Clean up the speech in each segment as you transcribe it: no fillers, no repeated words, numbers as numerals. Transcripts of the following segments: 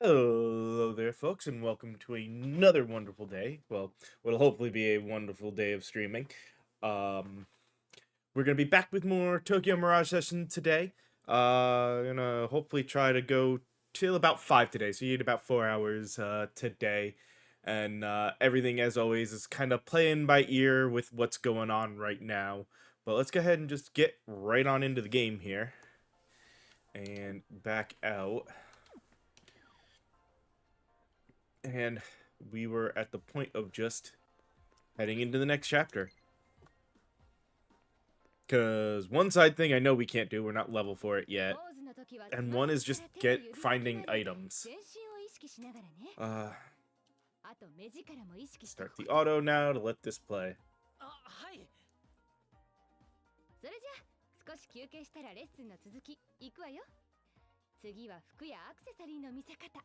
Hello there, folks, and welcome to another wonderful day. Well, what'll hopefully be a wonderful day of streaming. Um, we're gonna be back with more Tokyo Mirage Session today. Gonna hopefully try to go till about 5 today, so you need about 4 hours today. And everything, as always, is kind of playing by ear with what's going on right now. But let's go ahead and just get right on into the game here. And back out. And we were at the point of just heading into the next chapter. Because one side thing I know we can't do, we're not level for it yet. And one is just finding items. Start the auto now to let this play. それじゃあ少し休憩したらレッスンの続き行くわよ。次は服やアクセサリーの見せ方。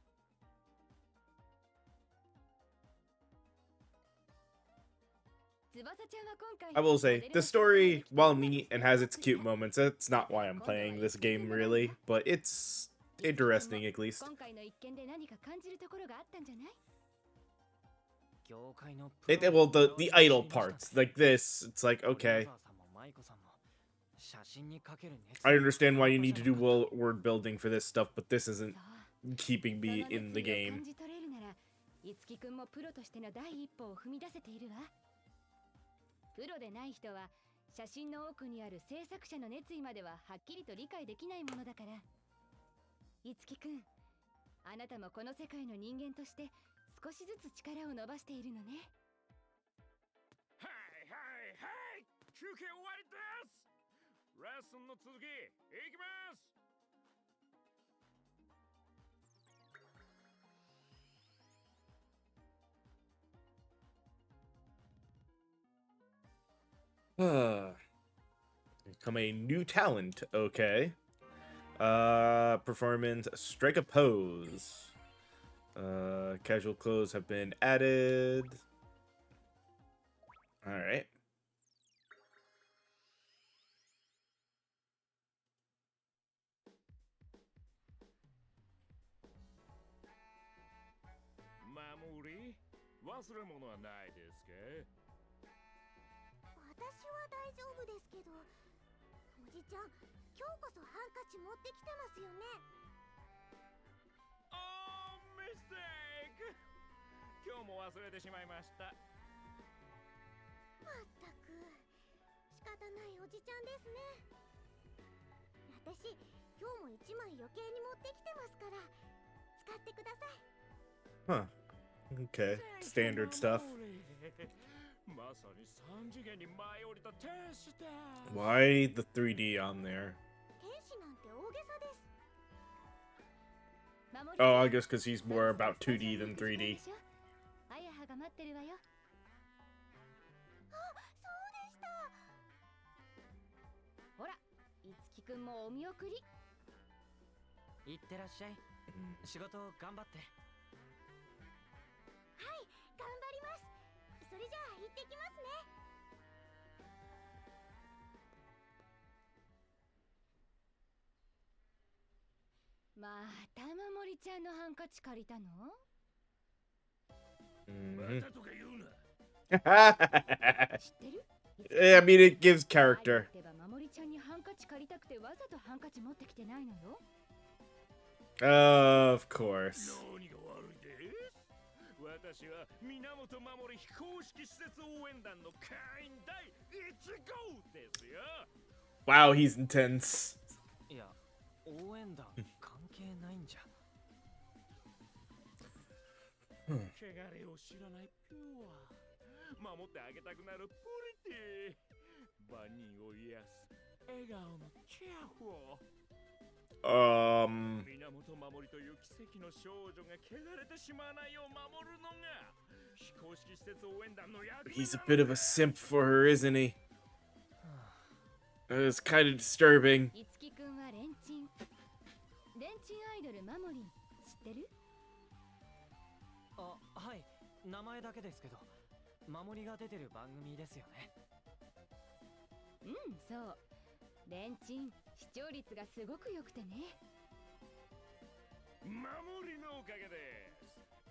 I will say, the story, while neat and has its cute moments, that's not why I'm playing this game really, but it's interesting at least. Well, the idle parts, like this, it's like, okay. I understand why you need to do word building for this stuff, but this isn't keeping me in the game. プロでない人は写真の奥にある制作者の熱意までははっきりと理解できないものだから。いつきくん、あなたもこの世界の人間として少しずつ力を伸ばしているのね。はいはいはい、休憩終わりです。レッスンの続きいきます。 Become a new talent, okay. Performance, strike a pose. Casual clothes have been added. Alright. Mamori, 忘れ物はないですか？ 私は大丈夫ですけど、おじちゃん、今日こそハンカチ持ってきてますよね。Oh, mistake! 今日も忘れてしまいました。まったく、仕方ないおじちゃんですね。私、今日も一枚余計に持ってきてますから、使ってください。Huh. Okay. Standard stuff. Why the 3D on there? Oh, I guess because he's more about 2D than 3D. I mean, it gives character. Of course. Wow, he's intense. He's a bit of a simp for her, isn't he? It's kind of disturbing. 守りのおかげです。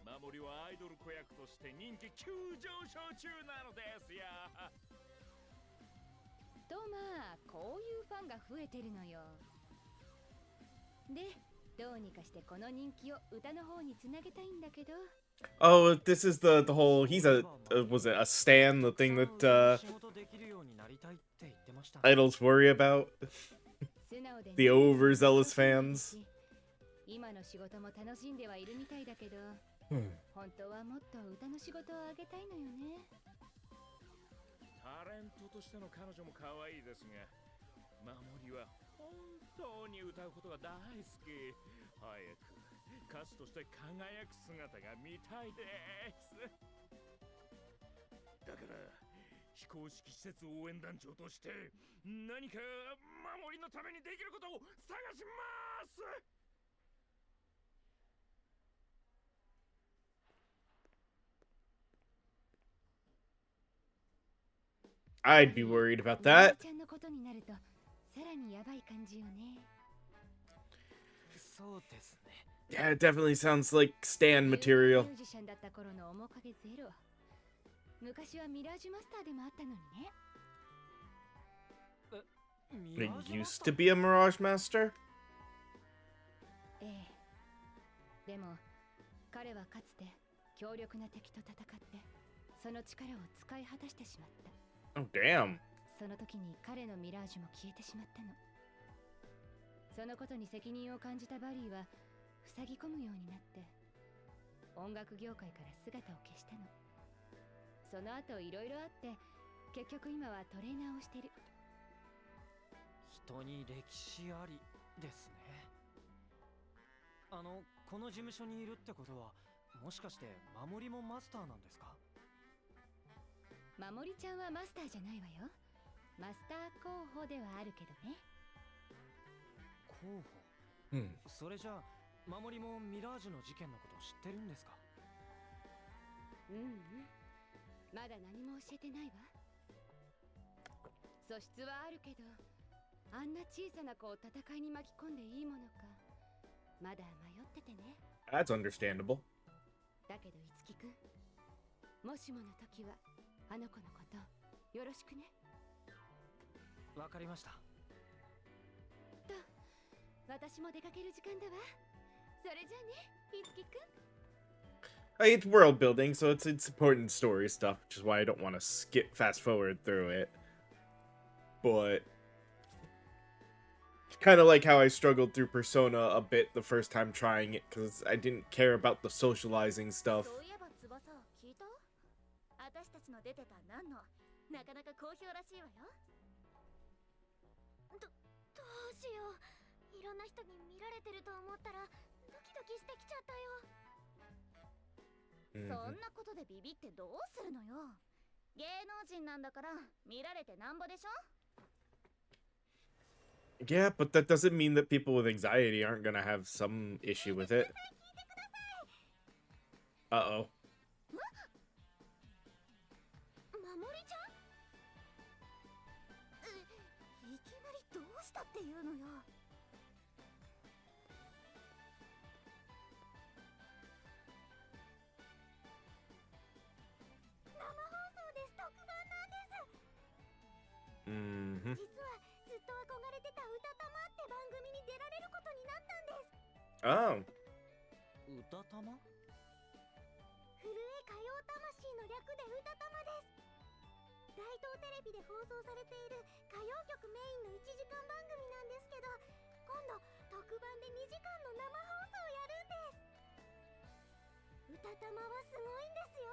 守りはアイドル子役として人気急上昇中なのですよ。とまあこういうファンが増えてるのよ。でどうにかしてこの人気を歌の方につなげたいんだけど。 Oh, this is the whole. He's a was it a stan? The thing that 仕事できるようになりたいって言ってましたね。 idols worry about. 素直で The overzealous fans. 今の仕事も楽しんではいるみたいだけど、本当はもっと歌の仕事をあげたいのよね。タレントとしての彼女も可愛いですが、守りは本当に歌うことが大好き。早く歌手として輝く姿が見たいです。だから非公式施設応援団長として何か守りのためにできることを探します。I'd be worried about that. ちゃんのことになるとさらにやばい感じよね。そうですね。Yeah, it definitely sounds like stan material. ミュージシャンだった頃の面影ゼロ。昔はミラージュマスターでもあったのにね。It used to be a Mirage Master? ええ。でも彼はかつて強力な敵と戦ってその力を使い果たしてしまった。Oh, damn. その時に彼のミラージュも消えてしまったの。そのことに責任を感じたバリーは塞ぎ込むようになって音楽業界から姿を消したの。その後いろいろあって結局今はトレーナーをしてる。人に歴史ありですね。この事務所にいるってことはもしかして守りもマスターなんですか？守りちゃんはマスターじゃないわよ。マスター候補ではあるけどね。候補。それじゃあ守りもミラージュの事件のことを知ってるんですか？まだ何も教えてないわ。素質はあるけどあんな小さな子を戦いに巻き込んでいいものかまだ迷っててね。 That's understandable. だけどいつきくん、もしもの時はあの子のことよろしくね。わかりました。と私も出かける時間だわ。それじゃあね、いつきくん。It's world building, so it's important story stuff, which is why I don't want to skip fast forward through it. But kind of like how I struggled through Persona a bit the first time trying it because I didn't care about the socializing stuff. そういえば翼聞いた？私たちの出てた何のなかなか好評らしいわよ。どうしよう。いろんな人に見られてると思ったらドキドキしてきちゃったよ。そんなことでビビってどうするのよ。芸能人なんだから見られてなんぼでしょ。 Yeah, but that doesn't mean that people with anxiety aren't gonna have some issue with it. Uh-oh. 守りちゃん？いきなりどうしたっていうのよ。生放送です。特番なんです。実はずっと憧れてた歌たまって番組に出られることになったんです。Oh. 歌玉？震え歌謡魂の略で歌たまです。大東テレビで放送されている歌謡曲メインの1時間番組なんですけど、今度特番で2時間の生放送をやるんです。歌たまはすごいんですよ。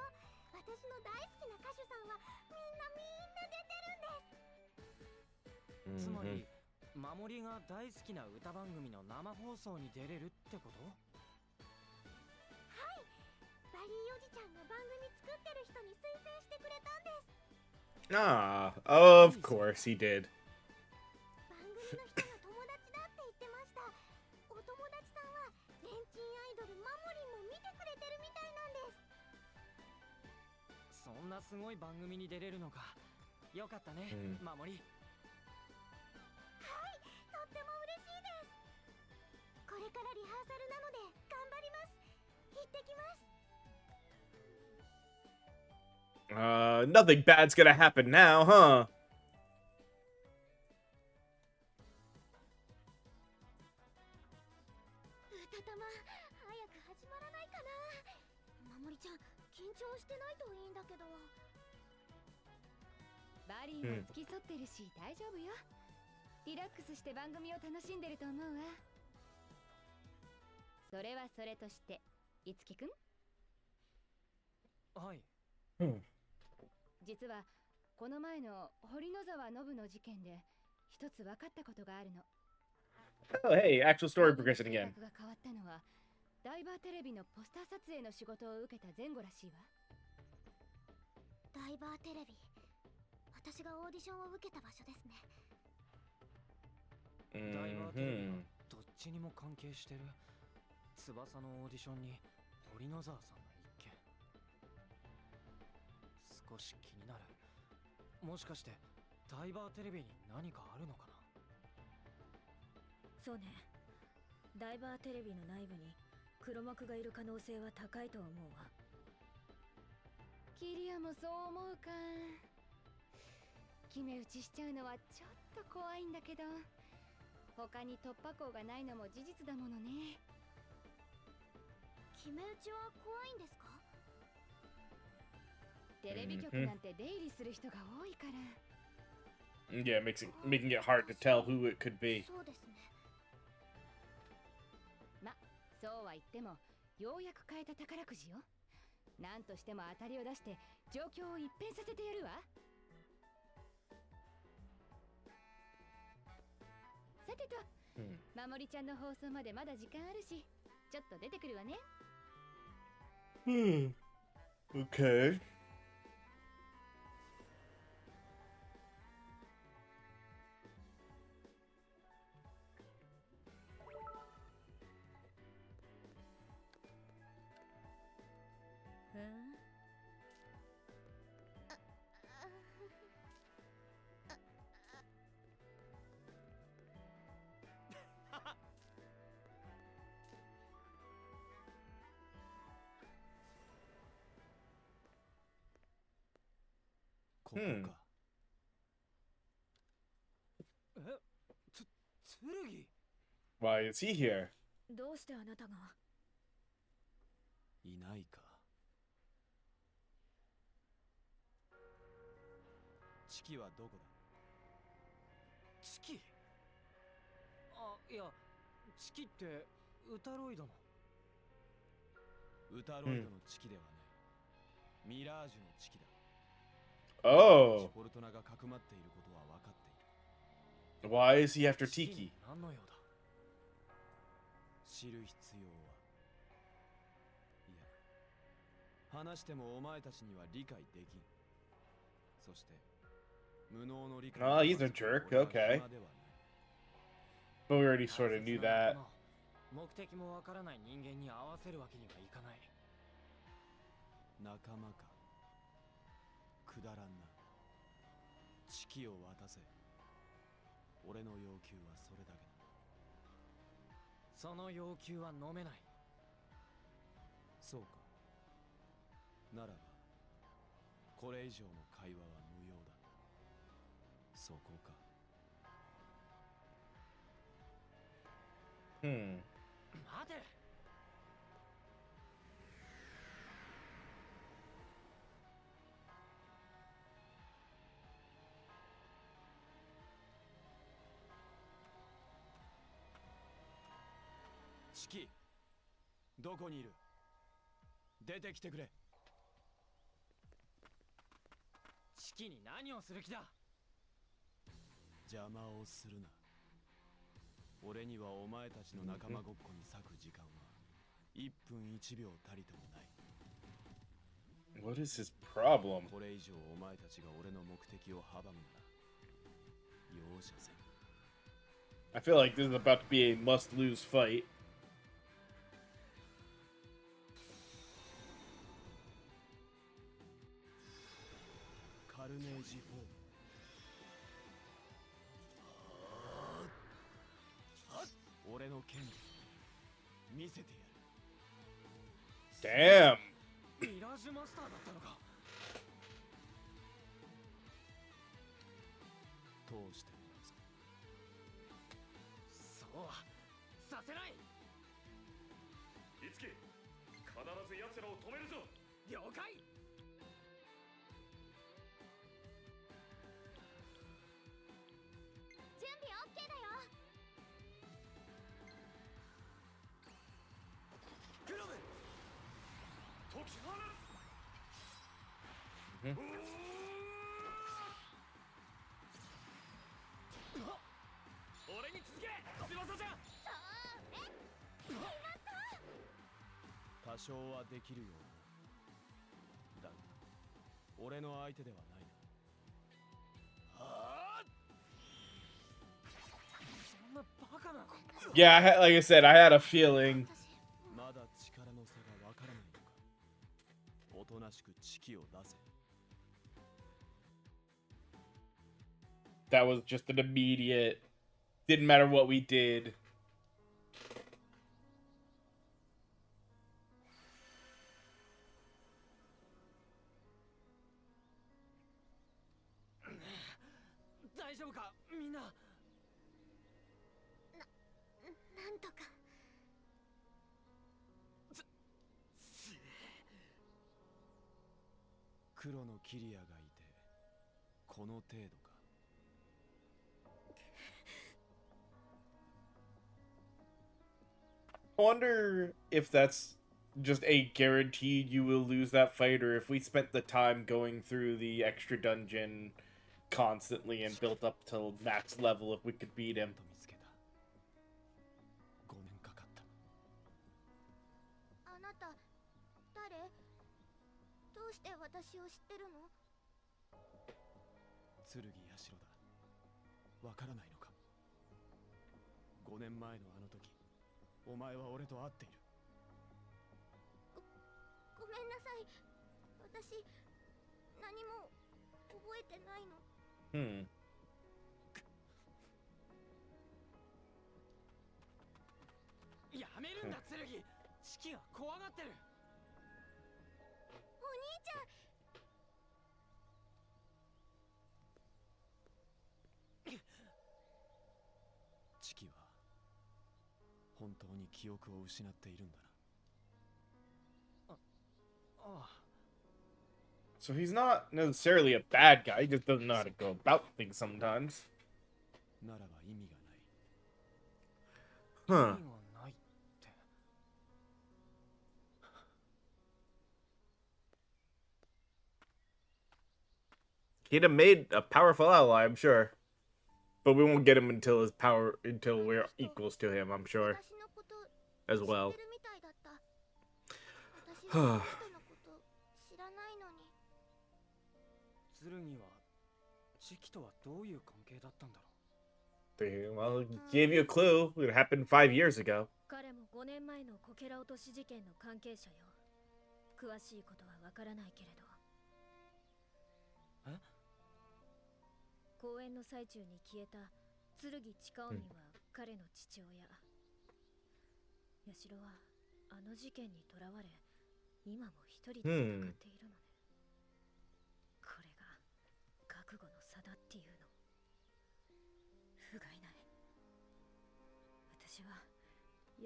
私の大好きな歌手さんはみんな出てるんです。つまり守りが大好きな歌番組の生放送に出れるってこと？はい、バリーおじちゃんが番組作ってる人に推薦してくれたんです。 Ah, of course he did. 番組の人が友達だって言ってました。お友達さんはレンチンアイドルマモリンも見てくれてるみたいなんです。そんなすごい番組に出れるのか。よかったね、守り。はい、とっても嬉しいです。ここれからリハーサルなので頑張ります。行ってきます。Nothing bad's gonna happen now, huh? 歌玉、早く始まらないかな。守ちゃん、緊張してないといいんだけど。バリーも付き添ってるし大丈夫よ。リラックスして番組を楽しんでると思うわ。それはそれとして、いつきくん。はい。実はこの前の堀野沢信の事件で一つ分かったことがあるの。Oh, hey, actual story progressing again. が変わったのはダイバーテレビのポスター撮影の仕事を受けた前後らしいわ。ダイバーテレビ、私がオーディションを受けた場所ですね。ダイバーテレビがどっちにも関係してる。翼のオーディションに堀野沢さんが一件。少し気になる。もしかしてダイバーテレビに何かあるのかな。そうね。ダイバーテレビの内部に黒幕がいる可能性は高いと思うわ。キリアもそう思うか。決め打ちしちゃうのはちょっと怖いんだけど、他に突破口がないのも事実だものね。決め打ちは怖いんですか？テレビ局なんて出入りする人が多いから。Yeah, making it hard to tell who it could be. そうですね。ま、そうは言ってもようやく変えた宝くじよ。なんとしても当たりを出して状況を一変させてやるわ。さてと、守りちゃんの放送までまだ時間あるし、ちょっと出てくるわね。Okay. ここか。剣。 Why is he here? どうしてあなたが？いないか。チキはどこだ？チキ？あ、いや、チキってウタロイドの。ウタロイドのチキではない。ミラージュのチキだ。Oh. ポルトナがかくまっていることは分かっている。 Why is he after Tiki? 何の用だ？知る必要は。いや、話してもお前たちには理解できん。そして無能の理解。Oh, he's a jerk. Okay. But we already sort of knew that. 目的もわからない人間に合わせるわけにはいかない。仲間か。くだらんな。チキを渡せ。俺の要求はそれだけだ。その要求は飲めない。そうか。ならばこれ以上の会話は無用だ。そこか。待て。チキ、どこにいる？出てきてくれ。チキに何をする気だ？邪魔をするな。俺にはお前たちの仲間ごっこに割く時間は1分1秒たりともない。 What is his problem? これ以上お前たちが俺の目的を阻むなら容赦せん。 I feel like this is about to be a must-lose fight. カルネージフォーム。俺の剣見せてやる。 Damn. ミラージュマスターだったのか。通してもらうぞ。そうはさせない。いつき、必ず奴らを止めるぞ。了解。準備 OK だよ。クロム。解き放つ。Mhm. 俺に続け。翼じゃん。多少はできるよ。だが俺の相手ではないな。はあ。そんなバカな。 Yeah, like I said, I had a feeling. まだ力の差がわからないのか。おとなしくチキを出せ。 That was just an immediate. Didn't matter what we did. 大丈夫かみんな。なんとか。黒のキリアがいてこの程度か。 I wonder if that's just a guaranteed you will lose that fight, or if we spent the time going through the extra dungeon constantly and built up to max level if we could beat him. 見つけた。5年かかった。あなた誰？どうして私を知ってるの？剣社だ。わからないのか。5年前のあの時、お前は俺と会っている。ごめんなさい。私何も覚えてないの。Hmm. やめるんだ剣。チキが怖がってる。お兄ちゃん。チキは本当に記憶を失っているんだな。ああ。 So he's not necessarily a bad guy, he just doesn't know how to go about things sometimes. ならば意味がない。 Huh. 意味がないって。 He'd have made a powerful ally, I'm sure. But we won't get him until we're equals to him, I'm sure. 私のこと As 知っ well. てるみたいだった。私はあなたのこと知らないのに。剣はチキとはどういう関係だったんだろう。 Well, he gave you a clue. It happened 5 years ago. 彼も5年前のこけら落とし事件の関係者よ。詳しいことはわからないけれど。え？公演の最中に消えた剣千かおみは彼の父親。社はあの事件にとらわれ、今も一人で戦っているのね。これが覚悟の差だっていうの。不甲斐ない。私は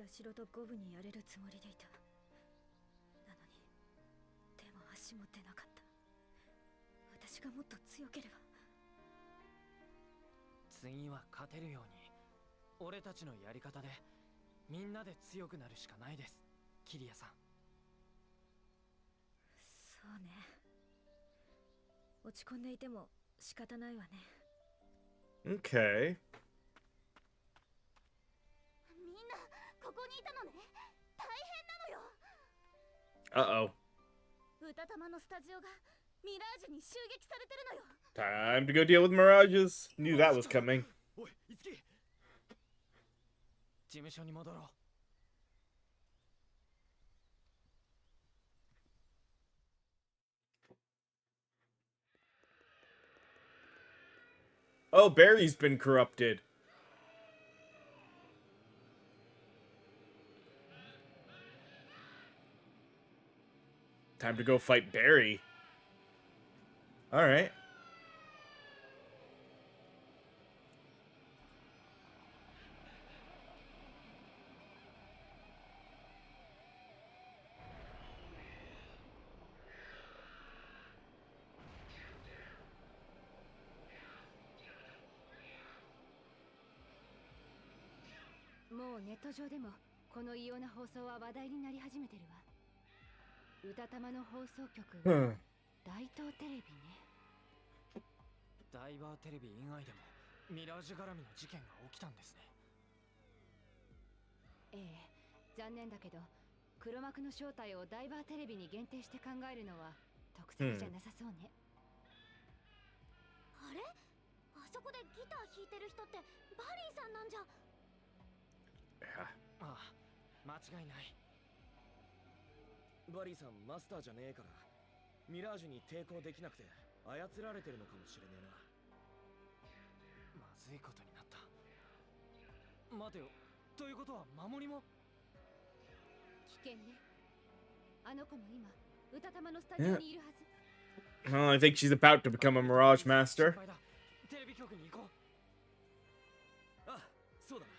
社と五分にやれるつもりでいた。なのに手も足も出なかった。私がもっと強ければ。次は勝てるように俺たちのやり方でみんなで強くなるしかないです、キリアさん。そうね。落ち込んでいても仕方ないわね。 Okay. みんなここにいたのね。大変なのよ。 Uh-oh. 歌玉のスタジオがミラージュに襲撃されてるのよ。 Time to go deal with mirages. Knew that was coming. おい、いつき。事務所に戻ろう。 Oh, Barry's been corrupted. Time to go fight Barry. All right.もうネット上でもこの異様な放送は話題になり始めてるわ。歌玉の放送局は大東テレビね。ダイバーテレビ以外でもミラージュ絡みの事件が起きたんですね。ええ、残念だけど黒幕の正体をダイバーテレビに限定して考えるのは得策じゃなさそうね。あれ、あそこでギター弾いてる人ってバリーさんなんじゃ。ああ、間違いない。バリーさんマスターじゃねえからミラージュに抵抗できなくて操られてるのかもしれねえな。まずいことになった。待てよ、ということは守りも。危険ね。あの子も今歌玉のスタジオにいるはず。Well, I think she's about to become a Mirage Master. テレビ局に行こう。あ、そうだな。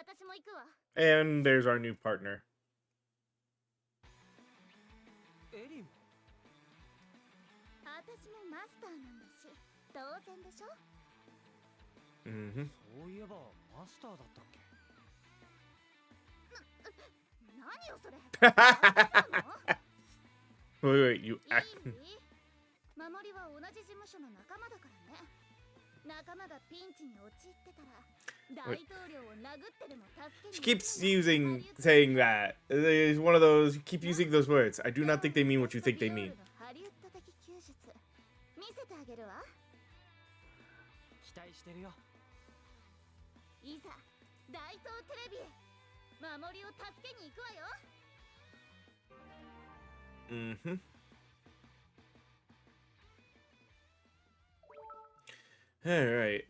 私も行くわ。 And there's our new partner. エリーも。私もマスターなんだし当然でしょ。そういえばマスターだったっけ。何よそれ。 Wait, you いい act. 守りは同じ事務所の仲間だからね。仲間がピンチに陥ってたら大統領を殴ってでも助 She けに keeps saying that. It's one of those, keep using those words. I do not think they mean what you think they mean. ハリウッド的救出見せてあげるわ。期待してるよ。いざ大東テレビへ守りを助けに行くわよ。Alright,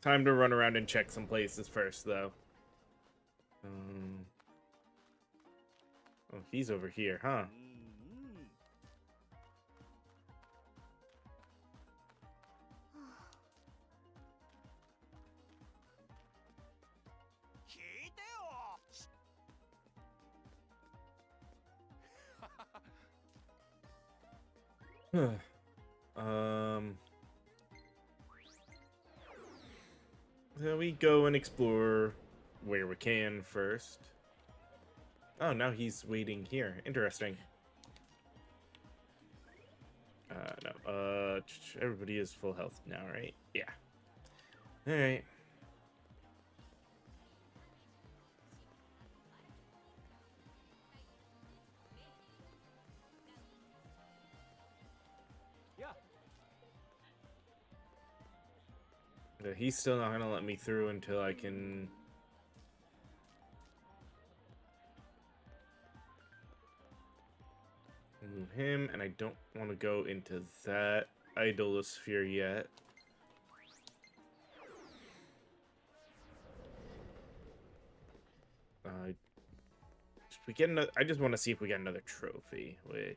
time to run around and check some places first, though. Oh, he's over here, huh? So we go and explore where we can first. Oh, now he's waiting here. Interesting. No. Everybody is full health now, right? Yeah. Alright. He's still not gonna let me through until I can... move him, and I don't want to go into that idolosphere yet. I just want to see if we get another trophy, which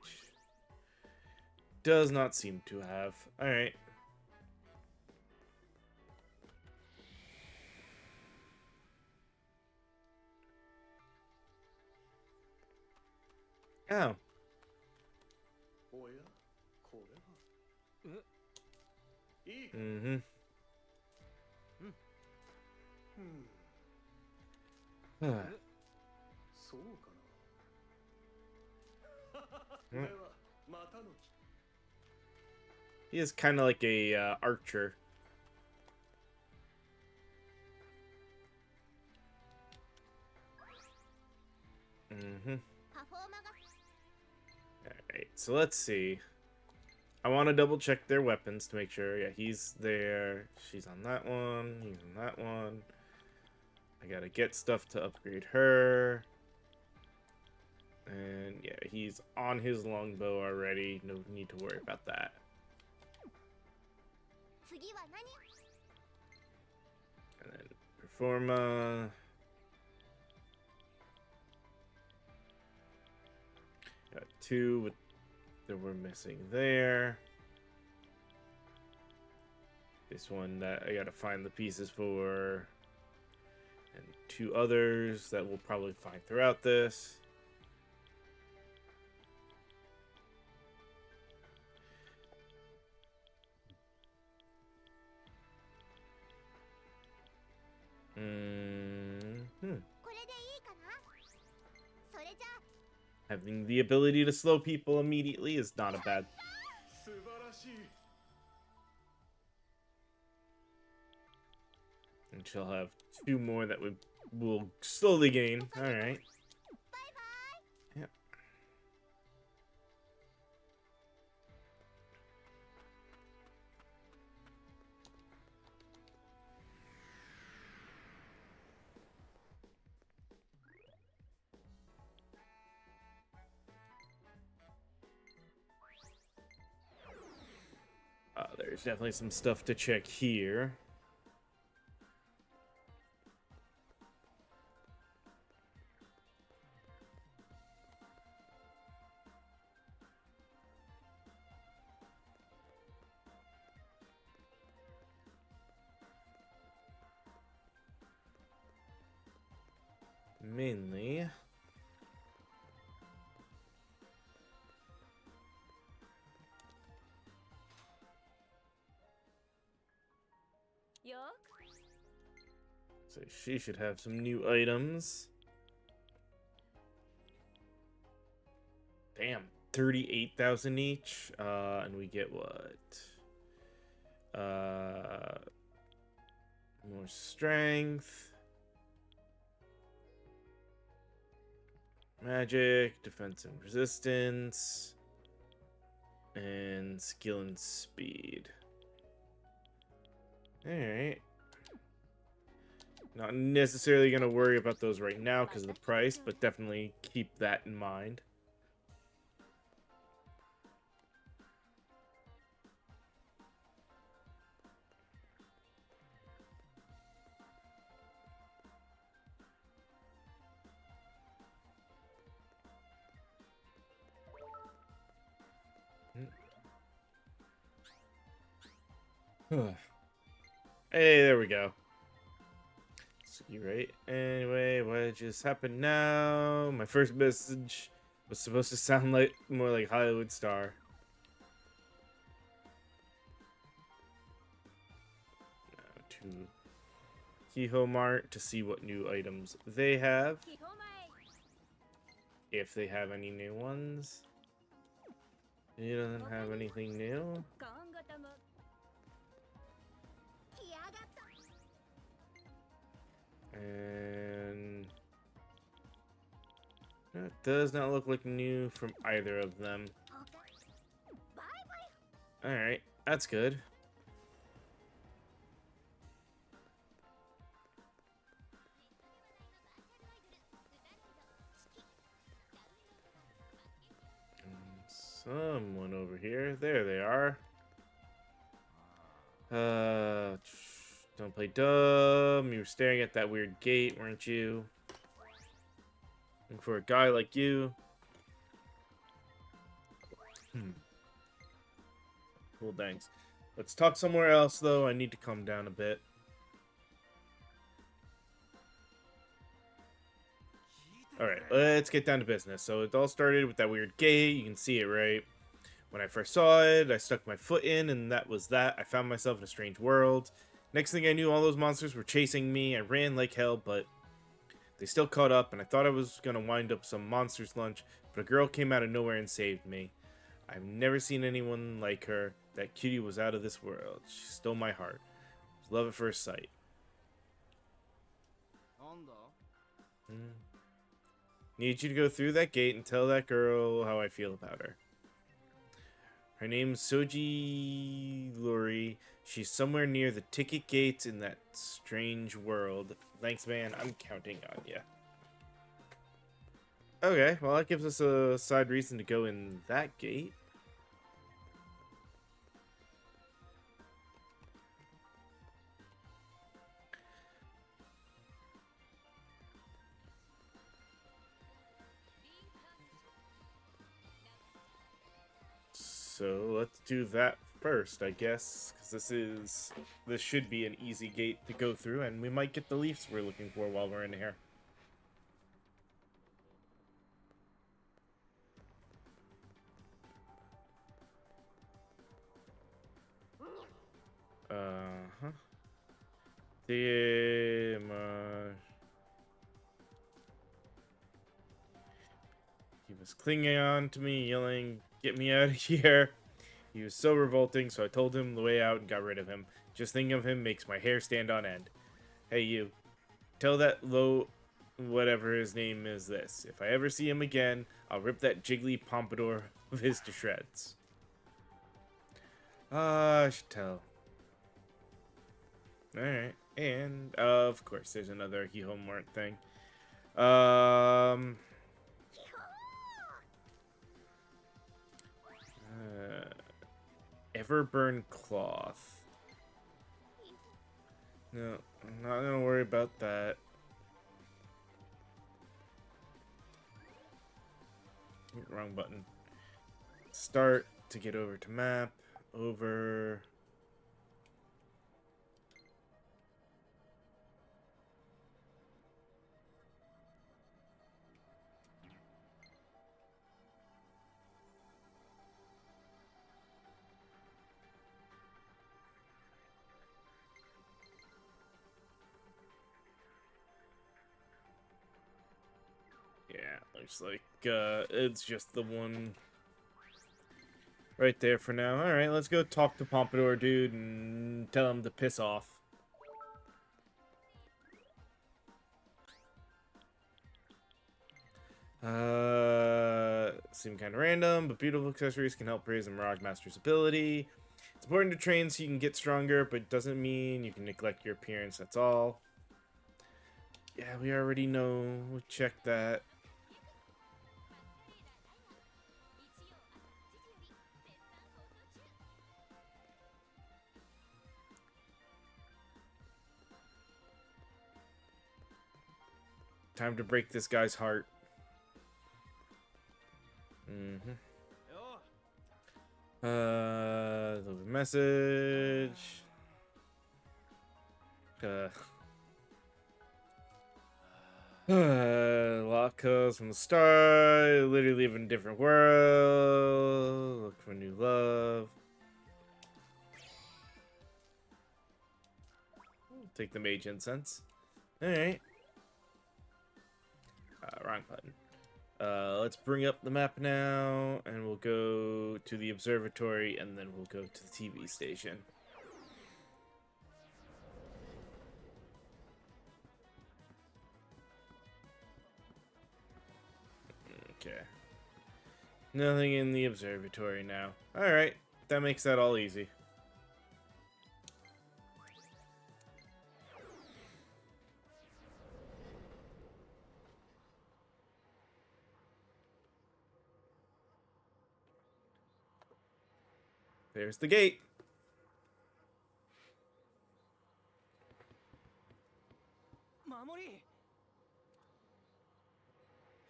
does not seem to have. All right. Oh. Mm-hmm. He is kind of like a archer. Mm-hmm. Alright, so let's see. I want to double check their weapons to make sure. Yeah, he's there. She's on that one. He's on that one. I gotta get stuff to upgrade her. And yeah, he's on his longbow already. No need to worry about that. 次は何？ And then Performa. Got 2 with that we're missing there. This one that I gotta find the pieces for. And 2 others that we'll probably find throughout this. Mm-hmm. これでいいかな？それじゃあ Having the ability to slow people immediately is not a bad. 素晴らしい。 And she'll have 2 more that we will slowly gain. All right. Yep. There's definitely some stuff to check here. Mainly. So she should have some new items. Damn, 38,000 each. And we get what? More strength. Magic, defense and resistance. And skill and speed. Alright. Not necessarily going to worry about those right now because of the price, but definitely keep that in mind. Hey, there we go. You right. Anyway, what just happened now? My first message was supposed to sound like more like Hollywood star. Now to Kehoe Mart to see what new items they have. If they have any new ones. He doesn't have anything new. And it does not look like new from either of them. Alright, that's good. And someone over here. There they are. Don't play dumb. You were staring at that weird gate, weren't you? And for a guy like you. Cool, thanks. Let's talk somewhere else, though. I need to calm down a bit. Alright, let's get down to business. So it all started with that weird gate. You can see it, right? When I first saw it, I stuck my foot in, and that was that. I found myself in a strange world. Next thing I knew, all those monsters were chasing me. I ran like hell, but they still caught up, and I thought I was going to wind up some monster's lunch, but a girl came out of nowhere and saved me. I've never seen anyone like her. That cutie was out of this world. She stole my heart. It was love at first sight. Need you to go through that gate and tell that girl how I feel about her. Her name's Soji Luri. She's somewhere near the ticket gates in that strange world. Thanks, man. I'm counting on ya. Okay, well, that gives us a side reason to go in that gate. So let's do that first, I guess, because this should be an easy gate to go through, and we might get the leaves we're looking for while we're in here. Uh-huh. He was clinging on to me, yelling, "Get me out of here!" He was so revolting, so I told him the way out and got rid of him. Just thinking of him makes my hair stand on end. Hey, you. Tell that low whatever his name is this. If I ever see him again, I'll rip that jiggly pompadour of his to shreds. I should tell. Alright. And, of course, there's another key homework thing. Everburn cloth. No, I'm not gonna worry about that. Wrong button. Start to get over to map. Over. Yeah, looks like it's just the one right there for now. Alright, let's go talk to Pompadour dude and tell him to piss off. Seem kind of random, but beautiful accessories can help raise the Mirage Master's ability. It's important to train so you can get stronger, but it doesn't mean you can neglect your appearance, that's all. Yeah, we already know. We'll check that. Time to break this guy's heart. The message. Lost cause from the start. Literally live in a different world. Look for new love. Take the mage incense. Alright. Wrong button. Let's bring up the map now, and we'll go to the observatory, and then we'll go to the TV station. Okay. Nothing in the observatory now. Alright, that makes that all easy. There's the gate.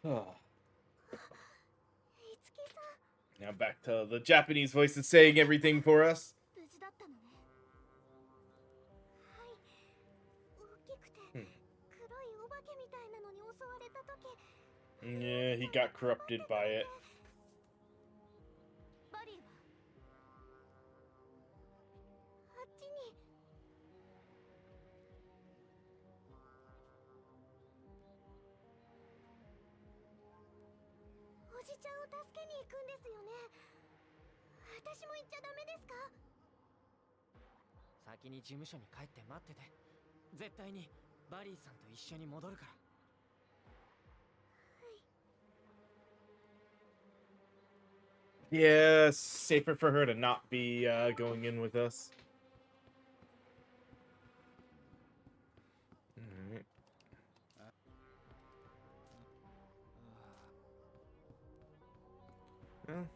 Oh. Now back to the Japanese voices saying everything for us. Yeah, he got corrupted by it. Yeah, safer for her to not be going in with us. Alright. Well,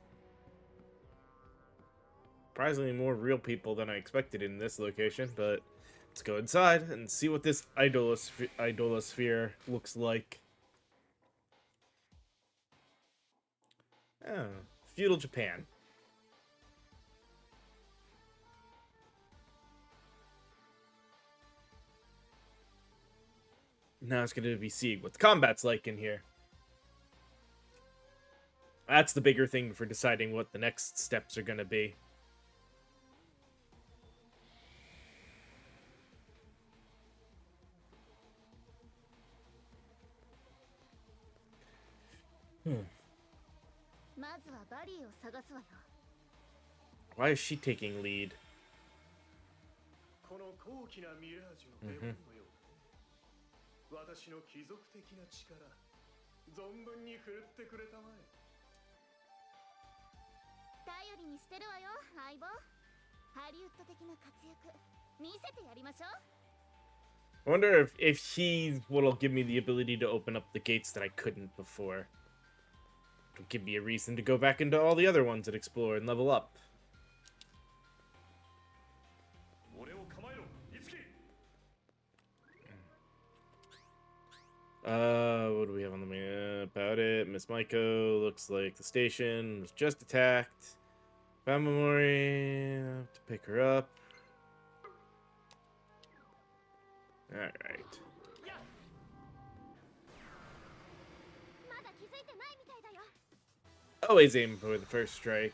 surprisingly more real people than I expected in this location, but let's go inside and see what this idolosphere looks like. Oh, feudal Japan. Now it's going to be seeing what the combat's like in here. That's the bigger thing for deciding what the next steps are going to be. Why is she taking lead? この高貴なミラージュの出番のようだ。私の貴族的な力、存分に振るってくれたまえ。頼りにしてるわよ、相棒。ハリウッド的な活躍、見せてやりましょう。 I wonder if he will give me the ability to open up the gates that I couldn't before. It'll give me a reason to go back into all the other ones and explore and level up. What do we have on the map about it? Miss Maiko looks like the station was just attacked. Found Memory, to pick her up. Alright. Always aim for the first strike.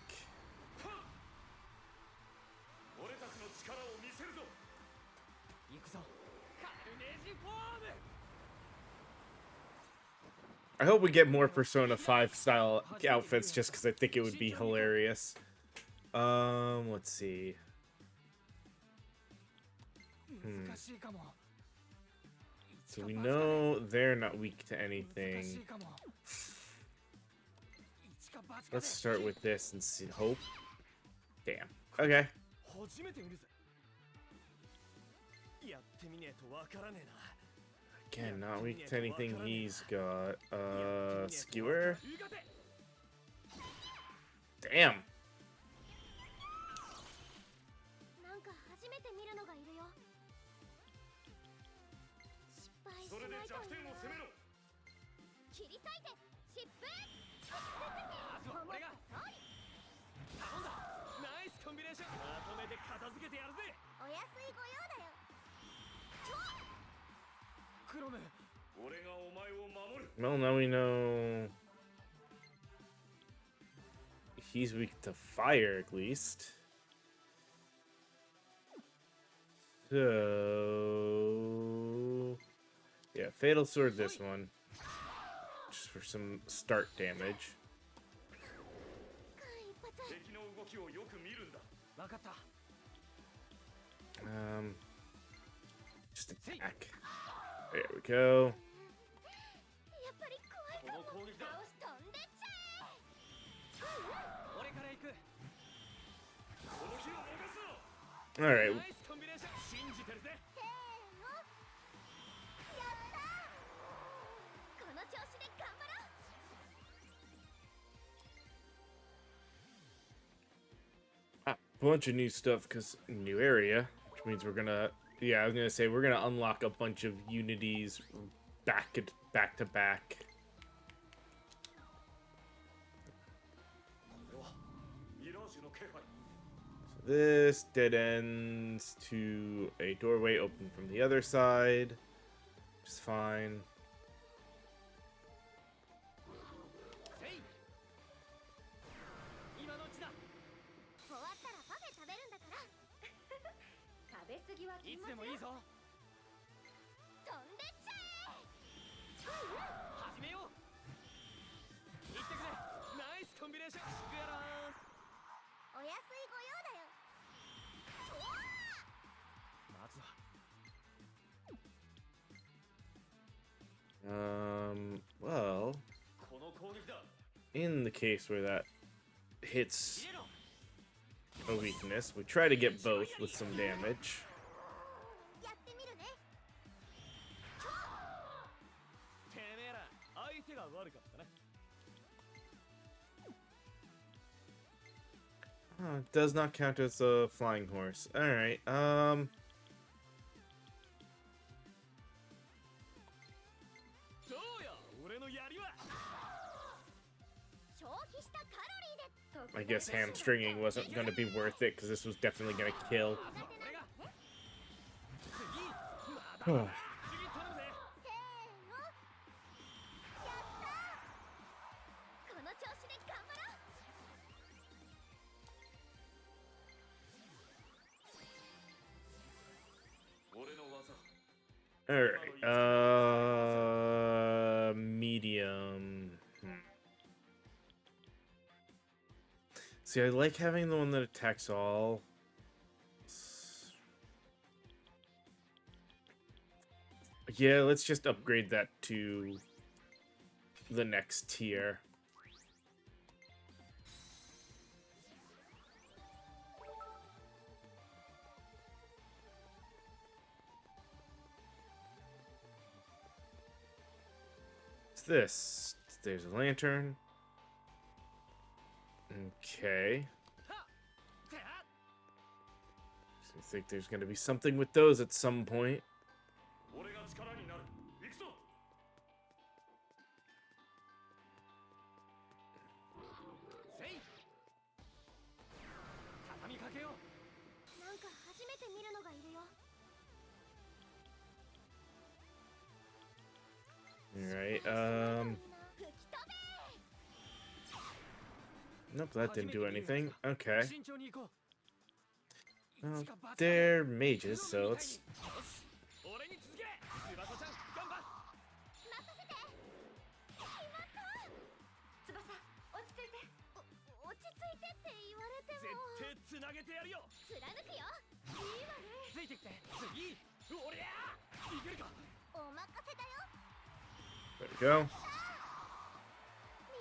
I hope we get more Persona 5 style outfits just because I think it would be hilarious. Let's see. So we know they're not weak to anything. Let's start with this and see. Hope. Damn. Okay. Again, not weak to anything he's got. Skewer. Damn. Well, now we know he's weak to fire, at least. So, yeah, Fatal Sword this one. Just for some start damage. Just attack. There we go. Alright. Bunch of new stuff because new area, which means we're gonna, yeah, I was gonna say we're gonna unlock a bunch of unities back to back. So this dead ends to a doorway open from the other side, which is fine. Well, in the case where that hits a weakness. We try to get both with some damage. やってみるね。てめえら相手が悪かったな。 Oh, it does not count as a flying horse. Alright, どうよ俺の槍は。消費したカロリーで I guess hamstringing wasn't going to be worth it because this was definitely going to kill. 次頼むぜ。せーの。やったー。この調子で頑張ろう。 Alright, medium. See, I like having the one that attacks all. Yeah, let's just upgrade that to the next tier. What's this? There's a lantern. Okay. So I think there's going to be something with those at some point. 俺が力になる。行くぞ。せい。畳みかけよう。なんか初めて見るのがいるよ。 Alright, 吹き飛べ nope, that didn't do anything. Okay. 慎重に行こう。 Well, they're mages, so let's... 俺に続け。翼ちゃん頑張っ。任せて。決まった。翼、落ち着いて。落ち着いてって言われても。絶対つなげてやるよ。貫くよ。いいわね。ついてきて。次。俺や。いけるか。お任せだよ。 There we go. み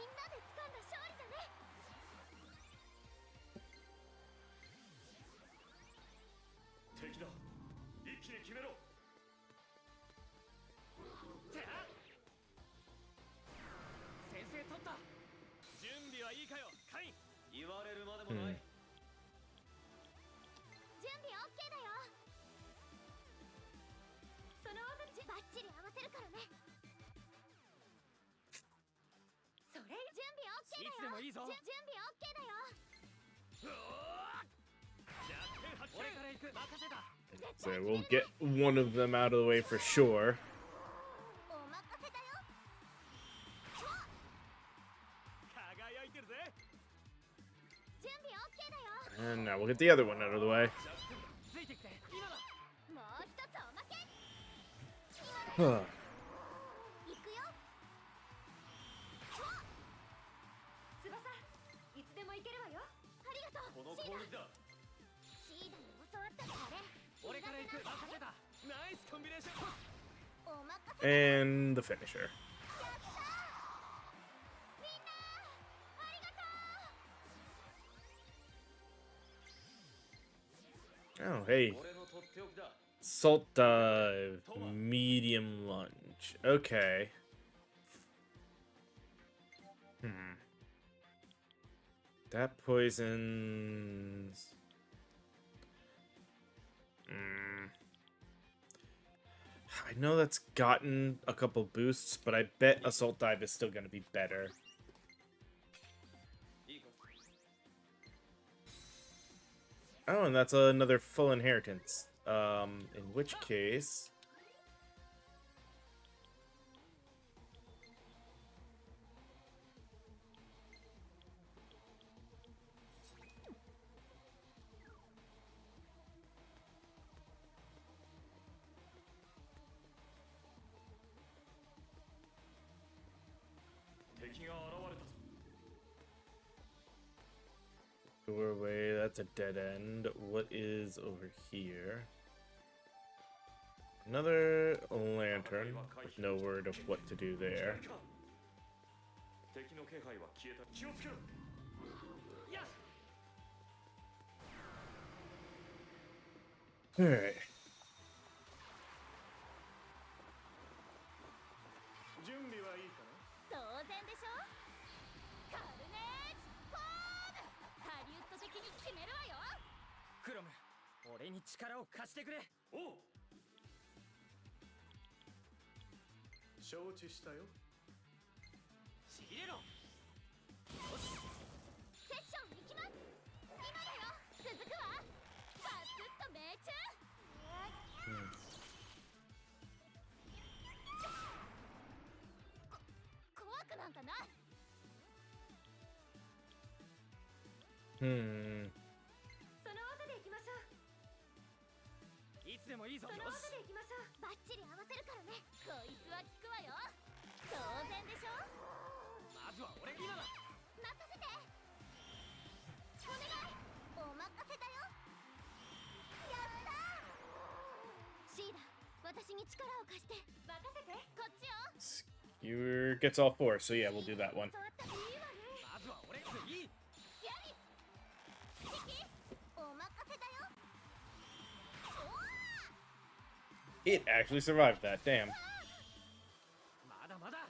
んなで掴んだ勝利だね。 敵だ。一気に決めろ。先生取った。準備はいいかよ。カイン。言われるまでもない。準備 OK だよ。その技バッチリ合わせるからね。それ準備 OK だよ。いつでもいいぞ。準備 OK だよ。 俺から行く。任せた。 So we'll get one of them out of the way for sure. お任せだよ。輝いてるぜ。準備 OK だよ。 And now we'll get the other one out of the way. ついてきて。今だ。もう一つおまけ。 Huh. 行くよ。翼、いつでも行けるわよ。ありがとう。この攻撃だ。シーダに教わったこれ。俺から行く。任せた。ナイスコンビネーション。お任せだよ。 And the finisher. みんなありがとう。 Oh, hey. 俺のとっておきだ。 Salt dive. Medium lunge. Okay. That poisons... I know that's gotten a couple boosts, but I bet Assault Dive is still going to be better. Oh, and that's another full inheritance. In which case... Doorway, that's a dead end. What is over here? Another lantern, with no word of what to do there. 敵の気配は消えた。気をつけろ。やっ All right. 準備はいいかな。当然でしょ。カルネージポーム。ハリウッド的に決めるわよ。クロム、俺に力を貸してくれ。おう。承知したよ。しびれろ。セッション行きます。今だよ。続くわ。バスッと命中。怖くなんかない。Hmm. その技でいきましょう。いつでもいいぞ。その技でいきましょう。バッチリ合わせるからね。こいつは効くわよ。当然でしょ。まずは俺が今だ。任せて。お願い。お任せだよ。やったー。シーラ、私に力を貸して。任せて。こっちよ。Skewer gets all four, so yeah, we'll do that one. 教わった。いいわね。まずは俺次。やり。キキ、お任せだよ。It actually survived that. Damn. まだまだ。な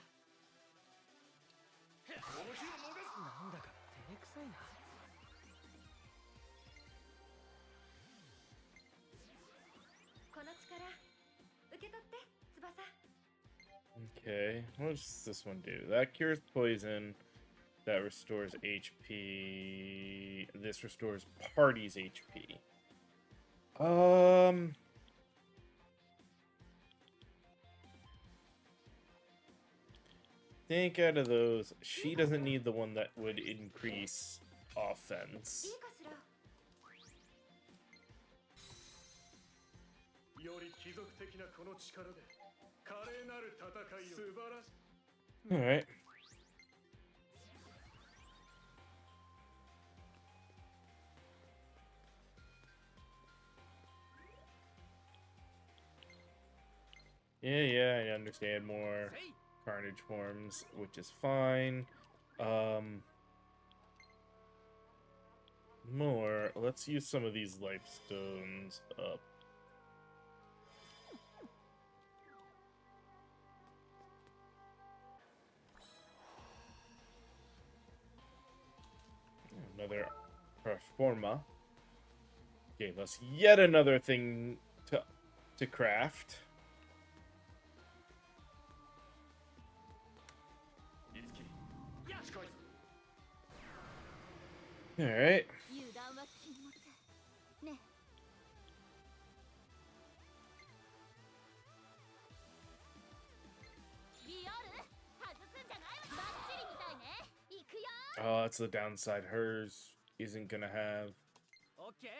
んだか照れくさいな。この力受け取って翼。 Okay, what does this one do? That cures poison. That restores HP. This restores party's HP. Think out of those, she doesn't need the one that would increase い offense. いかしら。より貴族的なこの力で華麗なる戦いを。素晴らしい。 Alright. Yeah, I understand more せい。 carnage forms, which is fine. More. Let's use some of these life stones up. Another Transforma gave us yet another thing to craft. いつき。近いぞ。 Alright. 油断は禁物。ね。ビオル、外すんじゃないわ。バッチリみたいね。行くよ。 Oh, that's the downside. Hers isn't gonna have. オッケー。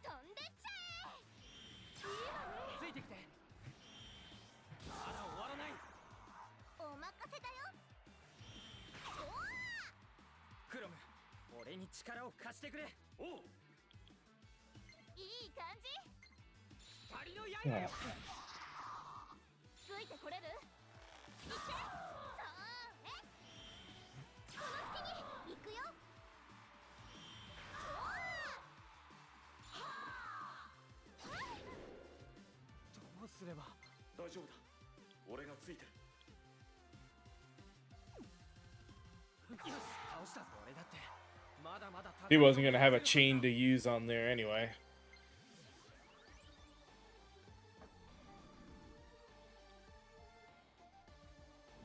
飛んでっちゃえ。ついてきて。まだ終わらない。お任せだよ。クロム、俺に力を貸してくれ。おう。いい感じ。光の刃 Yeah. よ。ついてこれる。行って。そうね。この隙に行くよ。どうすれば。大丈夫だ。俺がついてる。よし、倒したぞ。俺だって。まだまだ。 He wasn't gonna have a chain to use on there anyway.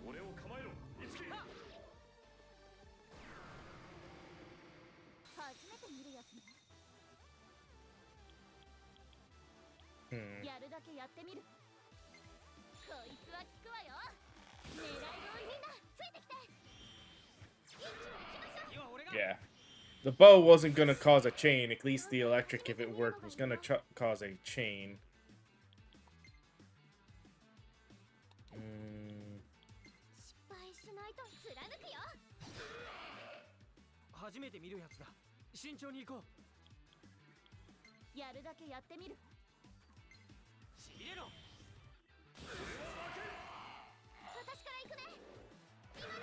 俺を構えろ。いつき。初めて見るやつね。 Hmm. やるだけやってみる。こいつは効くわよ。狙い通りみんなついてきて。一気に行きましょう。次は俺が。 Yeah. The bow wasn't gonna cause a chain. At least the electric, if it worked, was gonna cause a chain. Mm. 失敗しないと貫くよ。初めて見るやつだ。慎重に行こう。やるだけやってみる。しびれろ。私から行くね。今だ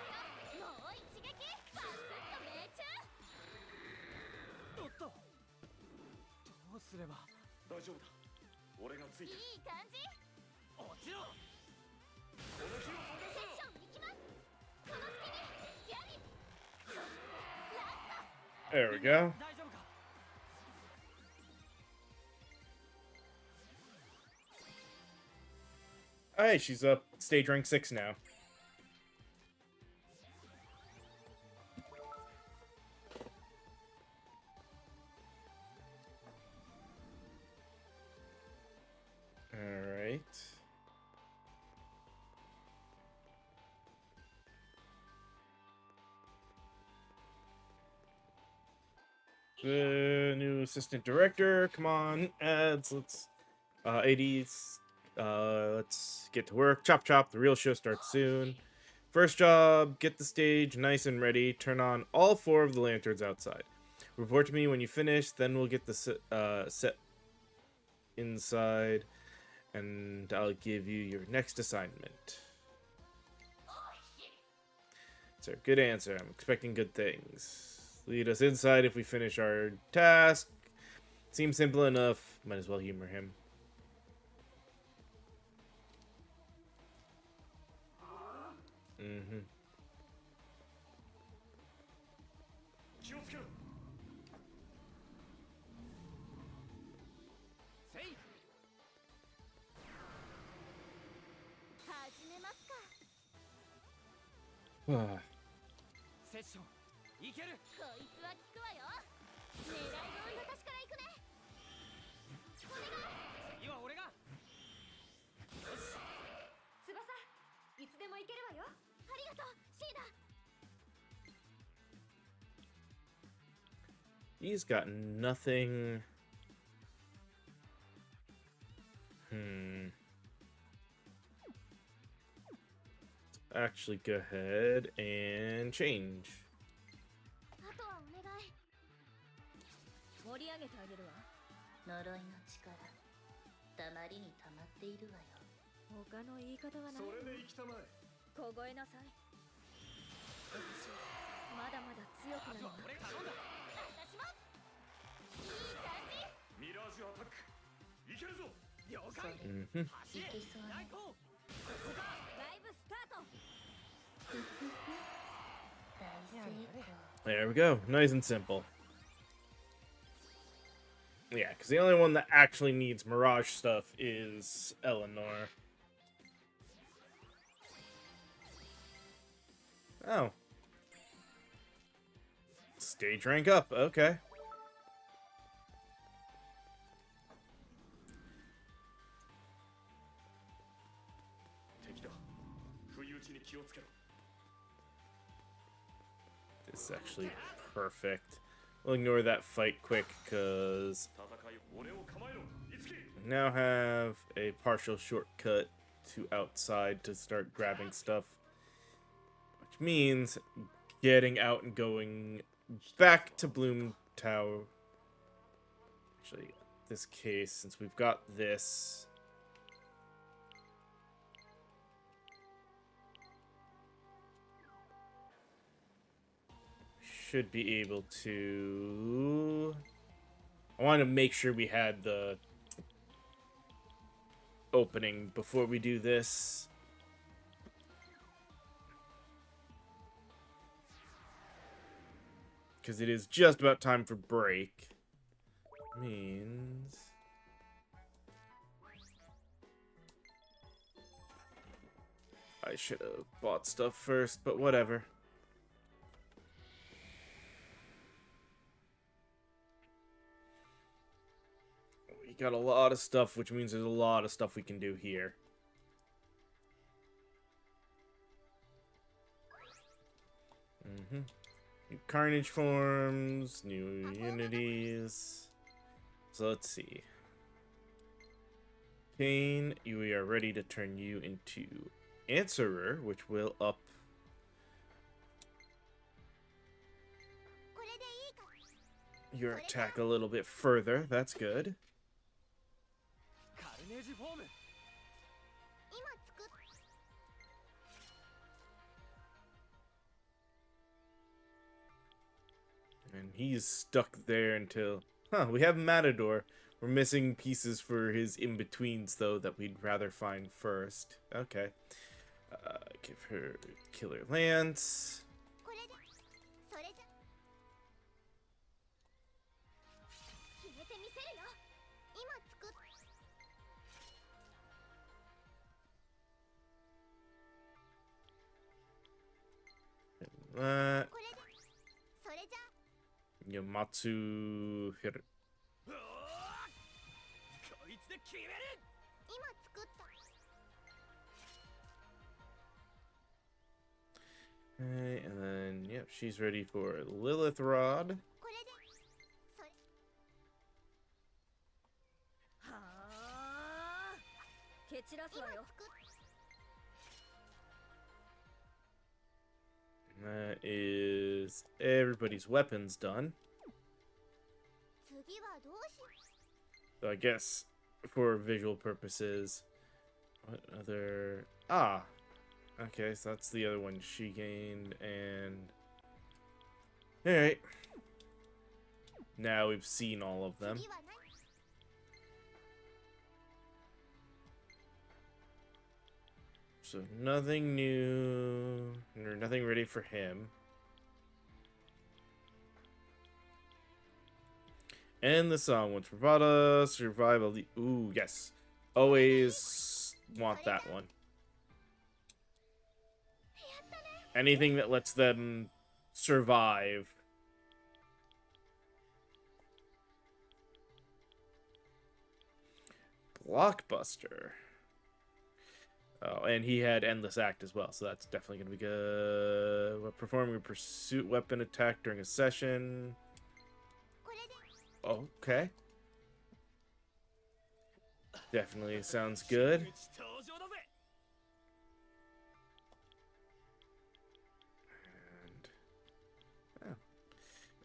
よ。もう一撃。バスッと命中。おっと。どうすれば。大丈夫だ。俺がついてる。いい感じ。落ちろ。この火をセッション行きます。この隙にやり。 There we go. 大丈夫か。 Alright, she's up stage rank 6 now. Alright. The new assistant director, come on, ads, let's, ADs, let's get to work. Chop chop, the real show starts soon. First job, get the stage nice and ready. Turn on all 4 of the lanterns outside. Report to me when you finish, then we'll get the set inside, and I'll give you your next assignment. Sir, good answer. I'm expecting good things. Lead us inside if we finish our task. Seems simple enough. Might as well humor him. Mm-hmm. 気をつけろ。せい。始めますか。 セッションいける。こいつは効くわよ。狙いの私から行くね。お願い。次は俺が。よし。翼いつでも行けるわよ。ありがとう、シーダ。 He's got nothing. Let's actually go ahead and change. あとはお願い。盛り上げてあげるわ。呪いの力たまりにたまっているわよ。他の言い方はない。それで行きたまえ。凍えなさい。私まだまだ強くなるわ。俺頼んだ。私も。いい感じ。ミラージュアタック。いけるぞ。了解。 Mm-hmm. 走れ。いけそうね。ライコ。ライブスタート。大成功。 There we go. Nice and simple. Yeah, because the only one that actually needs Mirage stuff is Eleanor. Oh. Stage rank up. Okay. 敵だ。不意打ちに気をつけろ。 This is actually perfect. We'll ignore that fight quick, because 戦い、俺を構えろ。いつき。 we now have a partial shortcut to outside to start grabbing stuff. Which means getting out and going back to Bloom Tower. Actually, this case, since we've got this... should be able to... I want to make sure we had the opening before we do this. Because it is just about time for break. Means... I should have bought stuff first, but whatever. We got a lot of stuff, which means there's a lot of stuff we can do here. New Carnage forms, new unities. So let's see. Kane, we are ready to turn you into Answerer, which will up これでいいか。 your attack a little bit further. That's good. カルネージフォーム。今作っ。 And he's stuck there until... Huh, we have Matador. We're missing pieces for his in-betweens, though, that we'd rather find first. Okay. Give her Killer Lance. これでそれじゃ決めてみせるよ。今作っ That. これでそれじゃ Yamatsu Hir. こいつで決める。今作った Okay, and then, yep, she's ready for Lilith Rod. これでそれ はあ蹴散らすわよ。 作っ That is everybody's weapons done. 次はどうし So I guess for visual purposes, what other... Ah! Okay, so that's the other one she gained, and... Alright. Now we've seen all of them. 次は何 So nothing new, or nothing ready for him. And the song, once bravada, survival. Ooh, yes. Always want that one. Anything that lets them survive. Blockbuster. Oh, and he had Endless Act as well, so that's definitely going to be good. Performing a pursuit weapon attack during a session. これで Okay. Definitely sounds good. 登場だぜ。 And,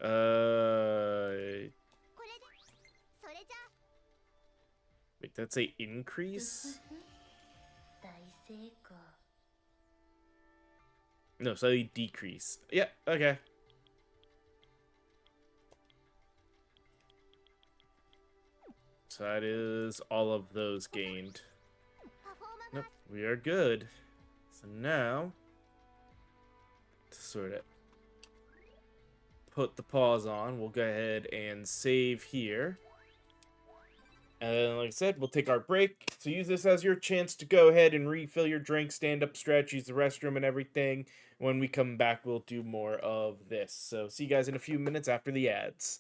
oh. これでそれじゃ Wait, that's a increase? 大成功。 No, slightly decrease. Yeah, okay. So that is all of those gained. パフォーマン Nope, we are good. So now, to sort of put the pause on, we'll go ahead and save here. And then, like I said, we'll take our break. So use this as your chance to go ahead and refill your drink, stand up, stretch, use the restroom and everything. When we come back, we'll do more of this. So see you guys in a few minutes after the ads.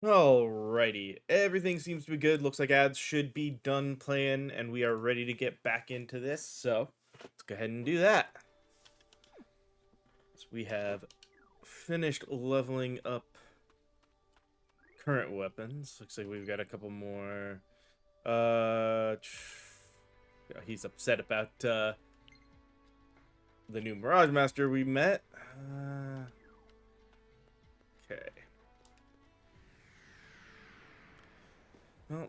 Alrighty, everything seems to be good. Looks like ads should be done playing, and we are ready to get back into this. So let's go ahead and do that. So we have finished leveling up current weapons. Looks like we've got a couple more. He's upset about the new Mirage Master we met. Okay. Well,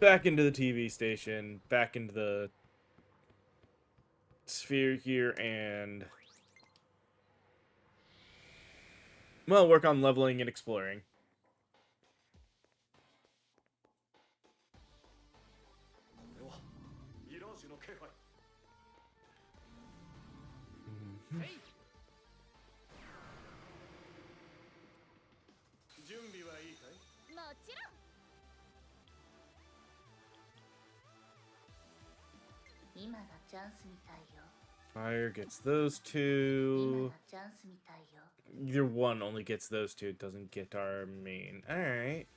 back into the TV station, back into the sphere here, and well, work on leveling and exploring. Fire gets those two. Either one only gets those two. It doesn't get our main. Alright.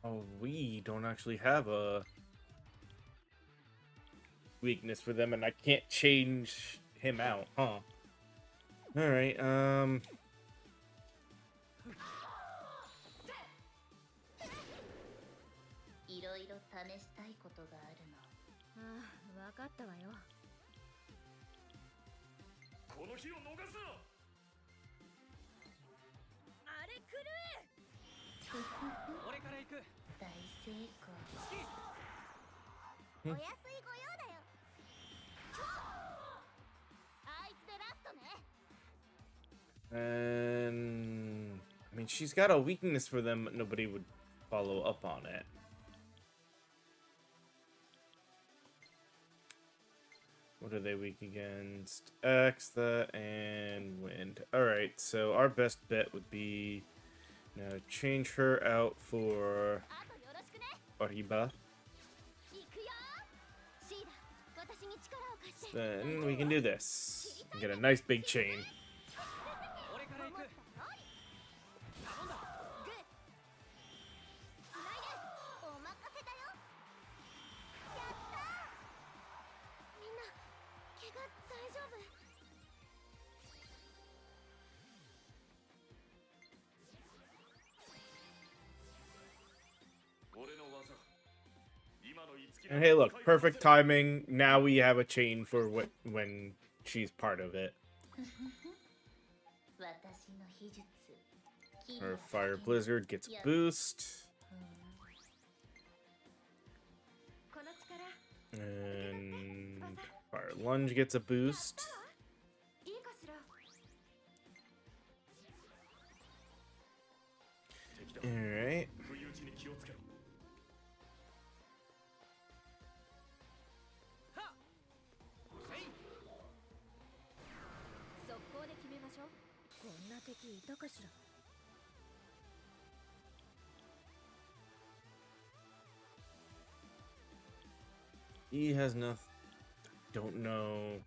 Oh, we don't actually have a weakness for them, and I can't change him out, huh? Alright, and I mean, she's got a weakness for them, but nobody would follow up on it. What are they weak against? X, that, and wind. Alright, so our best bet would be now change her out for Oriba. Then we can do this. Get a nice big chain. And hey, look, perfect timing. Now we have a chain for when she's part of it. Her Fire Blizzard gets a boost. And Fire Lunge gets a boost. Alright. He has nothing. Don't know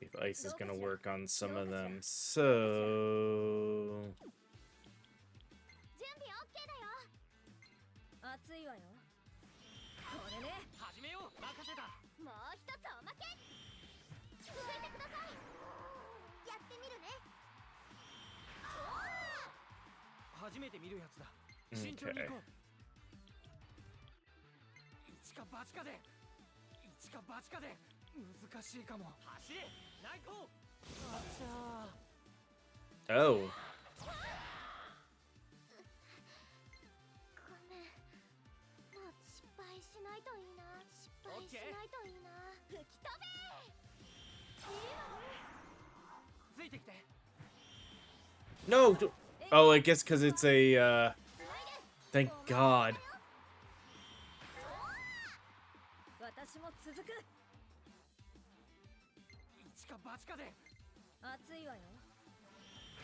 if ice is gonna work on some of them. So okay. Oh. No. Oh, I guess because it's a. Thank God. 私も続く。一か八かで。熱いわよ。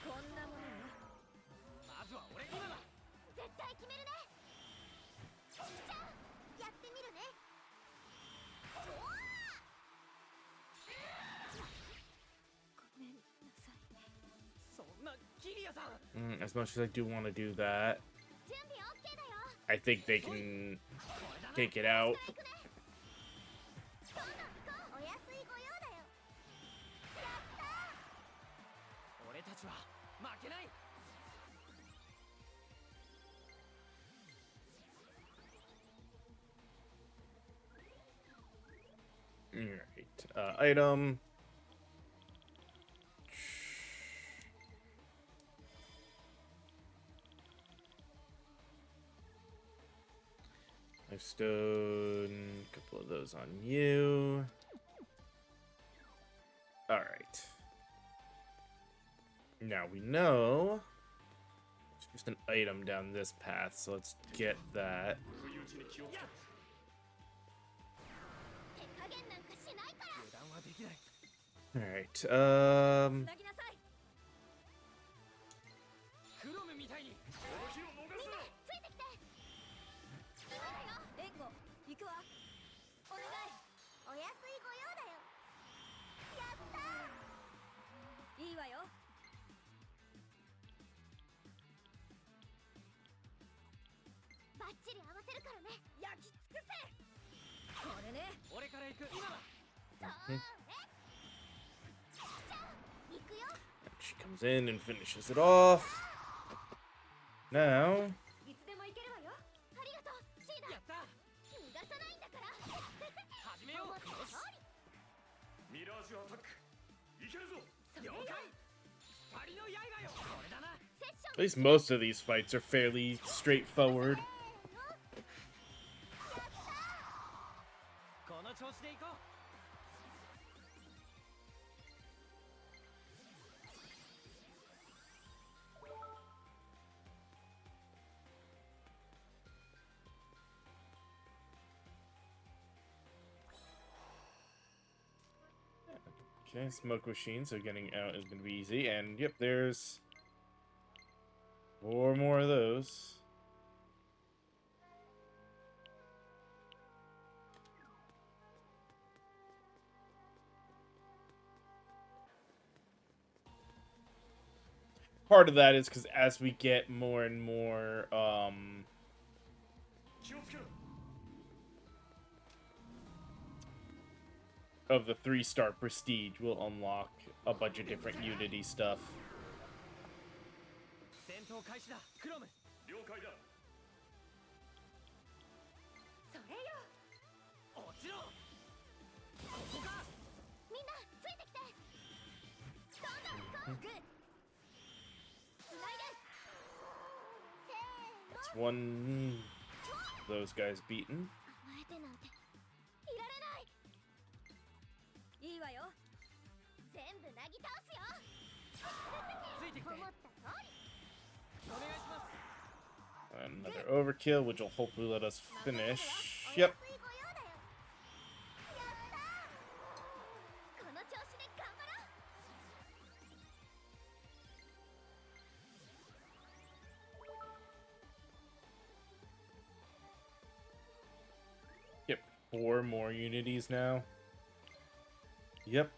こんなものね。まずは俺今だ。絶対決めるね。ちきちゃんやってみるね。ごめんなさい。そんなキリアさん。As much as I do want to do that, 準備 OK だよ。 I think they can take it out. 行くね。どんどん行こう。お安いご用だよ。やったー。俺たちは負けない。Alright. Item. I've stowed a couple of those on you. Alright. Now we know there's just an item down this path, so let's get that. 手加減なんかしないから。油断はできない。Alright. つなぎなさい。クロムみたいに。この日を逃すな。ついてきて。今だよ。援護行くわ。お願い。お安いご用だよ。やったー。いいわよ。バッチリ合わせるからね。焼き尽くせ。これね。俺から行く今だ。そうね。ちきちゃん行くよ。 She comes in and finishes it off. Now, いつでも行けるわよ。ありがとうシーダ。やった。逃がさないんだから。始めよう。思った通り。ミラージュアタック。いけるぞ。了解。光の刃よ。これだな。セッション at least most of these fights are fairly straightforward. この調子で行こう。Okay, smoke machine, so getting out is going to be easy. And yep, there's 4 more of those. Part of that is because as we get more and more, 気をつけろ。 of the 3-star prestige, we'll unlock a bunch of different Unity stuff. 戦闘開始だ。クロム。了解だ。それよ。落ちろ。ここか。みんなついてきて。どんどん行こう。グッ。つないで。せーの。 That's one of those guys beaten. 甘えてなんていられない。いいわよ。全部なぎ倒すよ。ついてきて。思った通り。お願いします。 Another overkill, which will hopefully let us finish. お Yep. 安いご用だよ。やったー。この調子で頑張ろう。 Yep. 4 more Unities now. Yep.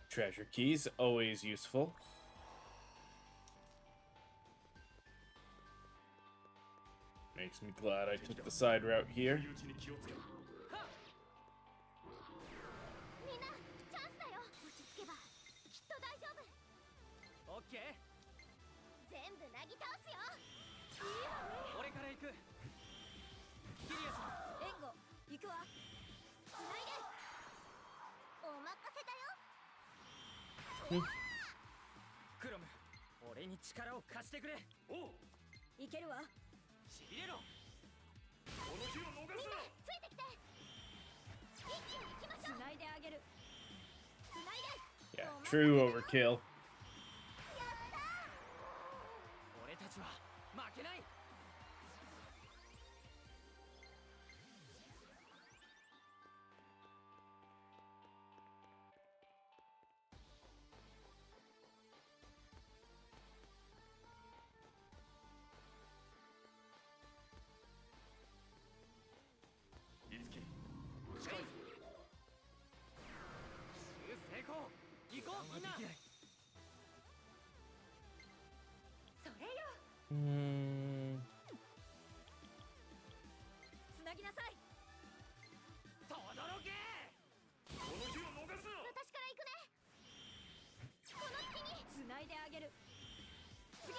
Treasure keys, always useful. Makes me glad I took the side route here. 不意打ちに気をつけろ。みんなチャンスだよ。落ち着けばきっと大丈夫。オッケー。全部なぎ倒すよ。俺から行く。キリアさん。援護行くわ。つないで。お任せだよ。クロム。俺に力を貸してくれ。おう。行けるわ。しびれろ。この日を逃すな。ついてきて。一気に行きましょう。つないであげる。つないで。 Yeah, true overkill. 俺たちは負けない。いつき近いぞ。成功。行こうみんな。それよ。つなぎなさい。とどろけ。この日を逃すな。私から行くね。この隙につないであげる。次。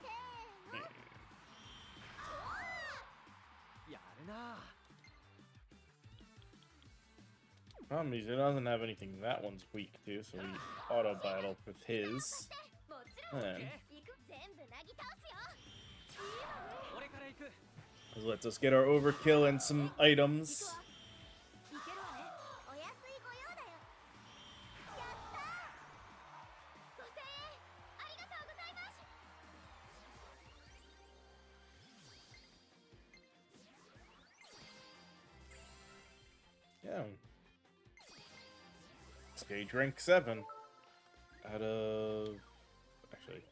せーの。やるな。 Problem is, it doesn't have anything that one's weak to, so we auto battle with his. もちろん And 行く。全部なぎ倒すよ。俺から行く。 this lets us get our overkill and some 行く items. わ。いけるわね。お安いご用だよ。やったー。5000円ありがとうございます。 Yeah. Stage rank 7. Out of... Actually...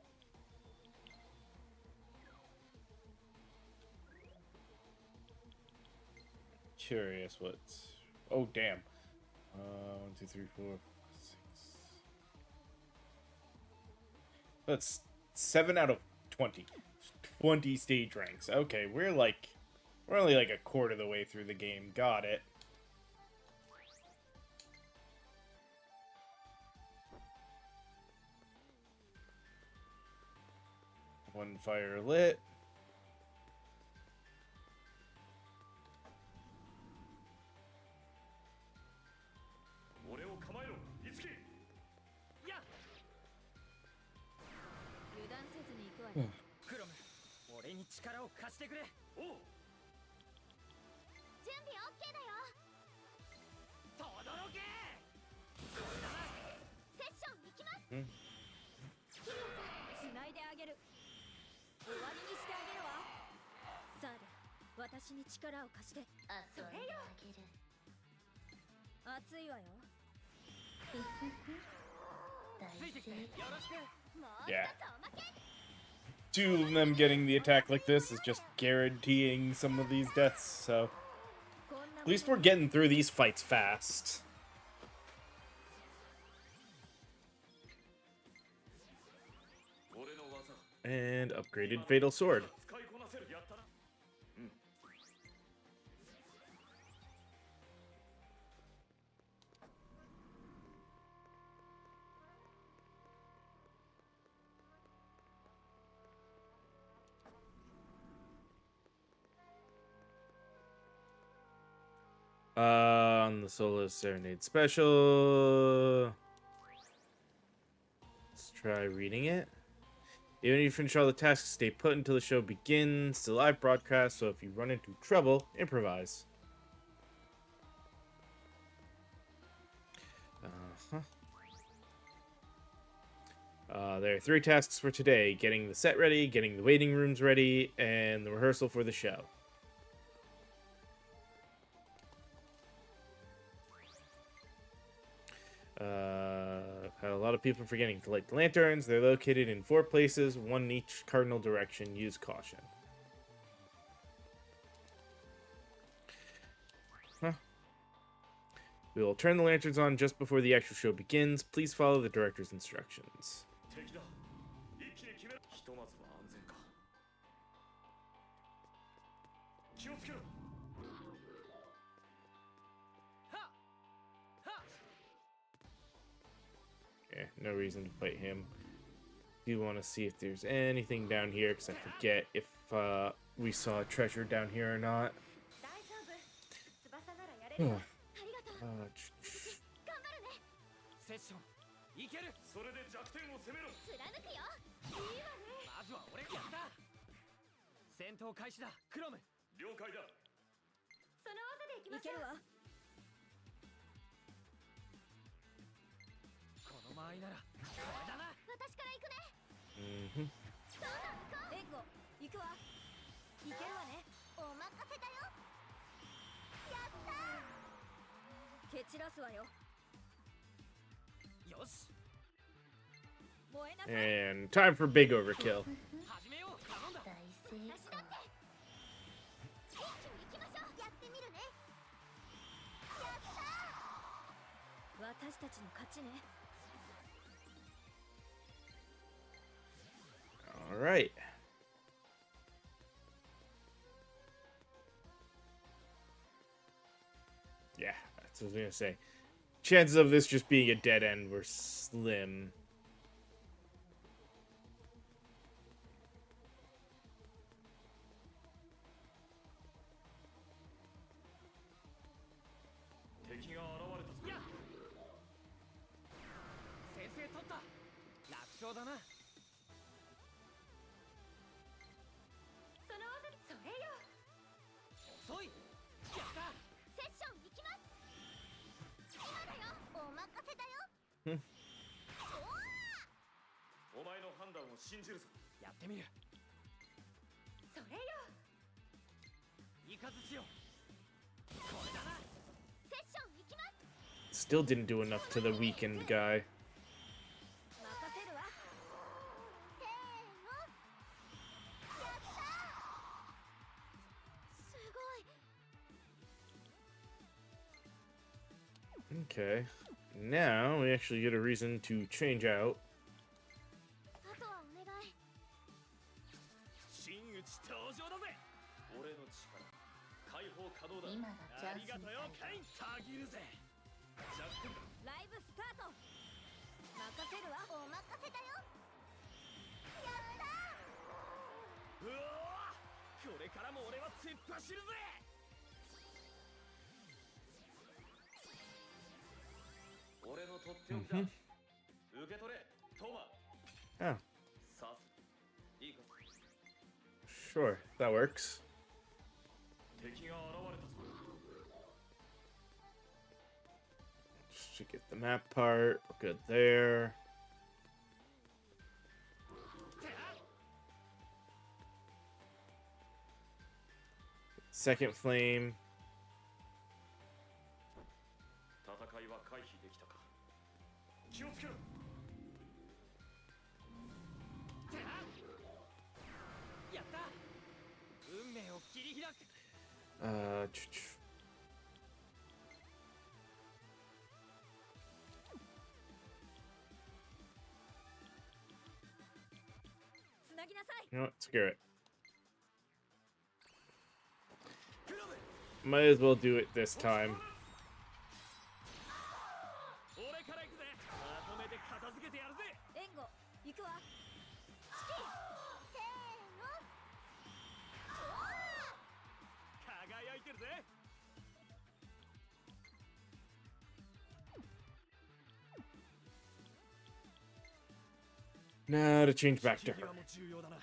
Curious what... Oh, damn. 1, 2, 3, 4, 6... That's 7 out of 20. 20 stage ranks. Okay, we're only like a quarter of the way through the game. Got it. One fire lit. Yeah. 油断せずに行くわね。クロム、俺に力を貸してくれ。おう。準備 OK だよ。とどろけ。セッション行きます。うんキリアさん。つないであげる。終わりにしてあげるわ。さあで、私に力を貸して。遊んであげる。熱いわよ。大成功。よろしく。もう一 Yeah. つおまけ。 Two of them getting the attack like this is just guaranteeing some of these deaths, so... こんな At least we're getting through these fights fast. 俺の技 And upgraded Fatal Sword. 使いこなせる。やったな。うん。 On the Solo Serenade Special. Let's try reading it. Even if you finish all the tasks, stay put until the show begins. It's a live broadcast, so if you run into trouble, improvise. There are 3 tasks for today: getting the set ready, getting the waiting rooms ready, and the rehearsal for the show. Had a lot of people forgetting to light the lanterns. They're located in 4 places, 1 in each cardinal direction. Use caution. Huh. We will turn the lanterns on just before the actual show begins. Please follow the director's instructions. 敵だ。一気に決めろ。ひとまずは安全か。気をつけろ。Yeah, no reason to fight him. Do want to see if there's anything down here, because I forget if we saw a treasure down here or not. 大丈夫。翼ならやれるよ。ありがとう。頑張るね。セッションいける。それで弱点を攻めろ。貫くよ。いいわね。まずは俺がやった。戦闘開始だ。クロム。了解だ。その技で行きましょう。いけるわ。合ならこれだな。私から行くね。 Mm-hmm. 援護行くわ。行けるわね。お任せだよ。やったー。蹴散らすわよ。よし、燃えなさい。 And time for big overkill. 始めよう。頼んだ。大成功。一気に行きましょう。やってみるね。やったー。私たちの勝ちね。 All right. Yeah, that's what I was gonna say. Chances of this just being a dead end were slim. 敵が現れたぞ。やっ、先制取った。楽勝だな。その技それよ。遅い。やった。セッション行きます。今だよ。お任せだよ。お前の判断を信じるぞ。やってみる。それよ。いかずしよ。これだな。セッション行きます。 Still didn't do enough to the weakened guy. 任せるわ。せーの。やったー。すごい。 Okay. Now we actually get a reason to change out. あとはお願い。真打ち登場だぜ。俺の力解放可能だ。今がチャンスみたいだ。たぎるぜ。弱点だ。ライブスタート。任せるわ。お任せだよ。やったー。うわー、これからも俺は突っ走るぜ。俺のとっておきだ。受け取れ、トマ。 Oh, さす。いいか。 sure. That works. 敵が現れたぞ。 Just to get the map part. Good there. Second flame. 戦いは回避できたか。気をつけろ。やった。運命を切り開く。 つなぎなさい。 You know what? Screw it. Might as well do it this time. 俺から行くぜ。まとめて片付けてやるぜ。援護行くわ。せーの。輝いてるぜ。 Now to change back to 引き her. 際も重要だな。精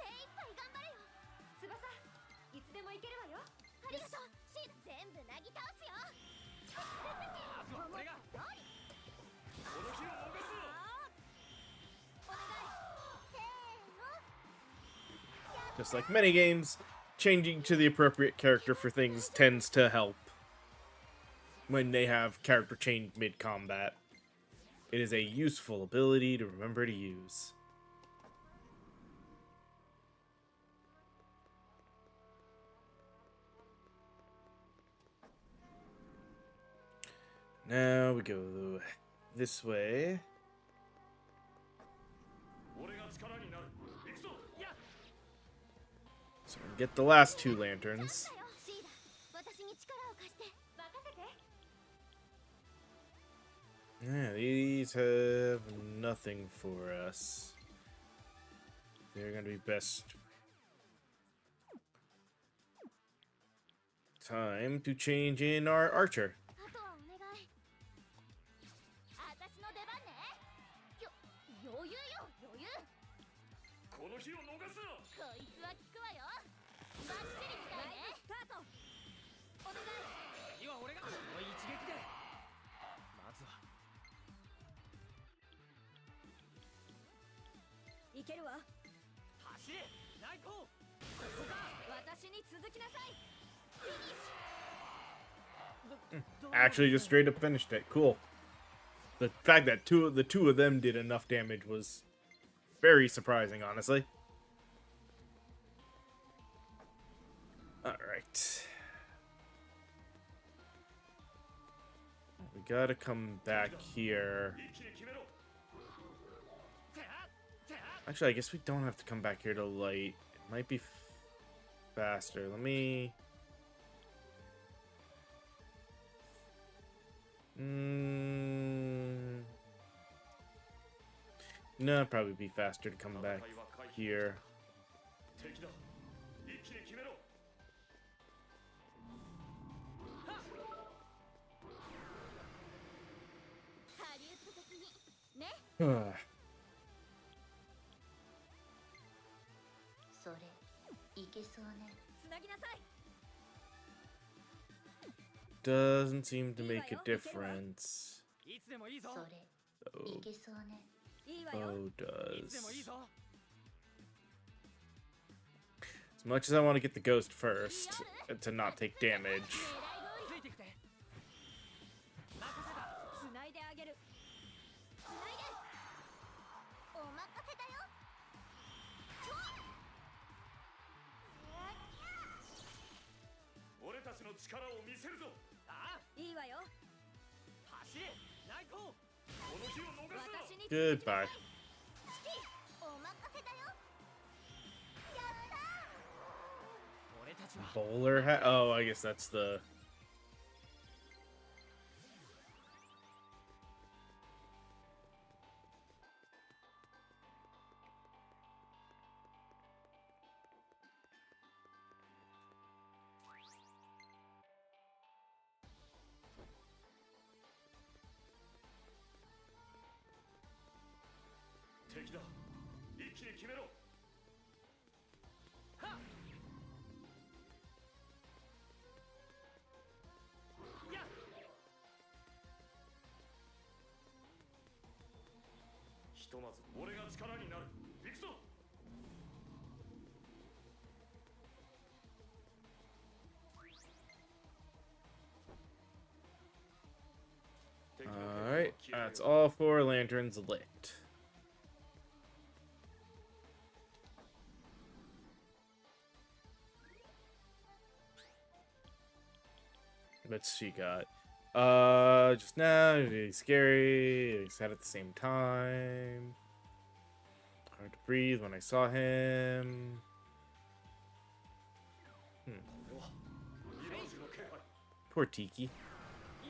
一杯頑張れよ。翼いつでも行けるわよ。ありがとう。シード全部なぎ倒すよ。まずは俺が。この日を逃すな。お願い。せーの。 Just like many games, changing to the appropriate character for things tends to help when they have character change mid-combat. It is a useful ability to remember to use. Now we go this way. 俺が力になる。行くぞ。 So we get the last two lanterns. だよ。シーダ、私に力を貸して。任せて。 Yeah, these have nothing for us. They're gonna be best. Time to change in our archer. あとはお願い。私の出番ね。余裕よ、余裕。この日を逃すな。こいつは効くわよ。バッチリ使うね。スタート。次は俺が。この一撃で。まずはいけるわ。走れ内向。私に続きなさい。 Actually, just straight up finished it. Cool. The fact that the two of them did enough damage was very surprising, honestly. All right. We gotta come back here. Actually, I guess we don't have to come back here to light. It might be faster. Let me... No, it'd probably be faster to come back here. ハリウッド的にね。それいけそうね。つなぎなさい。 Doesn't seem to make a difference. いつでもいいぞ。それいけそうね。いいわよ。 Oh, いつでもいい does. ぞ。 As much as I want to get the ghost first, to not take damage. ついてきて。任せた。つないであげる。つないで。お任せだよ。ちょ俺たちの力を見せるぞ。ああ、いいわよ。走れ内向。この日を逃すな。私に続きな Goodbye. さい。お任せだよ。やったー。俺たちは Bowler hat? Oh, I guess that's the... "敵だ。一気に決めろ。はっ。やっ。ひとまず俺が力になる。行くぞ。Alright, that's all 4 lanterns lit. What's she got? Just now, really scary, sad at the same time. Hard to breathe when I saw him. Poor Tiki.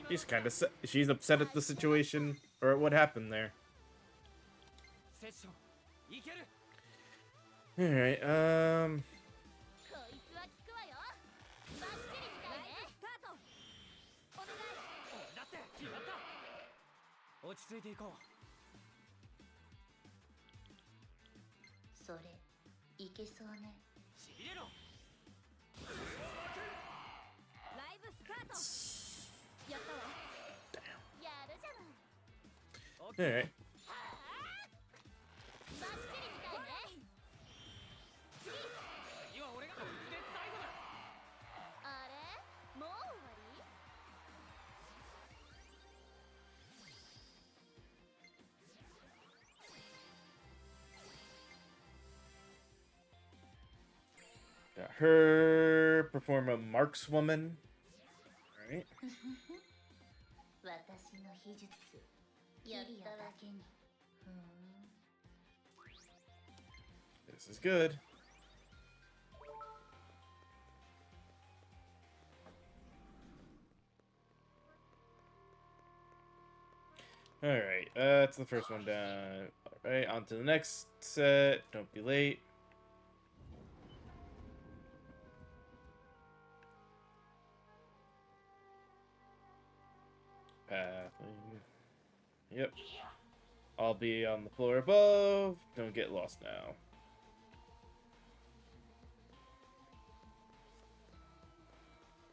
She's kind of she's upset at the situation or at what happened there. セッションいける。 All right. こいつは効くわよ。バッチリみたいね。スタート。お願い。俺だって決まった。落ち着いていこう。それいけそうね。しびれろ。ライブスタート。やったわ。やるじゃない。オッケ All ー。 right. バッチリみたいね。次は俺がこいつで最後だ。あれもう終わり？ Got her perform a markswoman. All right. 私の秘術やっただけに。ふん。 This is good. All right, that's the first one done. All right, on to the next set. Don't be late. Pathing. Yep. I'll be on the floor above. Don't get lost now.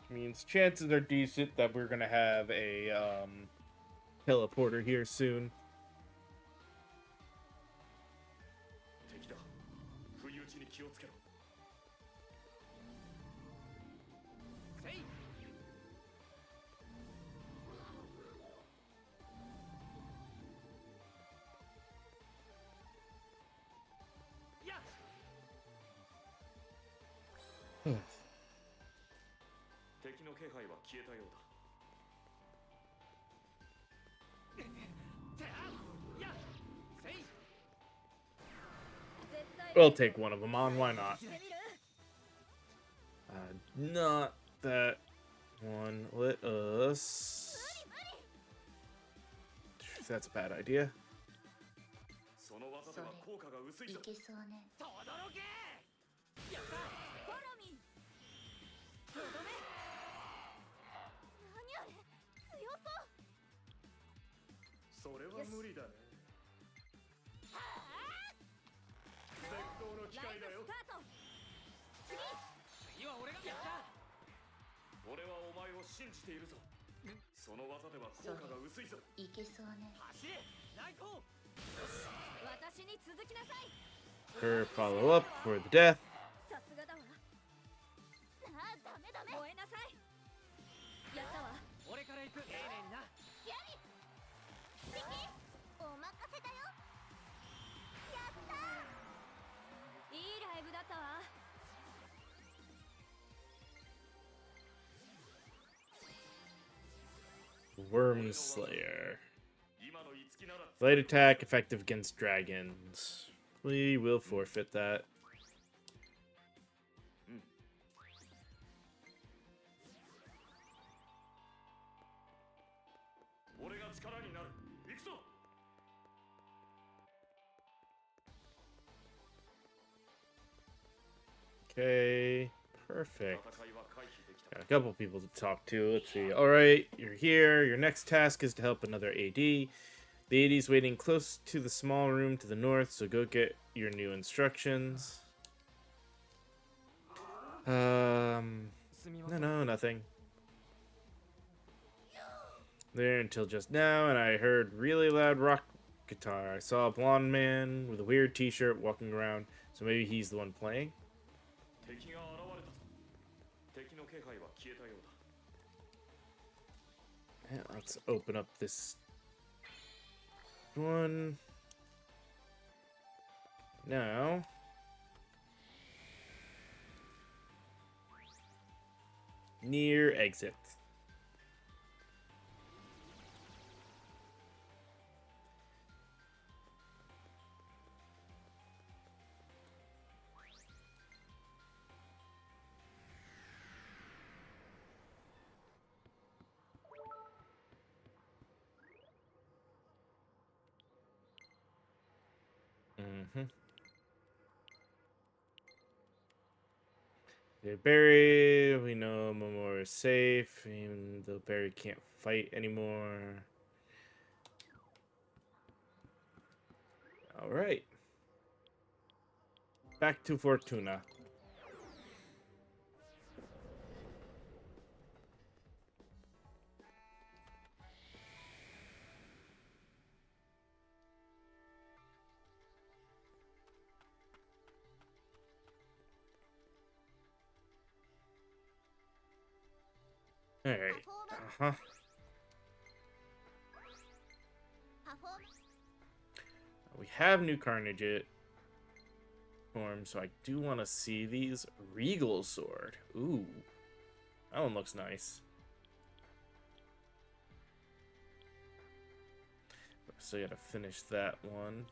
Means chances are decent that we're gonna have a teleporter here soon. 敵だ。敵の気配は消えたようだ。 We'll take one of them on, why not? Not that one. Let us... That's a bad idea. その技では効果が薄いいぞ。けそうね。とどろけ。やった。フォローミー。とどめ。何あれ、強そう。それは無理だね。絶好の機会だよ。次は俺がやった。俺はお前を信じているぞ。その技では効果が薄いぞ。いけそうね。走れ。内藤。私に続きなさい。 Her follow up for the death. さすがだわ。あ、ダメダメ。燃えなさい。やったわ。俺から行く。丁寧にな。やり。チキ、お任せだよ。やったー。いいライブだったわ。 Worm Slayer. 今の五木なら Light attack, effective against dragons. We will forfeit that. 俺が力になる。行くぞ。 Okay, perfect. 戦いは回避できた。 Got a couple people to talk to. Let's see. All right, you're here. Your next task is to help another AD. The AD is waiting close to the small room to the north, so go get your new instructions. No, nothing. There until just now, and I heard really loud rock guitar. I saw a blonde man with a weird t-shirt walking around, so maybe he's the one playing. 敵が現れたぞ。敵の気配は消えたようだ。 Yeah, let's open up this one. Now, near exit. They're buried. We know Momoa is safe, even though Barry can't fight anymore. All right. Back to Fortuna. All right. Uh-huh. パフォーマンス。 We have new Carnage form, so I do want to see these. Regal Sword. Ooh. That one looks nice. So I gotta finish that one.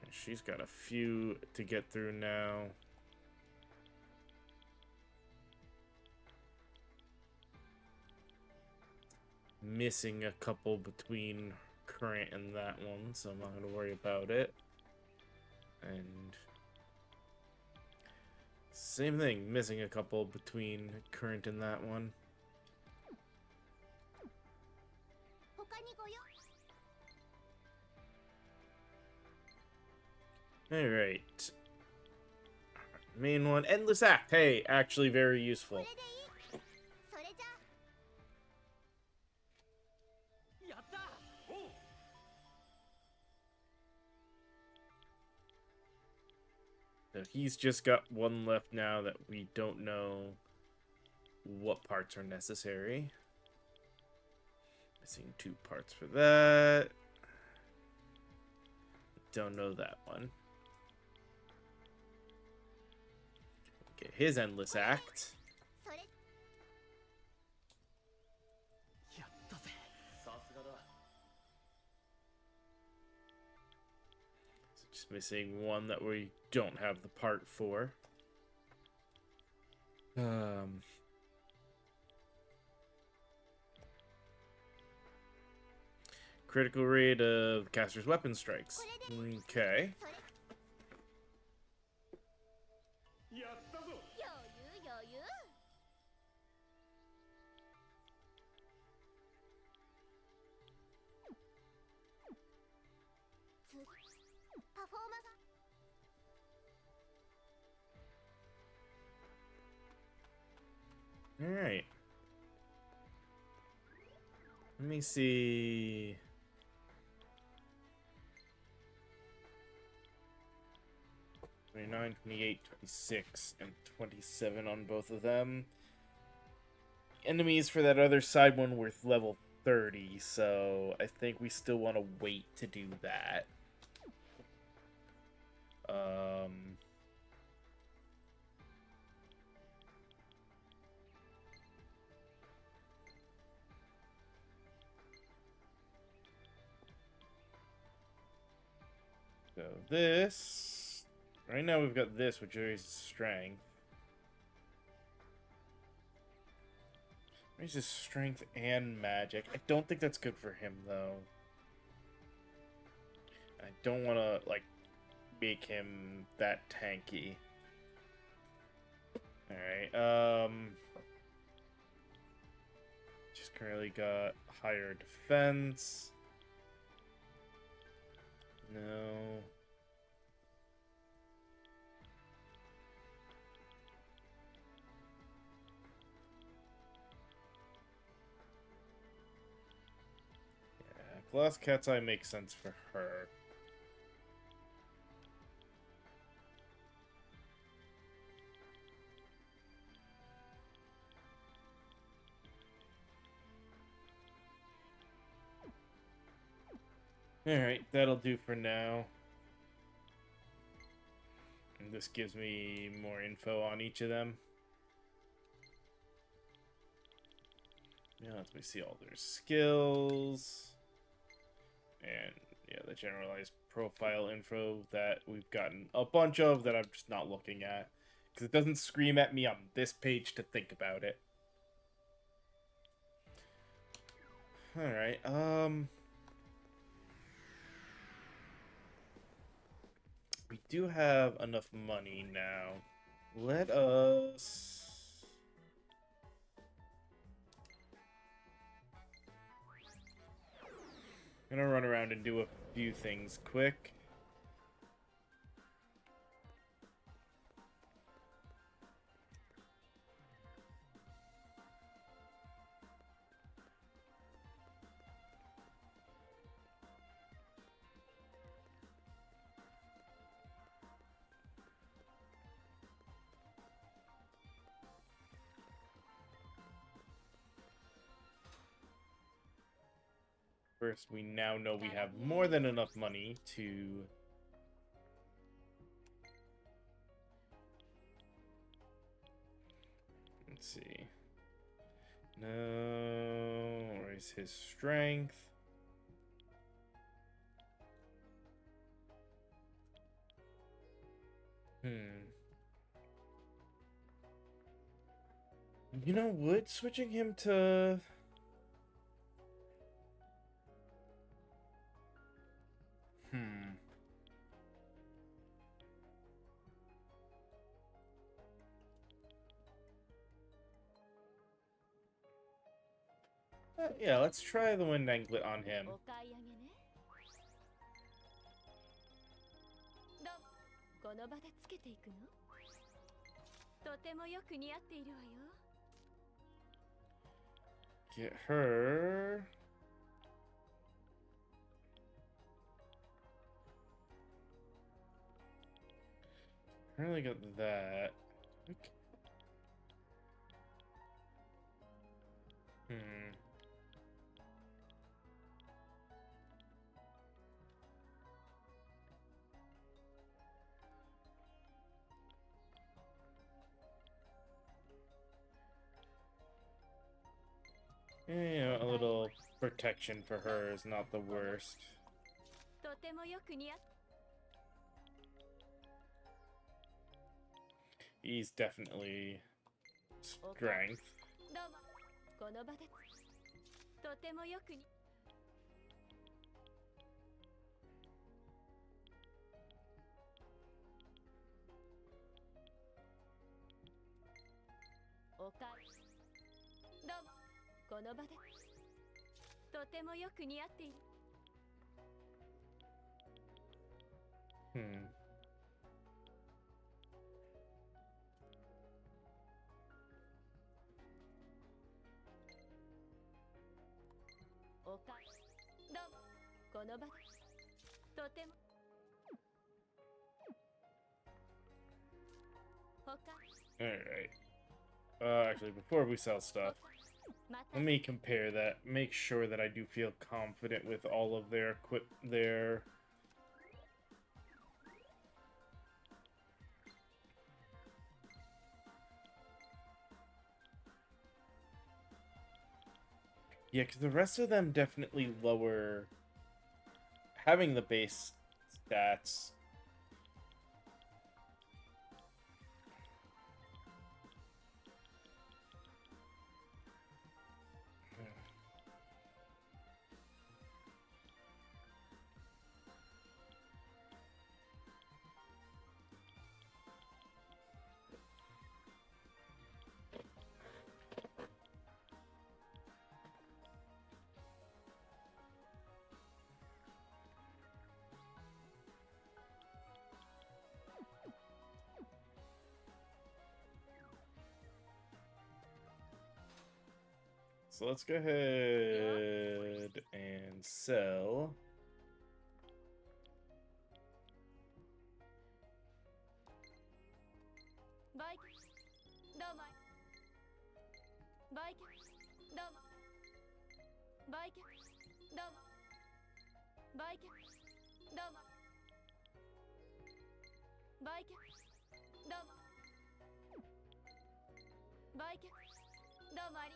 And she's got a few to get through now. Missing a couple between current and that one, so I'm not going to worry about it. And same thing, missing a couple between current and that one. 他にご用。 Alright. Main one, Endless Act. Hey, actually very こ useful. れでいい。それじゃ。 やった。 So he's just got one left now that we don't know what parts are necessary. Missing 2 parts for that. Don't know that one. Get his endless act. それ やったぜ。さすがだ。 Just missing one that we don't have the part for. Critical rate of caster's weapon strikes. Okay. やったぞ。余裕余裕次パフォーマンス All right. Let me see. $29, $28, $26, and $27 on both of them. Enemies for that other side one were level 30, so I think we still want to wait to do that. So this, right now we've got this, which raises strength. Raises strength and magic. I don't think that's good for him, though. I don't want to, like, make him that tanky. Alright, just currently got higher defense. No. Yeah, Glass Cat's Eye makes sense for her. Alright, that'll do for now. And this gives me more info on each of them. Yeah, let me see all their skills. And yeah, the generalized profile info that we've gotten a bunch of that I'm just not looking at. Because it doesn't scream at me on this page to think about it. Alright, we do have enough money now. Let us... I'm gonna run around and do a few things quick. First, we now know we have more than enough money to... Let's see. No, raise his strength. You know, would switching him to... Yeah, let's try the wind anklet on him. お買い上げね。どうこの場でつけていくの？とてもよく似合っているわよ。Get her... Currently got that. Okay. Yeah, a little protection for her is not the worst. とてもよく似合っ He's definitely strength. どうもこの場でとてもよくに おかえりどうもこの場でとてもよく似合っている Hmm. おかえりどうもこの場でとても他 Alright. Actually, before we sell stuff, また let me compare that. Make sure that I do feel confident with all of their their... Yeah, because the rest of them definitely lower having the base stats. So let's go ahead and sell. バイキどうもバイキどうもバイキどうもバイキどうもバイキどうもバイキどうもあり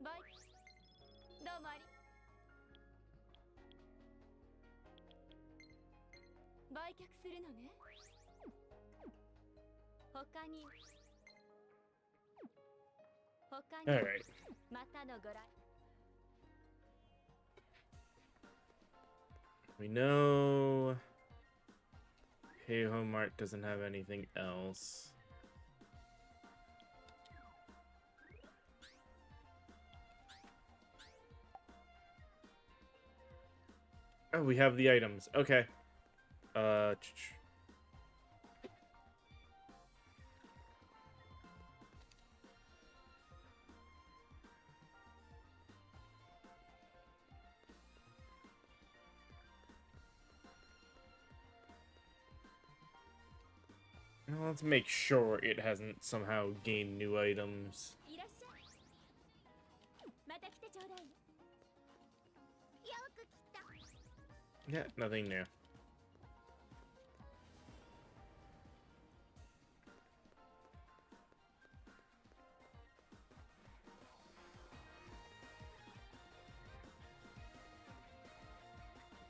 バイどうもあり売却するのね他に Alright. またのご来 We know Hey Home Mart doesn't have anything else. Oh, we have the items. Okay. Now let's make sure it hasn't somehow gained new items. いらっしゃいまた来てちょうだいよく来た Yeah, nothing new.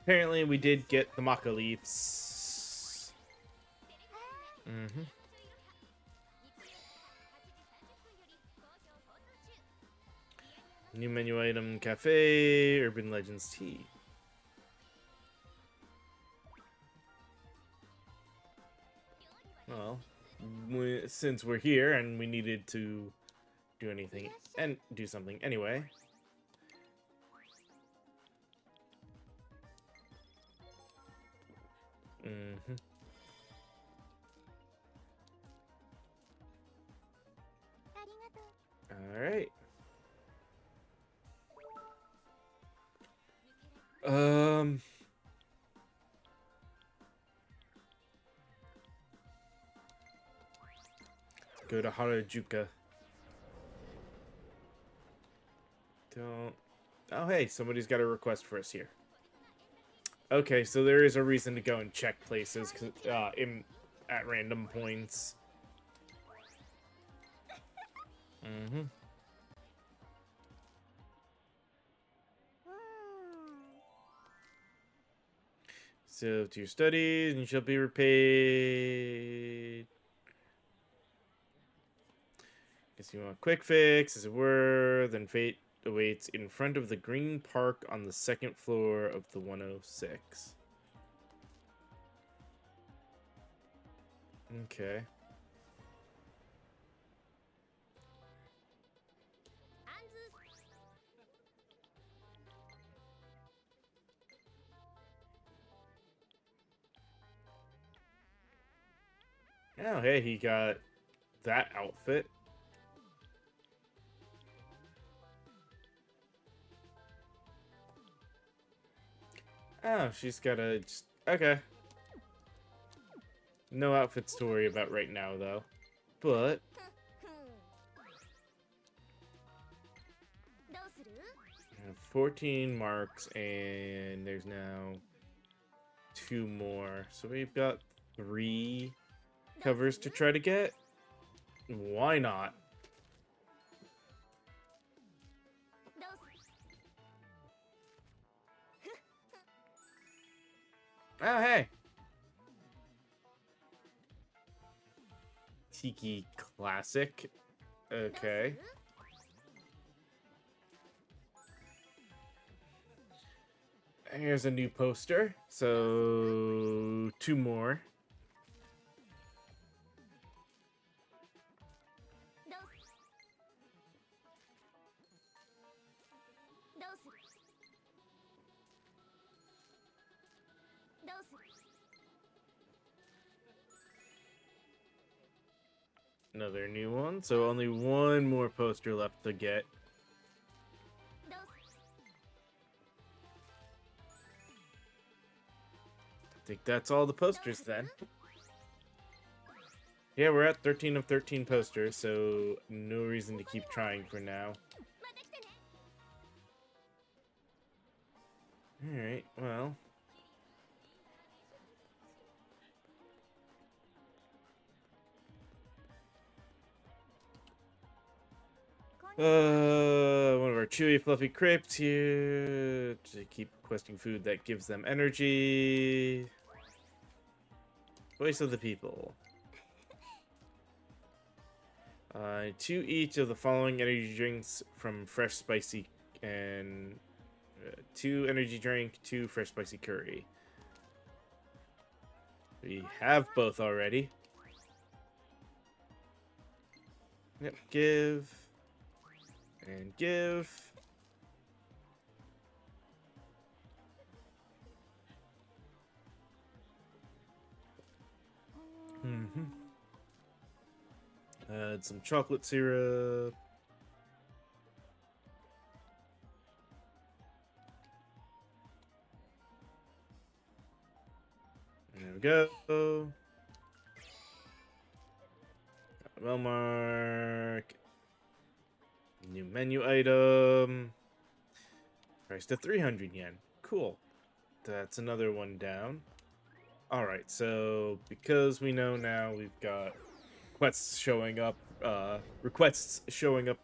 Apparently, we did get the Maka Leaps. Mm-hmm. New menu item, cafe, Urban Legends tea. Well, since we're here and we needed to do anything and do something anyway. Mm-hmm. All right. Go to Harajuka. Don't. Oh, hey, somebody's got a request for us here. Okay, so there is a reason to go and check places at random points. Mm-hmm. So to your studies, and you shall be repaid. Guess you want a quick fix, as it were. Then fate awaits in front of the green park on the second floor of the 106. Okay. Oh, hey, he got that outfit. Oh, she's got a... Okay. No outfits to worry about right now, though. But... どうする？ 14 marks, and there's now 2 more. So we've got 3 covers to try to get. Why not? どうする？ Oh, hey! Tiki Classic. Okay. Here's a new poster. So, 2 more. どうする？どうする？どうする？ Another new one. So only 1 more poster left to get. どうする？ I think that's all the posters then. Yeah, we're at 13 of 13 posters, so no reason to keep trying for now. また来てね。 Alright, well. One of our chewy, fluffy crypts here to keep requesting food that gives them energy. Voice of the people. 2 each of the following energy drinks from fresh spicy and 2 energy drink, 2 fresh spicy curry. We have both already. Yep, give. And give. Add some chocolate syrup. There we go. Well mark. New menu item. Priced at 300 yen. Cool. That's another one down. Alright, so because we know now we've got requests showing up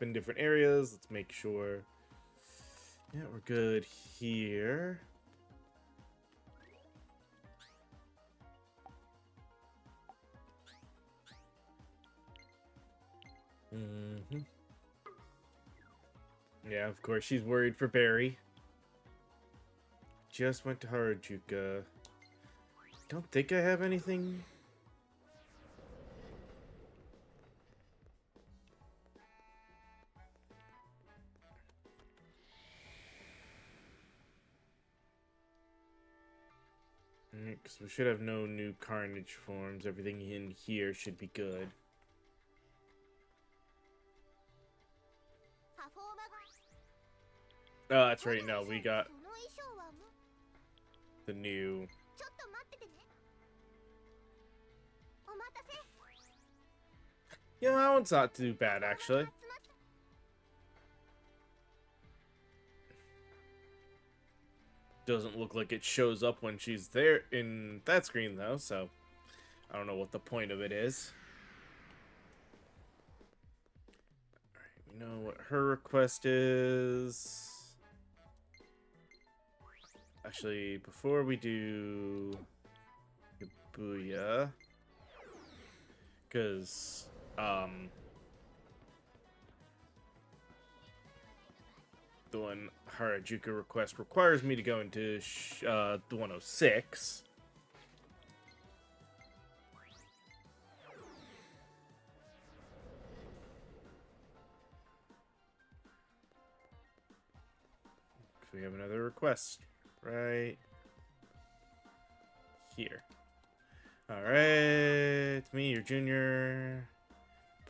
in different areas, let's make sure. Yeah, we're good here. Yeah, of course, she's worried for Barry. Just went to Harajuka. Don't think I have anything. Because we should have no new carnage forms. Everything in here should be good. パフォーマが Oh, that's right. No, we got その衣装はもう the new. ちょっと待っててね。お待たせ。 Yeah, that one's not too bad, actually. 集まった。 Doesn't look like it shows up when she's there in that screen, though, so I don't know what the point of it is. Alright, we know what her request is. A Actually, before we do Shibuya, because the one Harajuku request requires me to go into the 106. We have another request right here. Alright, it's me, your junior.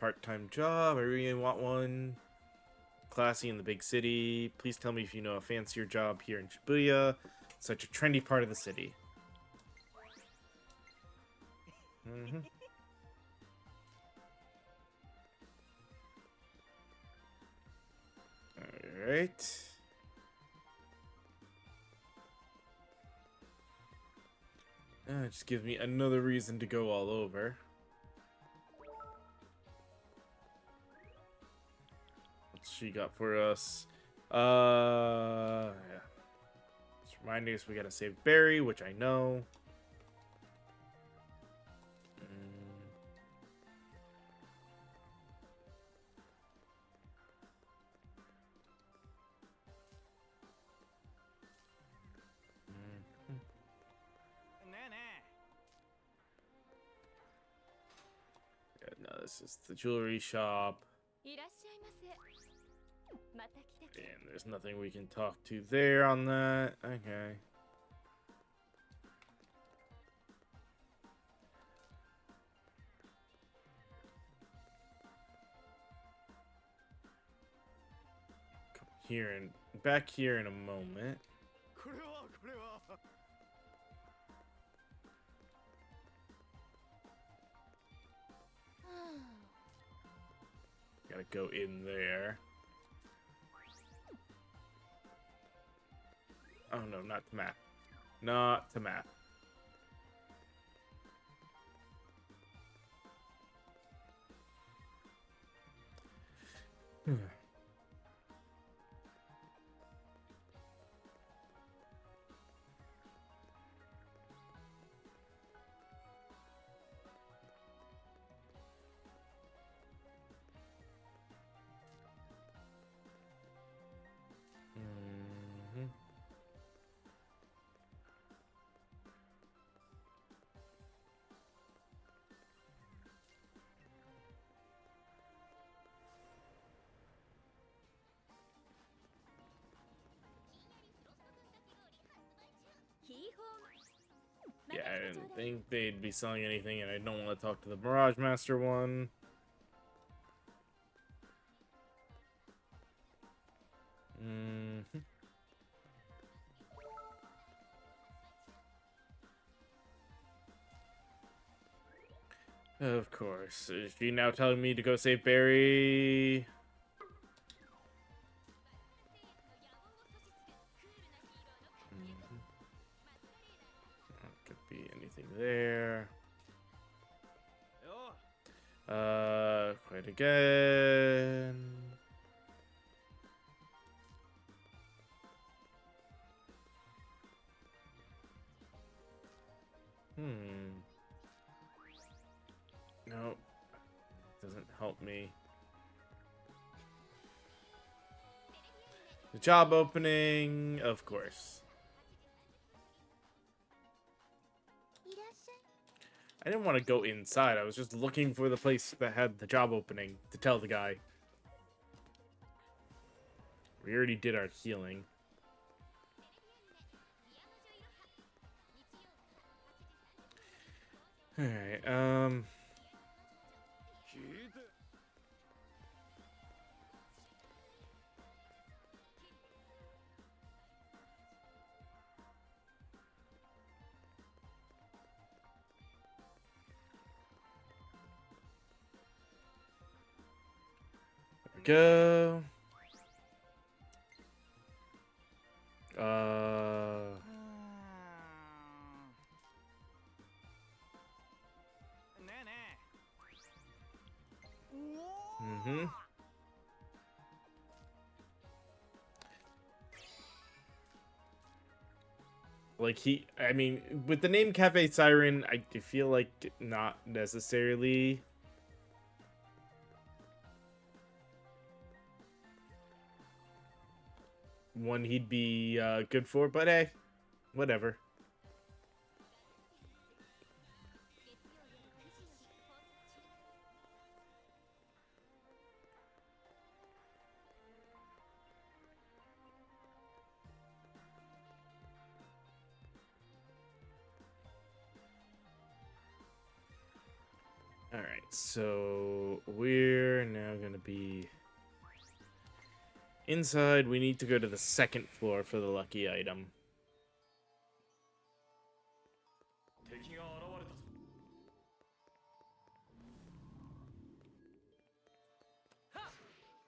Part-time job, I really want one. Classy in the big city. Please tell me if you know a fancier job here in Shibuya. Such a trendy part of the city. Alright. It just gives me another reason to go all over. What's she got for us? Yeah. Just reminding us we gotta save Barry, which I know. Yeah, no, this is the jewelry shop. いらっしゃいませ。また来てくれ。 And there's nothing we can talk to there on that. Okay. Come here and back here in a moment. Gotta go in there. Oh no, not the map. Not the map. Yeah, I didn't think they'd be selling anything, and I don't want to talk to the Mirage Master one. Of course. Is she now telling me to go save Barry? Could be anything there. Quite again. Nope. Doesn't help me. The job opening, of course. I didn't want to go inside. I was just looking for the place that had the job opening to tell the guy. We already did our healing. Alright, go. Like I mean, with the name Cafe Siren, I feel like not necessarily. One he'd be good for, but hey, whatever. Alright, so we're now gonna be inside. We need to go to the second floor for the lucky item. 敵が現れたぞ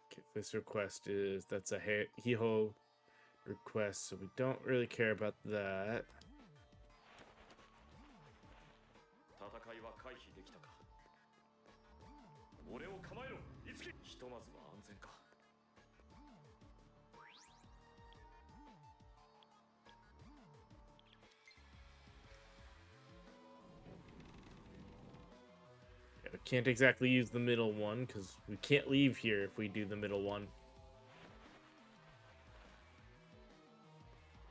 Okay, this request that's a Hiho request, so we don't really care about that. 戦いは回避できたか俺を構えろいつきひとまずは安全か Yeah, we can't exactly use the middle one because we can't leave here if we do the middle one.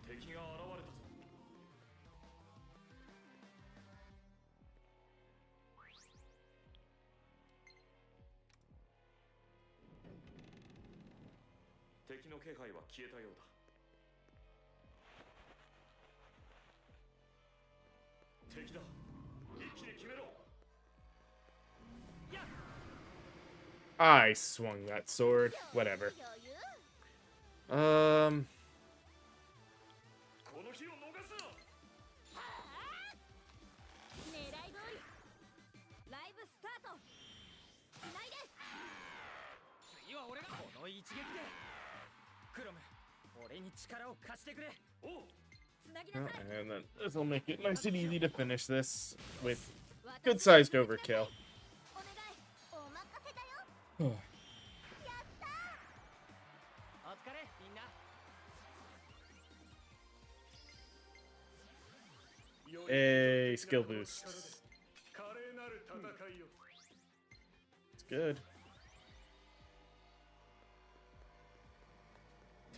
敵が現れたぞ 敵の気配は消えたようだ 敵だ一気に決めろ I swung that sword. Whatever. この日を逃すな 狙い通りライブスタートつないで次は俺がこの一撃でクロム俺に力を貸してくれおう つなぎなさい And then this will make it nice and easy to finish this with good-sized overkill. お願いお任せだよやったお疲れみんな A skill boost. 華麗なる戦いよ It's good.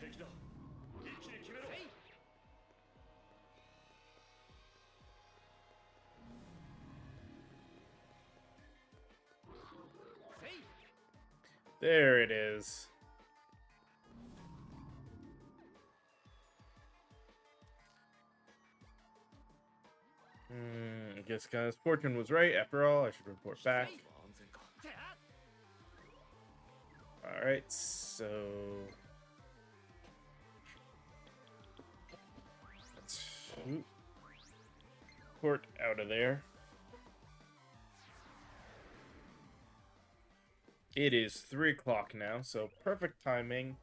敵だ一気に決めろ There it is. I guess Guy's fortune was right. After all, I should report back. 安全か Alright, so... Let's shoot. Port out of there. It is 3 o'clock now, so perfect timing.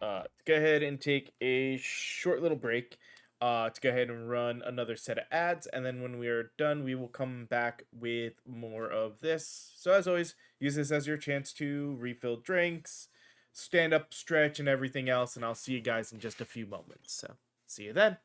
To go ahead and take a short little break. To go ahead and run another set of ads, and then when we are done, we will come back with more of this. So as always, use this as your chance to refill drinks, stand up, stretch, and everything else, and I'll see you guys in just a few moments. So, see you then.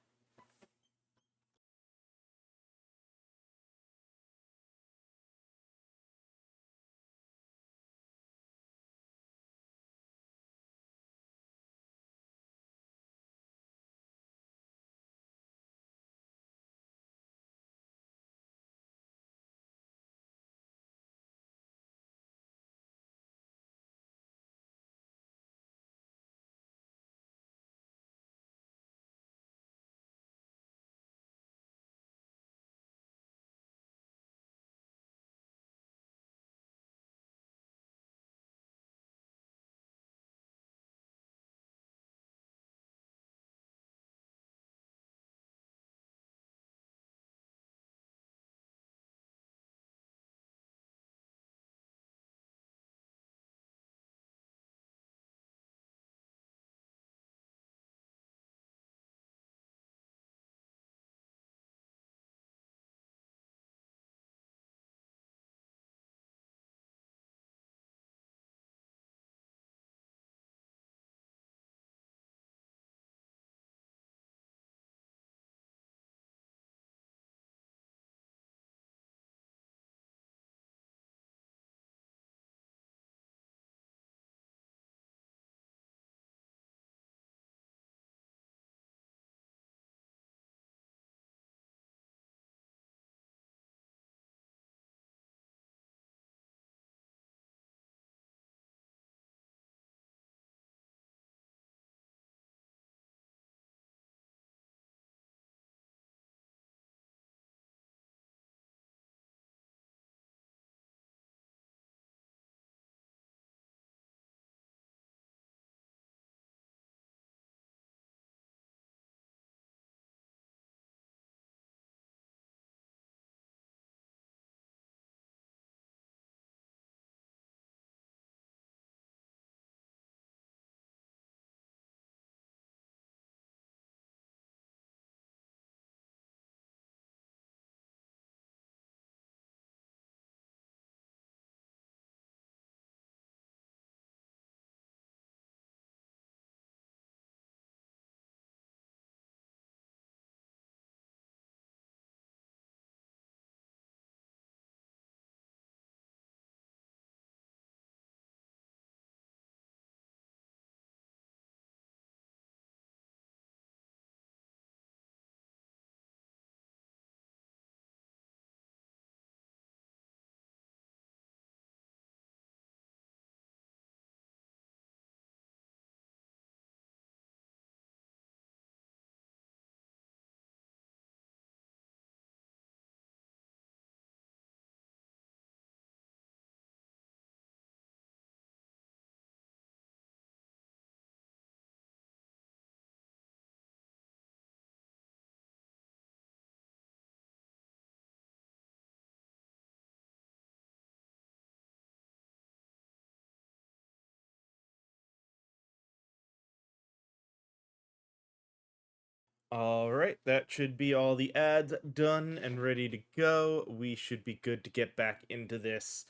All right, that should be all the ads done and ready to go. We should be good to get back into this.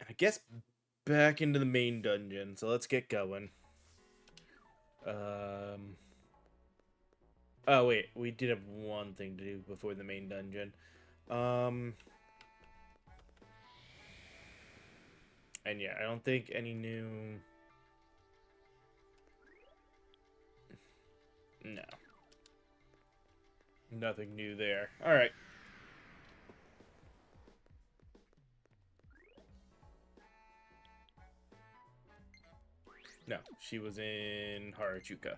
And I guess back into the main dungeon. So let's get going. Oh wait, we did have one thing to do before the main dungeon. And yeah, I don't think any new... No. Nothing new there. Alright. No, she was in Harajuka.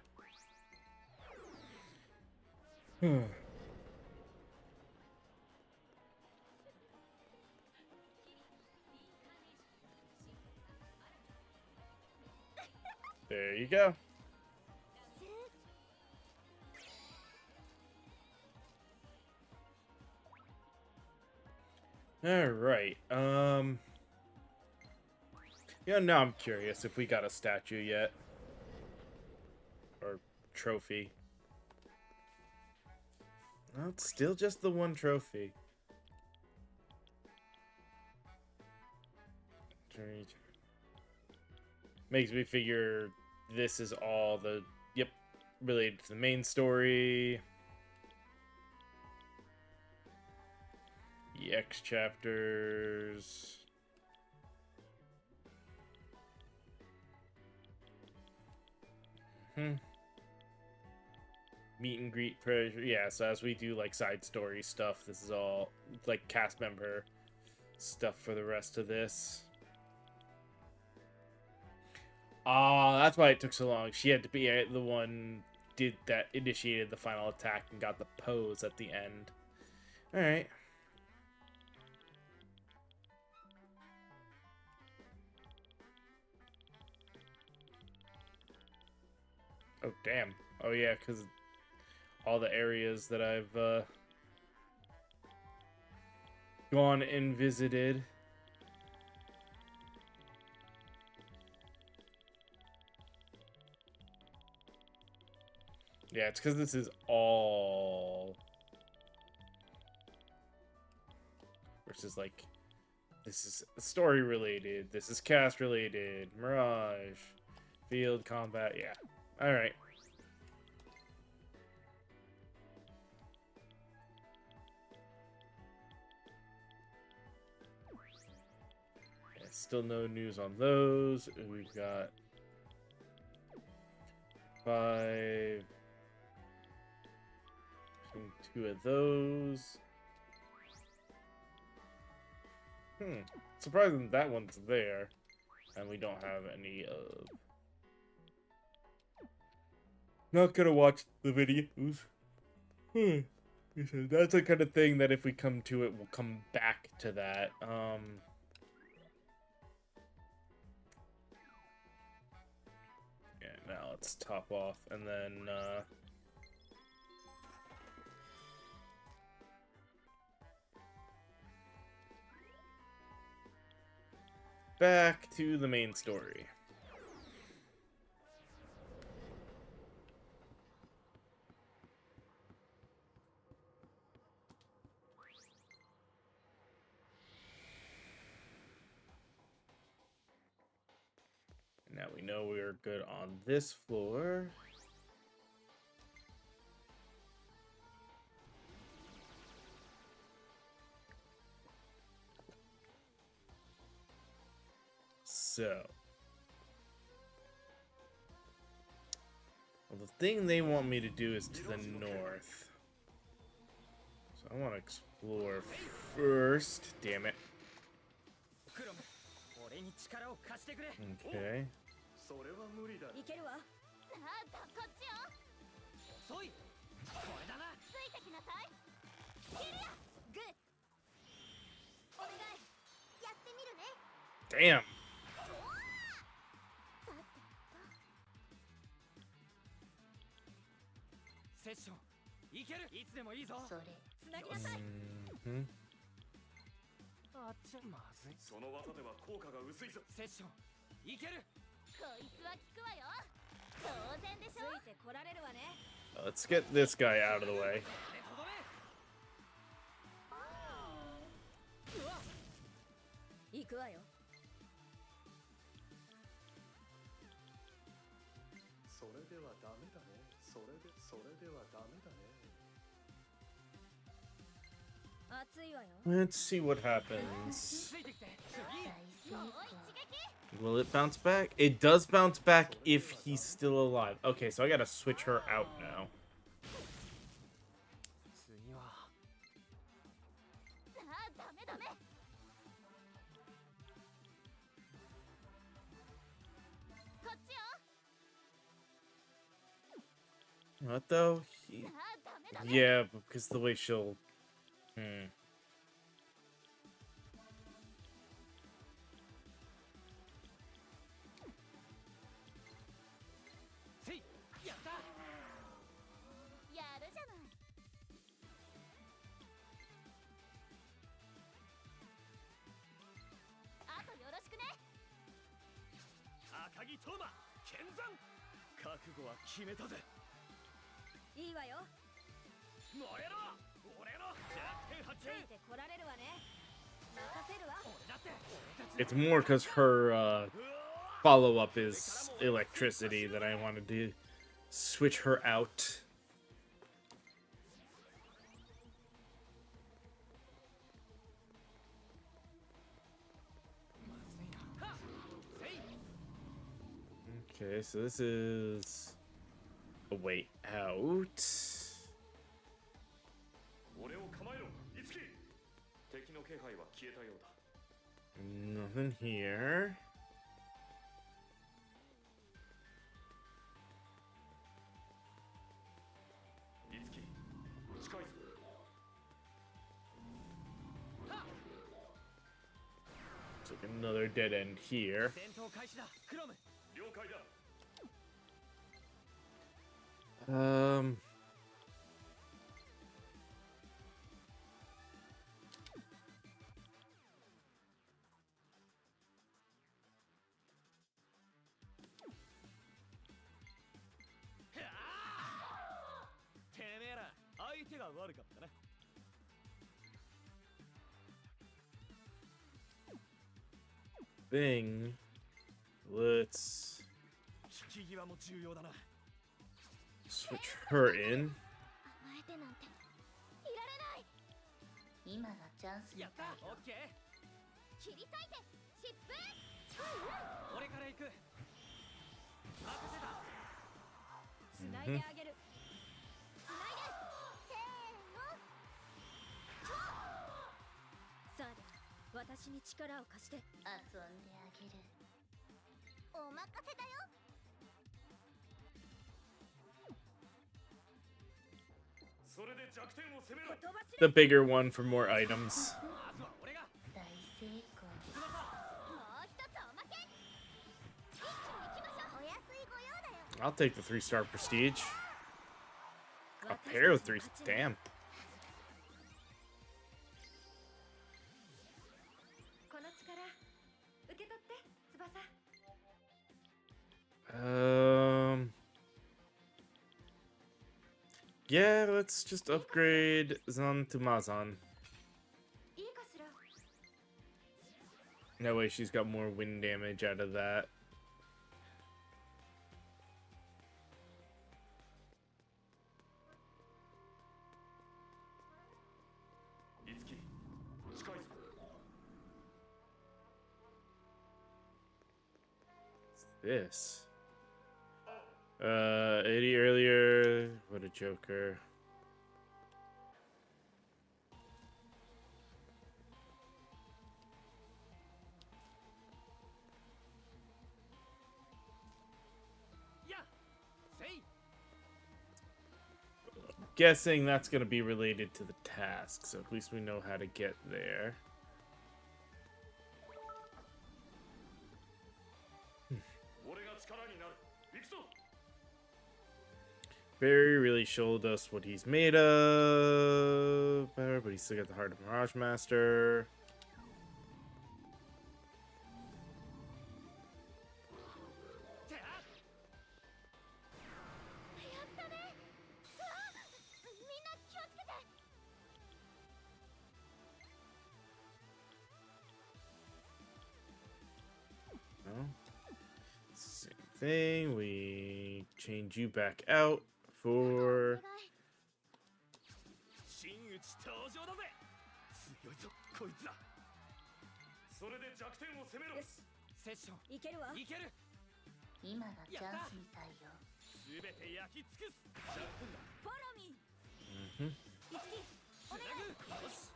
There you go. Alright, yeah, now I'm curious if we got a statue yet. Or trophy. No, it's still just the one trophy. Makes me figure this is all the, yep, related to the main story. EX chapters. Meet and greet treasure. Yeah, so as we do like side story stuff, this is all like cast member stuff for the rest of this. Ah, that's why it took so long. She had to be the one that initiated the final attack and got the pose at the end. All right. Oh damn. Oh yeah, because all the areas that I've gone and visited. Yeah, it's because this is all versus like this is story related, this is cast related, Mirage, field combat, yeah. Alright. Yeah, still no news on those. We've got 5 2 of those. Surprising that one's there. And we don't have any of... Not gonna watch the videos. That's the kind of thing that if we come to it, we'll come back to that. Yeah, now let's top off and then, back to the main story. Now we know we're good on this floor. So. Well, the thing they want me to do is to the north. So I want to explore first. Damn it. Okay. それは無理だ。いけるわ。なんだこっちよ。遅い。これだな。ついてきなさい。キリア。グッ。お願い。やってみるね。 Damn. セッションいける。いつでもいいぞ。それつなぎなさい。あっちゃまずい。その技では効果が薄いぞ。セッションいける。こいつは効くわよ。当然でしょ。てこられるわね。 Let's get this guy out of the way. 行くわよ。それではダメだね。それではダメだね。熱いわよ。 Let's see what happens. 大成功。 Will it bounce back? It does bounce back if he's still alive. Okay, so I gotta switch her out now. 次はああ、ダメダメ。こっちよ。 What though? ああ、ダメダメ。 Yeah, because the way she'll. Hmm. せいやった。やるじゃない。あとよろしくね。赤木トーマ剣山覚悟は決めたぜ。いいわよ。燃えろ俺の弱点発ついてこられるわね。任せるわ。俺だって It's more because her follow up is electricity that I wanted to switch her out. Okay, so this is a way out. 俺を構えろいつき敵の気配は消えたようだ Nothing here. いつき近いぞ It's like another dead end here. 戦闘開始だ。クロム。了解だ てめえら相手が悪かったな。 Thing. Let's 引き際も重要だな。 switch her in. 甘えてなんていられない。今がチャンスみやったた。いよオッケー。切り裂いて疾風。俺から行く。任せた。つないであげる。つないで。せーの。さあで、私に力を貸して。遊んであげるお任せだよ。それで弱点を攻めろ The bigger one for more items. まずは俺が。大成功もう一つおまけ。一気に行きましょう。お安いご用だよ。 I'll take the 3-star prestige. A pair of 3. Damn. この力受け取って翼。 Yeah, let's just upgrade Zan to Mazan. いいかしら。 That way she's got more wind damage out of that. いつき近いぞ This. 80 earlier. What a joker. Guessing that's going to be related to the task, so at least we know how to get there. Barry really showed us what he's made of, but he's still got the heart of Mirage Master. thing. We change you back out for 真打ち登場だぜ。強いぞこいつら。それで弱点を攻めろ。よしセッションいけるわいける。今がチャンスみたいよ。すべて焼き尽くす。フォローミー Mhm. いつきつなぐ。よし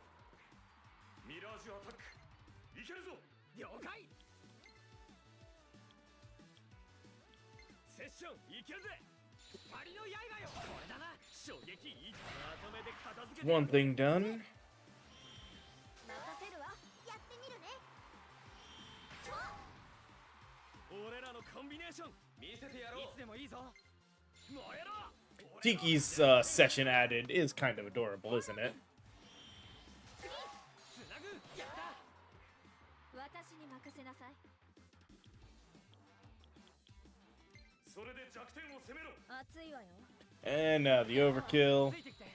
ミラージュアタック。いけるぞ。了解。セッションいけるぜ。パリの刃よ。これだな。衝撃いい。まとめて片付けて。 One thing done. 任せるわやってみるね。俺らのコンビネーション見せてやろう。いつでもいいぞ。燃えろ。 Tiki's session added is kind of adorable, isn't it? つなぐ。やった。私に任せなさい。それで弱点を攻めろ。熱いわよ。 And now the overkill. ついてきて。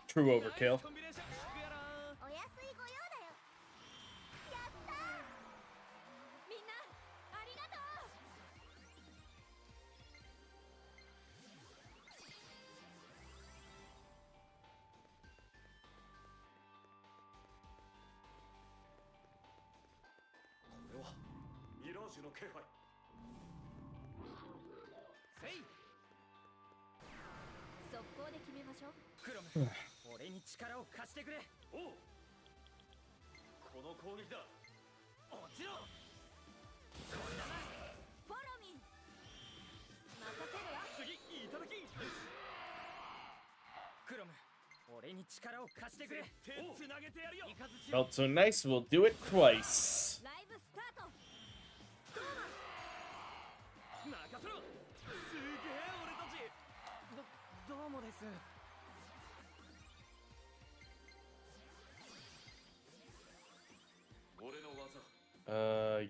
True overkill. コンビネーション。しくやらお安いご用だよ。やったー。みんなありがとう。 これはミラージュの気配。せい。速攻で決めましょう。クロム俺に力を貸してくれ。おう。この攻撃だ。落ちろ。フォローミー任せるわ。次いただき。クロム俺に力を貸してくれ。手つなげてやるよ。イカズチを Felt so nice, we'll do it twice. ライブスタート。任せろ。すげえ俺たち。どうもです。俺の技。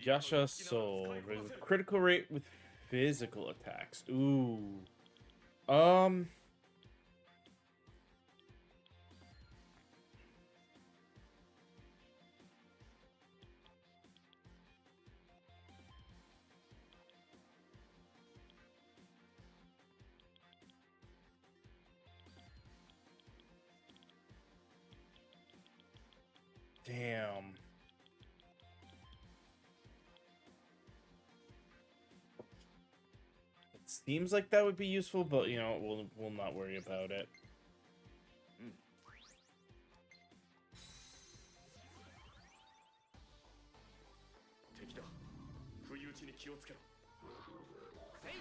Yasha Soul. Critical rate with physical attacks. Ooh. Damn. It seems like that would be useful, but you know, we'll not worry about it. 敵だ。不意打ちに気をつけろ。せい。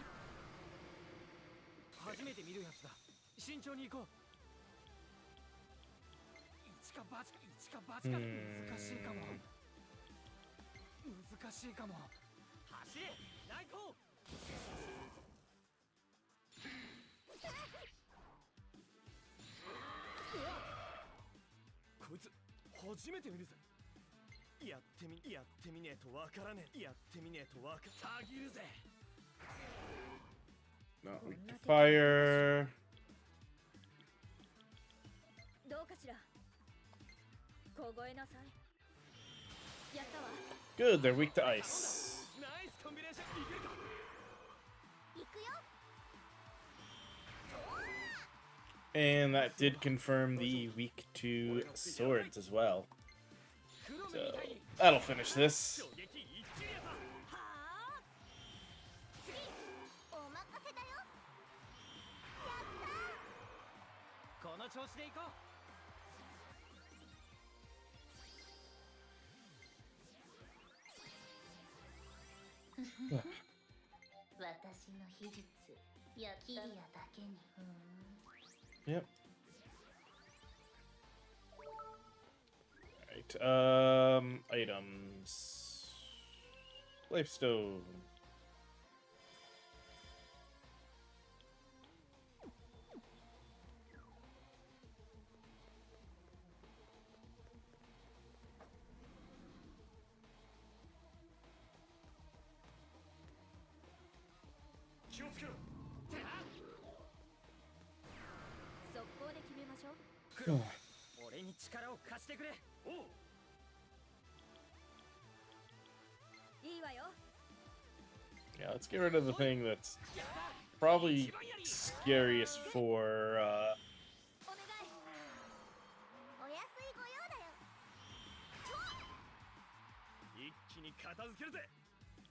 初めて見るやつだ。慎重に行こう。一か八か一か八か。難しいかも。難しいかも。走れナイト。こいつ初めて見るぜ。やってみねえとわからねえ。やってみねえとわかたぎるぜ。 Not weak to fire. どうかしら。凍えなさい。やったわ。 Good, they're weak to ice. ナイスコンビネーション。いけるか。行くよ。 And that did confirm the weak to swords as well. So that'll finish this. 衝撃一気にさ。はあ。次お任せだよ。やったー。この調子で行こう。私の秘術やキリアだけに。 Yep. Alright, items. Lifestone. Go. 俺に力を貸してくれ。おう。いいわよ。Yeah, let's get rid of the thing that's probably scariest for お願いお安いご用だよ 一気に片付けるぜ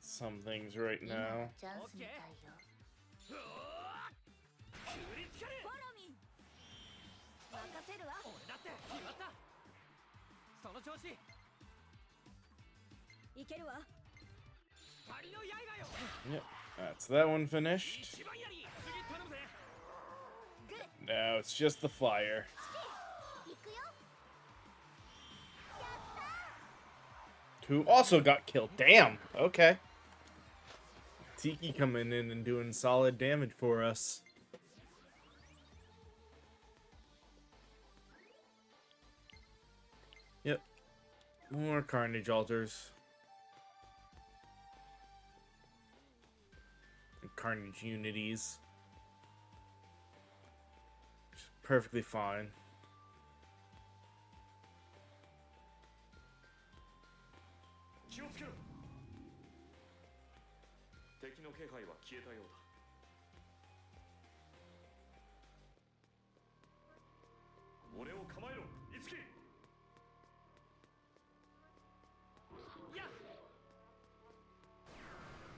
some things right 今 now. チャンスみたいよ。うわークリティカルフォローミー任せるわ俺だって決まったその調子いけるわ光の刃よ Yep, that's that one finished. 一番やり次頼むぜ Now it's just the flyer. 行くよ Who also got killed. Damn. Okay. Tiki coming in and doing solid damage for us. Yep. More carnage altars. And carnage unities. Which is perfectly fine. 気をつけろ敵の気配は消えたようだ俺を構えろいつき や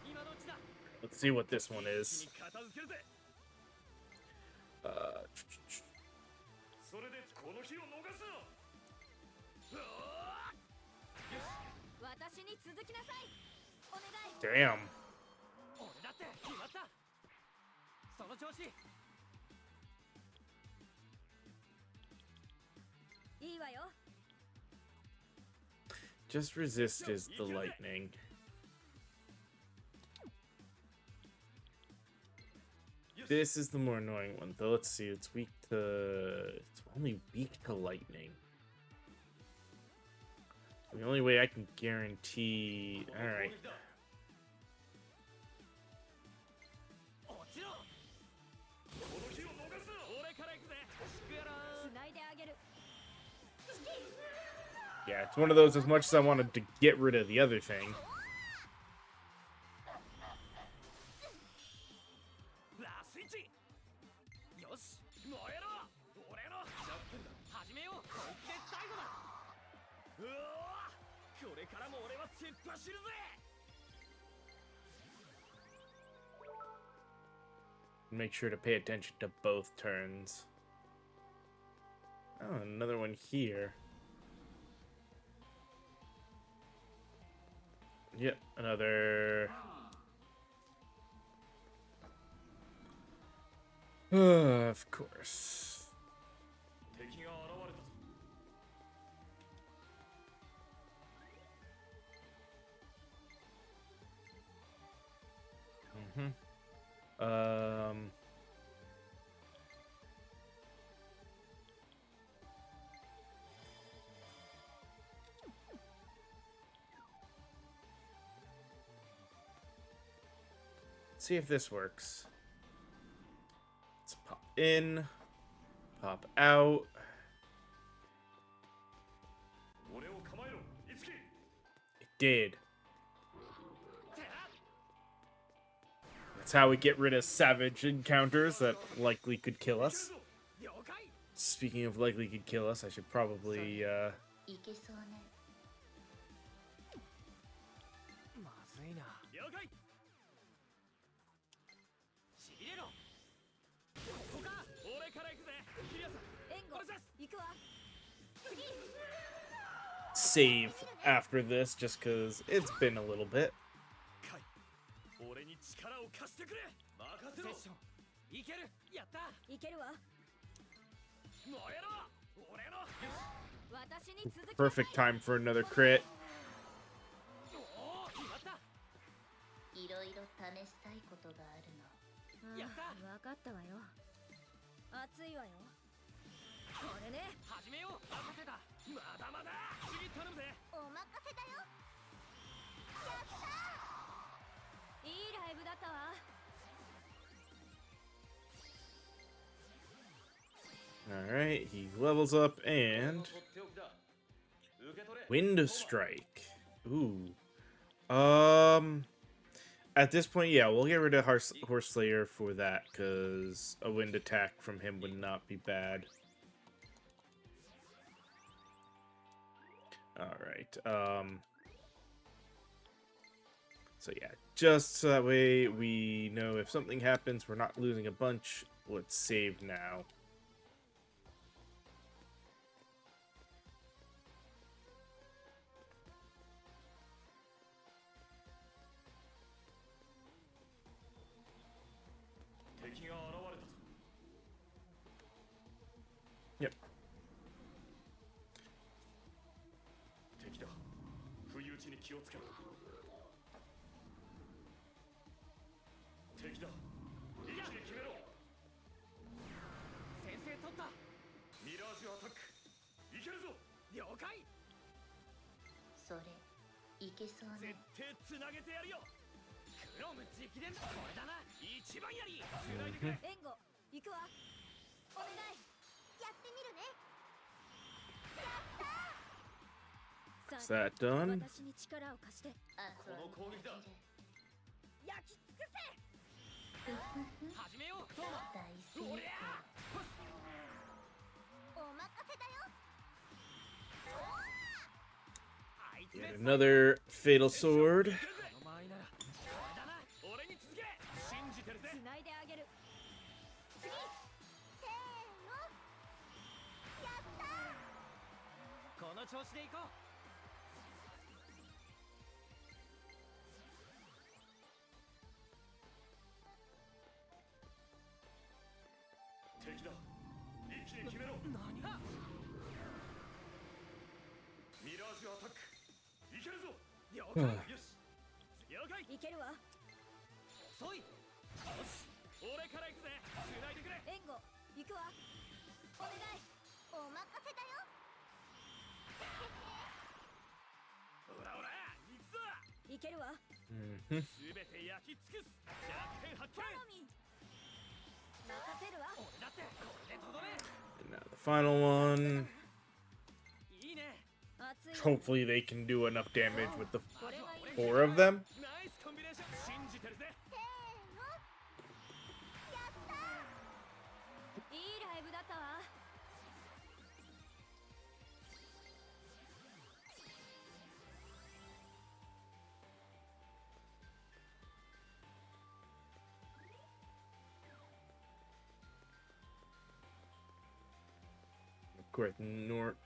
今のうちだ Let's see what this one 一 is. 気に片付けるぜ Uh, それでこの日を逃すな私に続きなさいお願い damn. 俺だって決まったその調子いいわよ Just resist is the lightning. This is the more annoying one, though. Let's see. It's weak to. It's only weak to lightning. The only way I can guarantee. All right. 落ちろこの日を逃すな俺から行くぜスクエラー繋いであげる Yeah, it's one of those. As much as I wanted to get rid of the other thing, ラスイッチよし燃えろ俺の始めようこいつで最後だうわーこれからも俺は突っ走るぜ make sure to pay attention to both turns. Oh, another one here. Yep, another. Of course. 敵が現れたぞ Um. Let's see if this works. Let's pop in, pop out. 俺を構えろいつき It did. That's how we get rid of savage encounters that likely could kill us. 了解 Speaking of likely could kill us, I should probably, いけそうね。まずいな了解しびれろここか俺から行くぜキリアさん援護お願いします行くわ save after this just because it's been a little bit. カイ俺に力を貸してくれ任せろセッションいけるやったいけるわ燃えろ俺の私に続き Perfect time for another crit. おお決まったいろいろ試したいことがあるの。やった分かったわよ熱いわよこれね始めよう任せたまだまだ次頼むぜお任せだよいいライブだったわ Alright, he levels up and Wind Strike. Ooh. At this point, yeah, we'll get rid of Horse Slayer for that, because a wind attack from him would not be bad. Alright, so yeah, just so that way we know if something happens, we're not losing a bunch. Let's save now. Yep. 敵だ。不意打ちに気をつけろ。敵だ。一気に決めろ。先制取った。ミラージュアタック。いけるぞ。了解。それいけそうね。絶対つなげてやるよ。クロム直伝これだな。一番やり。つないでくれ。援護行くわ。お願いやってみるね。 Is that done? 私に力を貸して。この攻撃だ。焼き尽くせ。始めよう。トーマ。大成功。お任せだよ。 Yet another fatal sword. お前ならこれだな。俺に続け。信じてるぜ。繋いであげる。次せーのやったー。この調子でいこう。 敵だ。一気に決めろ。何だ。ミラージュアタック。いけるぞ。了解。よし。了解。いけるわ。遅い。よし。俺から行くぜ。繋いでくれ。援護行くわ。お願いお任せだよ。ほらほら行くぞ。いけるわ。すべて焼き尽くす。弱点発見。任せるわ。俺だってこれでとどめ。 And now the final one. いいね。 Hopefully they can do enough damage with the これがいい。 4 of them. ナイスコンビネーション。信じてるぜ。せーのやったー。いいライブだったわ。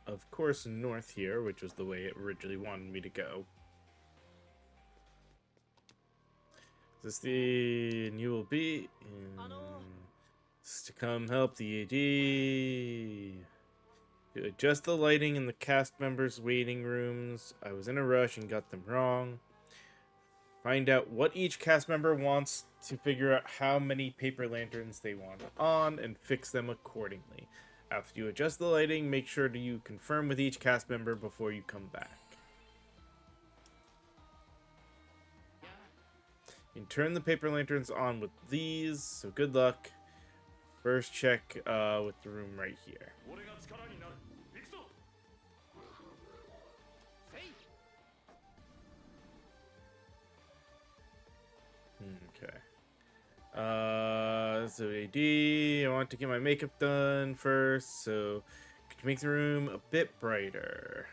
Of course, north here, which was the way it originally wanted me to go. Is this the and you will be? This is to come help the AD. To adjust the lighting in the cast members' waiting rooms. I was in a rush and got them wrong. Find out what each cast member wants to figure out how many paper lanterns they want on and fix them accordingly. After you adjust the lighting, make sure to you confirm with each cast member before you come back. You can turn the paper lanterns on with these, so good luck. First check with the room right here. 俺が力になる。行くぞ。 Okay. So AD, I want to get my makeup done first, so could you make the room a bit brighter?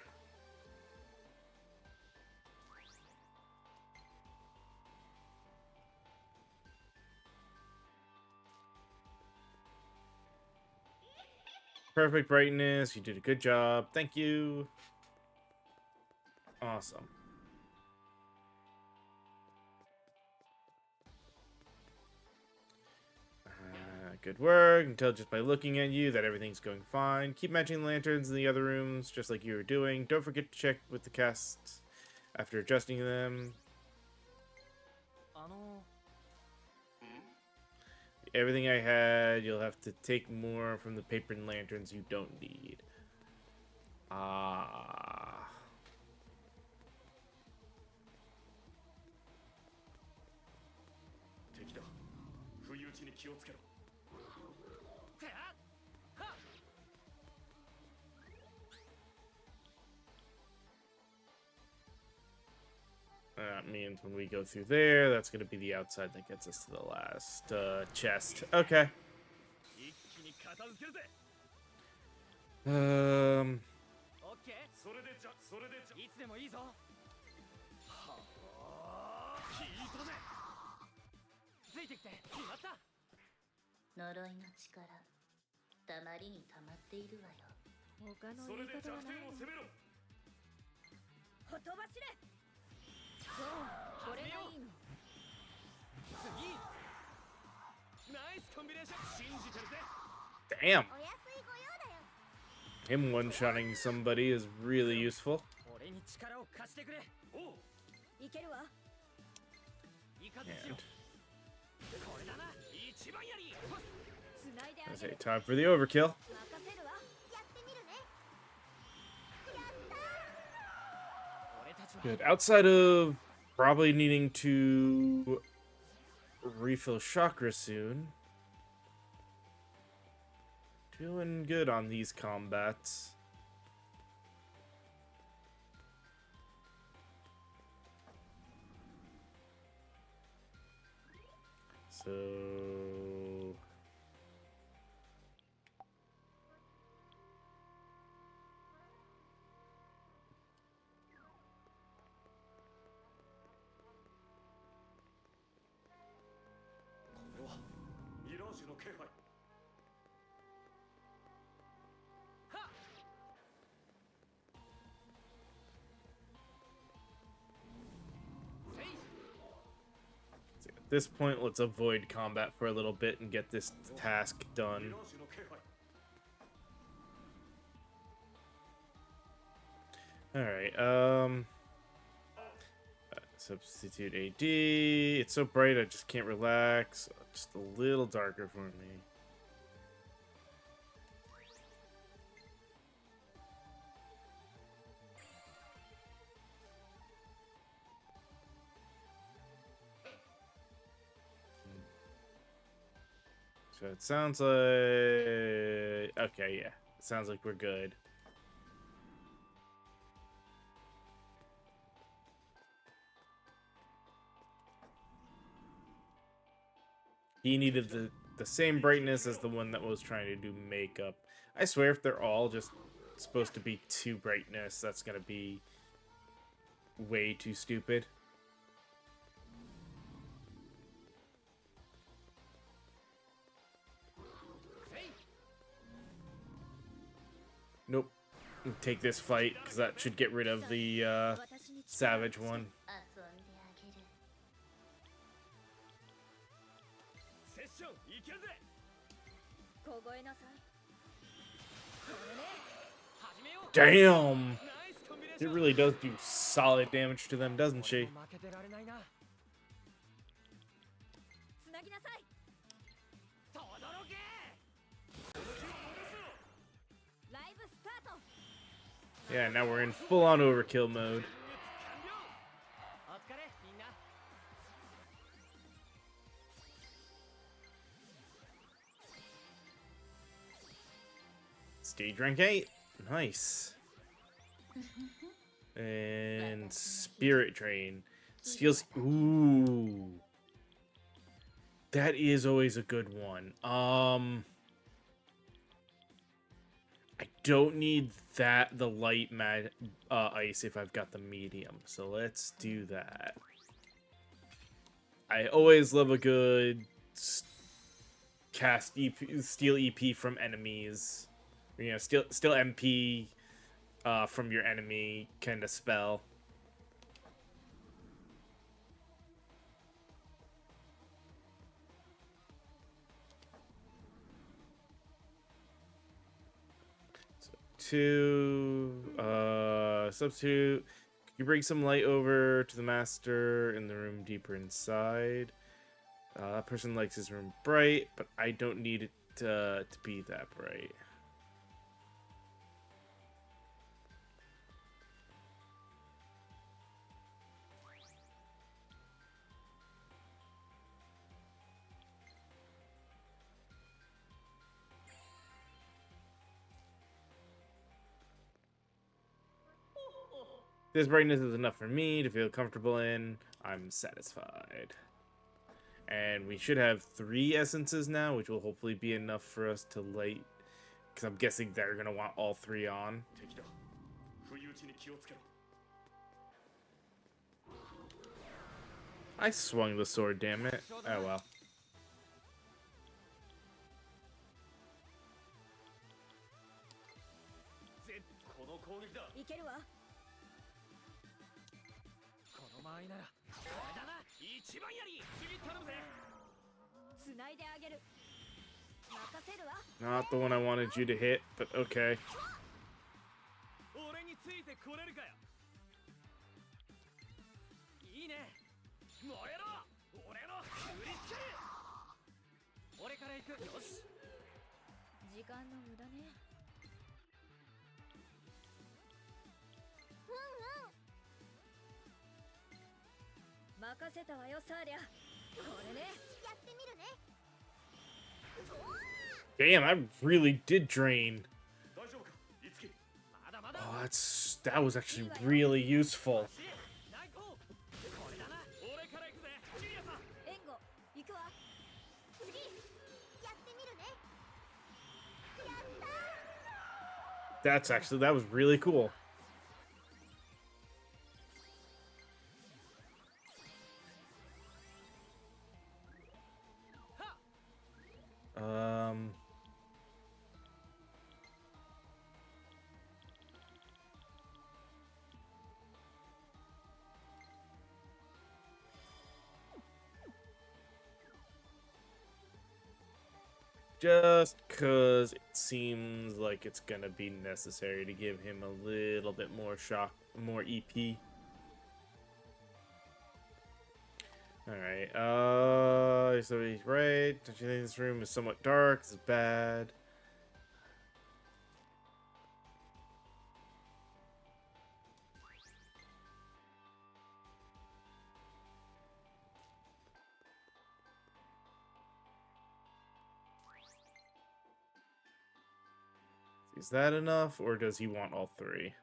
Perfect brightness, you did a good job, thank you. Awesome. Good work. Until just by looking at you that everything's going fine. Keep matching the lanterns in the other rooms just like you were doing. Don't forget to check with the cast after adjusting them. Everything I had, you'll have to take more from the paper and lanterns you don't need. Ah. 敵だ。不意打ちに気をつけろ。 お That means when we go through there, that's going to be the outside that gets us to the last chest. Okay. 一気に片付けるぜ Um, オッケーそれでじゃいつでもいいぞはあ聞いたぜついてきて決まった呪いの力たまりにたまっているわよ他のそれで言い方はない弱点を攻めろほとばしれそうこれがいいの次ナイスコンビネーション信じてるぜ damn. お安いご用だよ Him one-shotting somebody is really useful. 俺に力を貸してくれおういけるわいかずしよ And これだな一番やりつないで I あ say げる time for the overkill. 任せるわやってみるね俺たちは Good. Outside of probably needing to refill chakra soon. Doing good on these combats. So... At this point, let's avoid combat for a little bit and get this task done. Alright, substitute AD. It's so bright I just can't relax. Just a little darker for me. So it sounds like... Okay, yeah. It sounds like we're good. He needed the same brightness as the one that was trying to do makeup. I swear if they're all just supposed to be 2 brightness, that's gonna be way too stupid. Nope. Take this fight, because that should get rid of the savage one. 遊んであげるセッションいけるぜ凍えなさいこれね始めよう Damn! ナイスコンビネーシ It ョン really does do solid damage to them, doesn't she? 負けてられないなつなぎなさいとどろけライブスタート Yeah, now we're in full-on overkill mode. 完了お疲れみんな Stage rank 8. Nice. And Spirit Drain. Steals... Ooh. That is always a good one. I don't need the light ice if I've got the medium. So let's do that. I always love a good cast EP, steal EP from enemies. You know, steal MP from your enemy kind of spell. So, substitute. Could you bring some light over to the master in the room deeper inside? That person likes his room bright, but I don't need it to be that bright. This brightness is enough for me to feel comfortable in. I'm satisfied. And we should have 3 essences now, which will hopefully be enough for us to light. Because I'm guessing they're going to want all 3 on. I swung the sword, damn it. Oh well. この攻撃だ。いけるわ。この間合いならこれだな。一番やり。次頼むぜ。つないであげる。任せるわ。 Not the one I wanted you to hit, but okay. 俺についてこれるかよ。いいね。燃えろ。俺の振り付け。俺から行く。よし。時間の無駄ね。任せたわよサーリャ。これね。やってみるね。 Damn, I really did drain. 大丈夫か。いつき。まだまだ。 Oh, that was actually really useful. ナイト。これだな。俺から行くぜ。ジュリアさん。援護行くわ。次やってみるね。やった。 That was really cool. Just because it seems like it's gonna be necessary to give him a little bit more more EP. Alright, so he's right. Don't you think this room is somewhat dark? This is bad. Is that enough, or does he want all 3?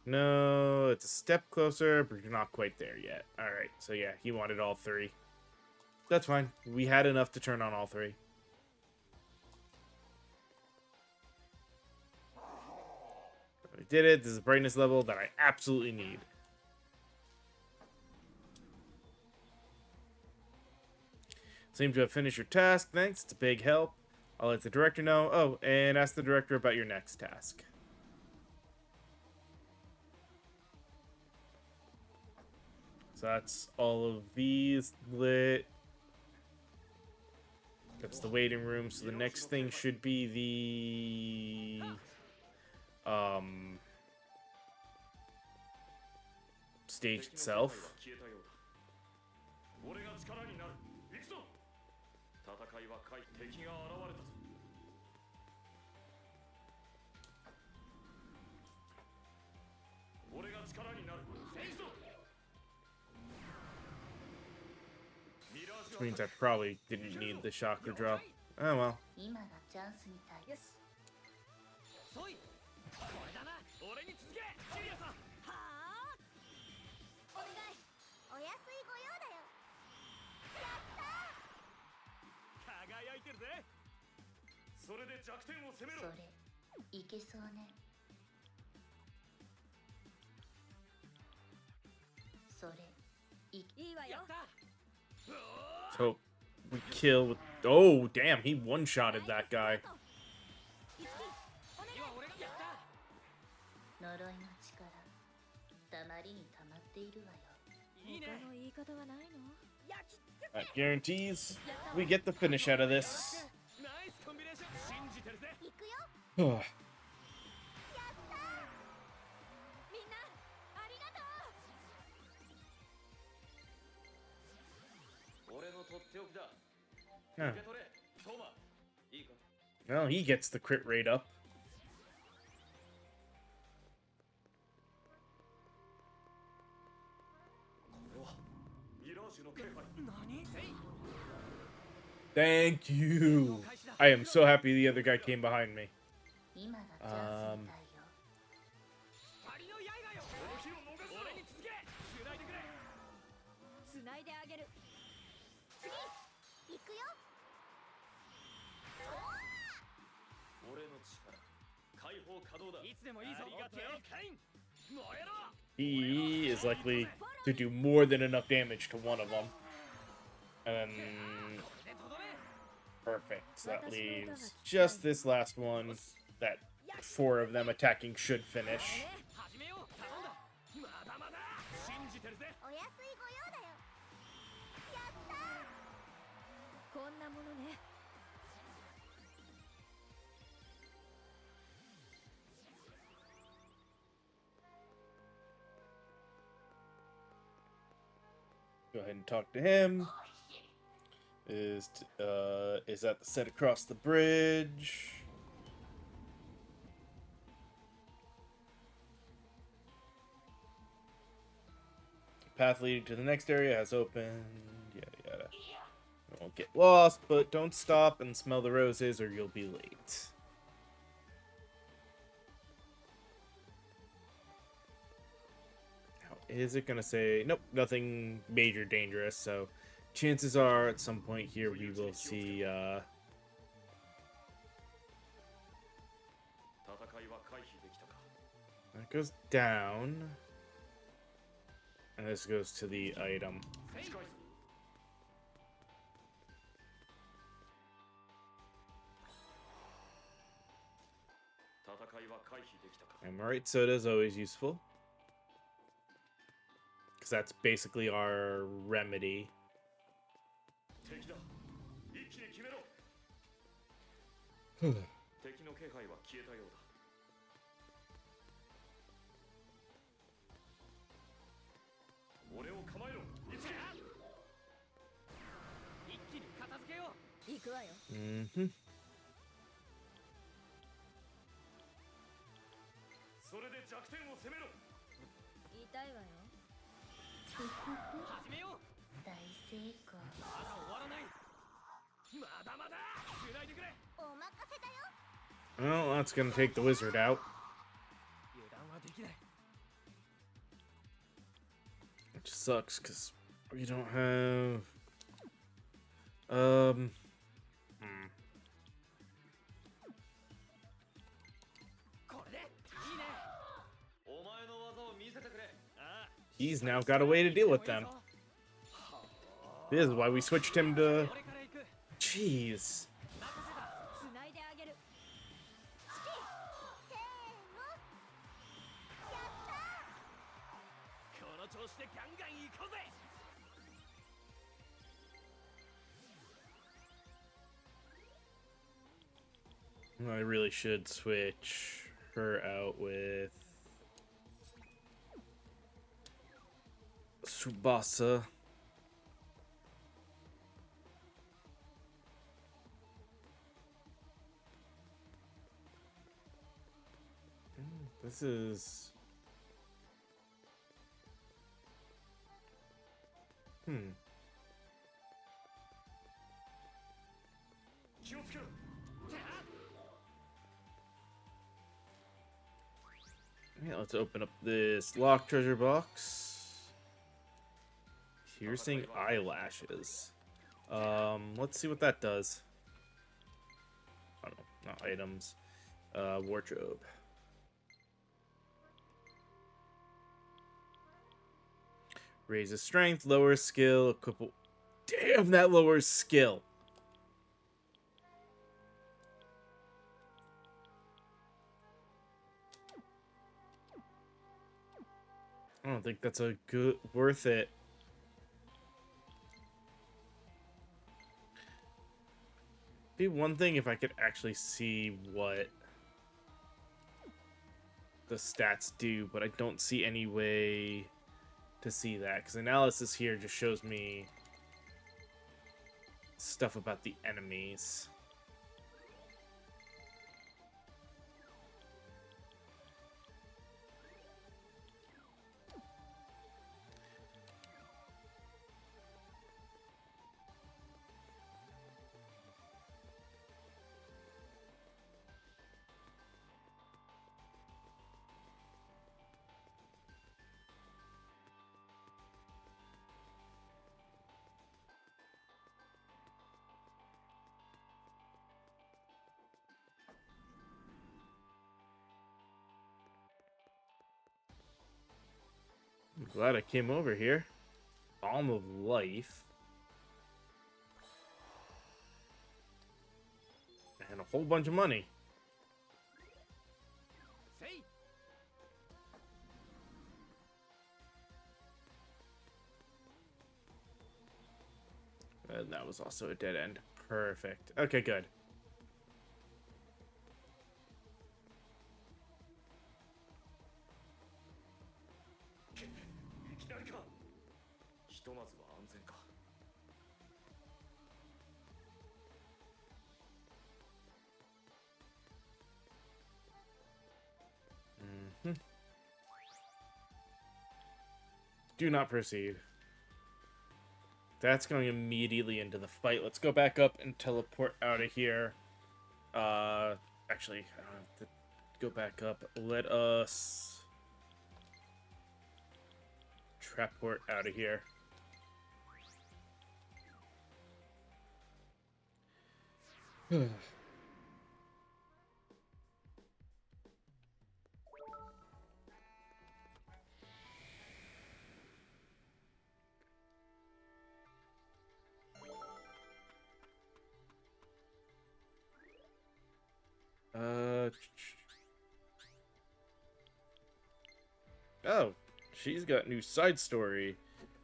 No, it's a step closer, but you're not quite there yet. Alright, so yeah, he wanted all 3. That's fine. We had enough to turn on all 3. We did it. This is a brightness level that I absolutely need. Seem to have finished your task. Thanks. It's a big help. I'll let the director know. Oh, and ask the director about your next task. So that's all of these lit. That's the waiting room. So the next thing should be the stage itself. 俺が力になる。行くぞ。戦いは開。敵が現れたぞ。俺が力になる。戦争。 Which means I probably didn't need the chakra drop. Oh well. 今がチャンスみたい。よし。そい。これだな。俺に続け。ジュリアさん。はあ。お願い。お安いご用だよ。やったー。輝いてるぜ。それで弱点を攻めろ。それいけそうね。それいいいわよ。 So we kill with. Oh damn! He one-shotted that guy. 呪いの力たまりにたまっているわよ。他の言い方はないの？ That guarantees we get the finish out of this. ナイスコンビネーション。信じてるぜ。行くよ。 Ugh. みんなありがとう。俺のとっておきだ。 Huh. 受け取れ。トーマ。いいか。 Well, he gets the crit rate up. これはミラージュの気配。何？ Thank you. I am so happy the other guy came behind me. 今がチャンスみたいよ。光の刃よ。いつでもいいぞ。ありがとうよカイン。燃えろ。 He is likely to do more than enough damage to one of them. And then, perfect. So that leaves just this last one that 4 of them attacking should finish. 始めよう。頼んだ。まだまだ。信じてるぜ。お安いご用だよ。やったー。こんなものね。 Go ahead and talk to him. Is that the set across the bridge? Path leading to the next area has opened. Yada yada. Don't get lost, but don't stop and smell the roses, or you'll be late. Is it gonna say nope, nothing major dangerous, so chances are at some point here we will see 戦いは回避できたか。 that goes down. And this goes to the item. 近いぞ。 戦いは回避できたか。 And right soda is always useful. Because that's basically our remedy. 敵だ。一気に決めろ。敵の気配は消えたようだ。俺を構えろ。いつけ。一気に片付けよう。行くわよ。 Mm-hmm. それで弱点を攻めろ。痛いわよ。 始めよう。大成功。まだ終わらない。まだまだ。繋いでくれ。お任せだよ。 Well, that's gonna take the wizard out. 油断はできない。 Which sucks, because we don't have... Hmm. これでいいね。お前の技を見せてくれ。ああ。 He's now got a way to deal with them. This is why we switched him to... Jeez. つないであげる。せーの。やったー。この調子でガンガン行こうぜ。 I really should switch her out with... Tsubasa. This is... Yeah, let's open up this locked treasure box. Piercing eyelashes. Let's see what that does. I don't know, not items. Wardrobe. Raises strength, lowers skill, equip. Damn, that lowers skill. I don't think that's a good worth it. Be one thing if I could actually see what the stats do, but I don't see any way to see that, because analysis here just shows me stuff about the enemies. Glad I came over here. Balm of Life. And a whole bunch of money. Say. And that was also a dead end. Perfect. Okay, good. いきなりか。ひとまずは安全か。Do not proceed. That's going immediately into the fight. Let's go back up and teleport out of here. Actually, I don't have to go back up. Let us trapport out of here. Oh, she's got new side story.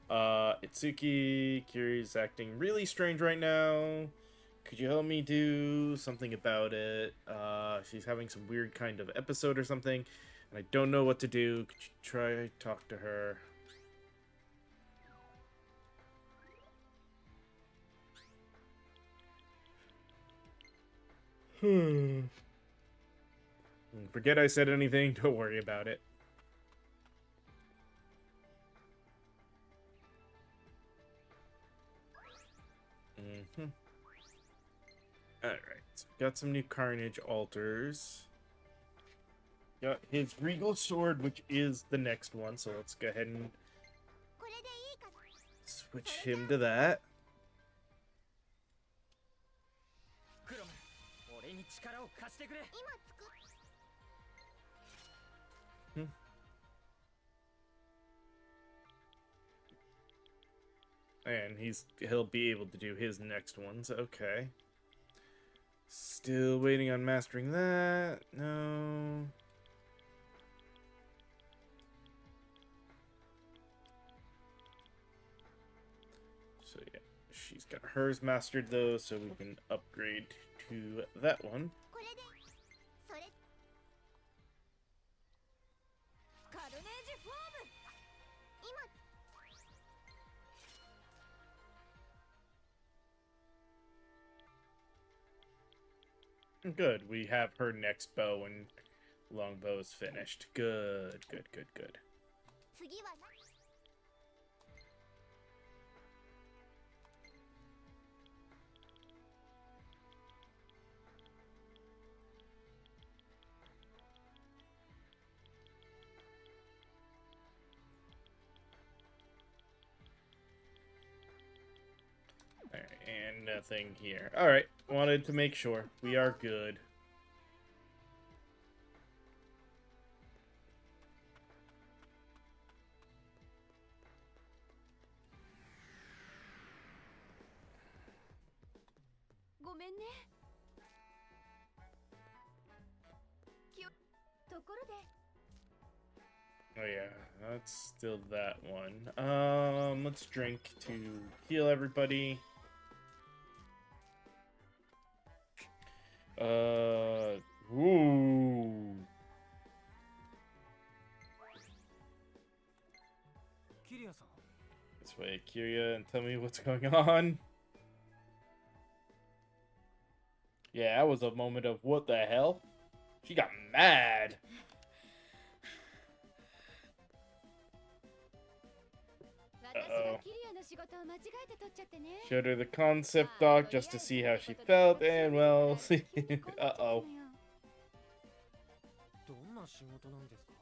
Itsuki, Kiri's acting really strange right now. Could you help me do something about it? She's having some weird kind of episode or something, and I don't know what to do. Could you try talk to her? Forget I said anything. Don't worry about it. Alright, so got some new Carnage altars. Got his Regal Sword, which is the next one, so let's go ahead and これでいいかな。 switch him to that. クロム、俺に力を貸してくれ。今使っ And he'll be able to do his next ones. Okay. Still waiting on mastering that. No. So yeah, she's got hers mastered though, so we can upgrade to that one. これでそれカルネージフォーム今 Good. We have her next bow and longbow is finished. Good, good, good, good. 次はな Alright, and nothing here. Alright, wanted to make sure. We are good. Oh yeah, that's still that one. Let's drink to heal everybody. Ooh. キリアさん、 This way, Kiria, and tell me what's going on. Yeah, that was a moment of what the hell? She got mad. Uh-oh. Showed her the concept doc just to see how she felt, and well, uh-oh. どんな仕事なんですか？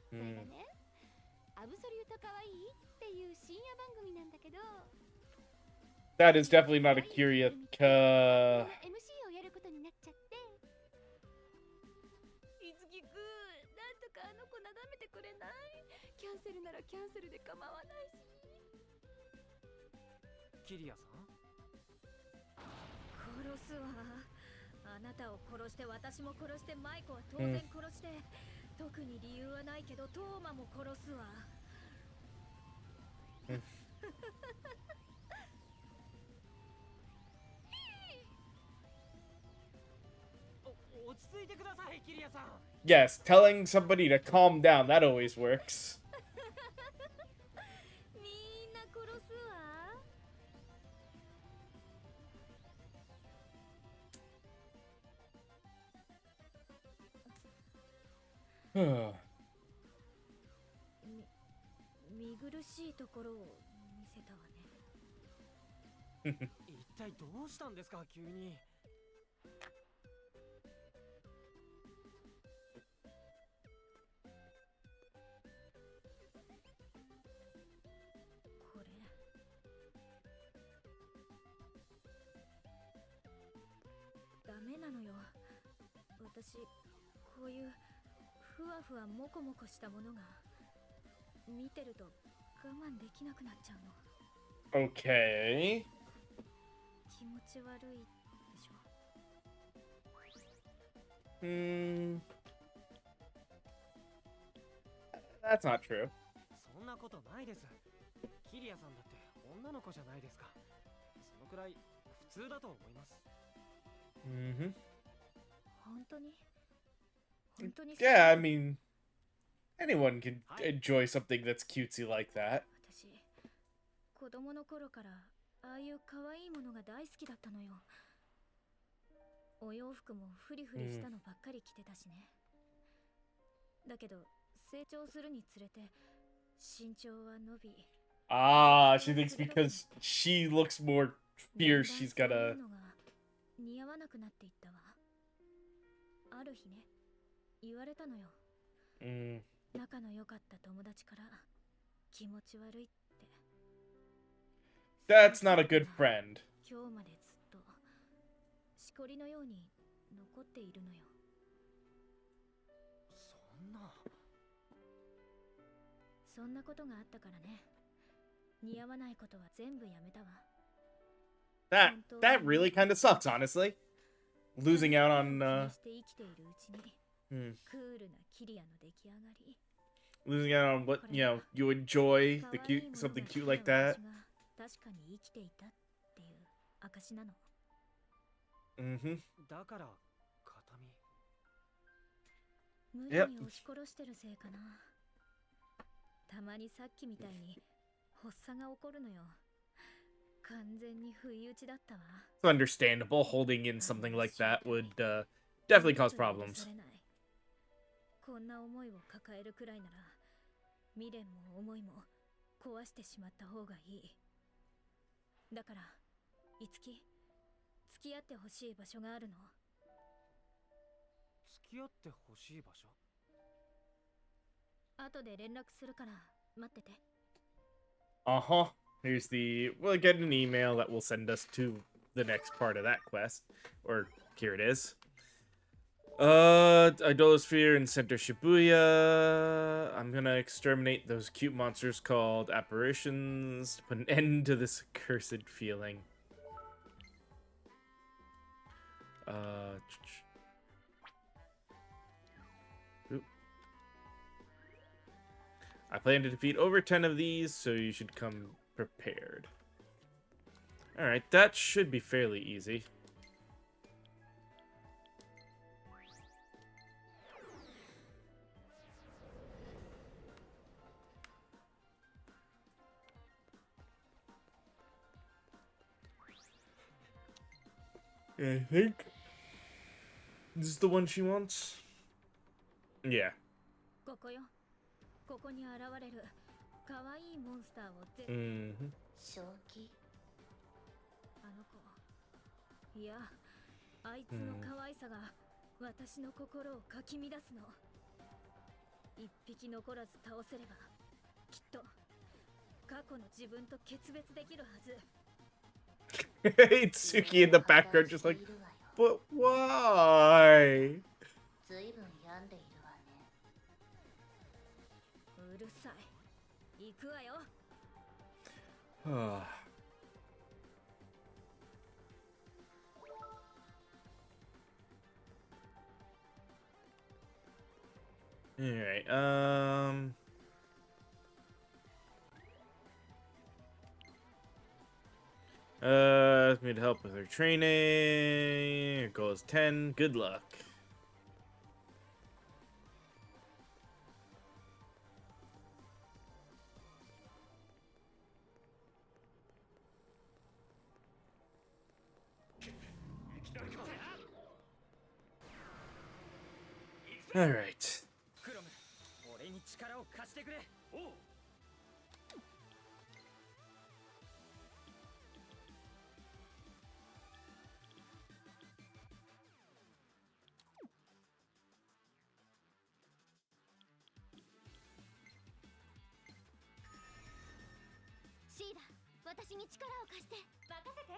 それがね、アブソリュートかわいいっていう深夜番組なんだけど、 That is definitely not a Kiria. MC をやることになっちゃって、いつきくん、なんとかあの子なだめてキャンセルで構わないし。キリアさん、殺すわ。あなたを殺して私も殺してマイコは当然殺して、特に理由はないけどトーマも殺すわ。落ち着いてください、キリアさん。 Yes, telling somebody to calm down, that always works. みんな殺すわ。見苦しいところを見せたわね。一体どうしたんですか、急に。これダメなのよ。私こういうふわふわモコモコしたものが見てると我慢できなくなっちゃうの。 Okay. 気持ち悪いでしょ。That's not true. そんなことないです。キリアさんだって女の子じゃないですか。そのくらい普通だと思います。本当に本当に。 Yeah, I mean, anyone can enjoy something that's cutesy like that. 私子供の頃からああいう可愛いものが大好きだったのよ。お洋服もフリフリしたのばっかり着てたしね。だけど成長するにつれて身長は伸び、 Ah, she thinks because she looks more fierce, she's だんだ gotta. んそういうのが似合わなくなっていったわ。ある日ね、言われたのよ。仲の良かった友達から気持ち悪いって。 That's not a good friend. 今日までずっとしこりのように残っているのよ。そんな。そんなことがあったからね。似合わないことは全部やめたわ。 That really kind of sucks, honestly. Losing out on して生きているうちにクールなキリアの出来上がり。 losing out on what you enjoy the cute something cute like that. 確かに生きていたっていう証なの。だから形見。無理に押し殺してるせいかな。たまにさっきみたいに発作が起こるのよ。完全に不意打ちだったわ。 It's understandable. Holding in something like that would definitely cause problems. こんな思いを抱えるくらいなら未練も思いも壊してしまった方がいい。だからいつき付き合ってほしい場所があるの。付き合ってほしい場所。後で連絡するから待ってて。 Here's we'll get an email that will send us to the next part of that quest. Or here it is. Idolosphere in Center Shibuya. I'm gonna exterminate those cute monsters called apparitions to put an end to this accursed feeling. Oop. I plan to defeat over 10 of these, so you should come prepared. Alright, that should be fairly easy. I think this is the one she wants. Yeah. ここよ。ここに現れる可愛いモンスターを正気。あの子。いや、あいつの可愛さが私の心をかき乱すの。一匹残らず倒せれば、きっと過去の自分と決別できるはず。 Itsuki in the background just like, but why? ずいぶん病んでいるわね。うるさい。くわよ。 Alright, need help with her training. Her goal is 10. Good luck. Alright. クロム、俺に力を貸してくれ。おう。シーダ、私に力を貸して。任せて。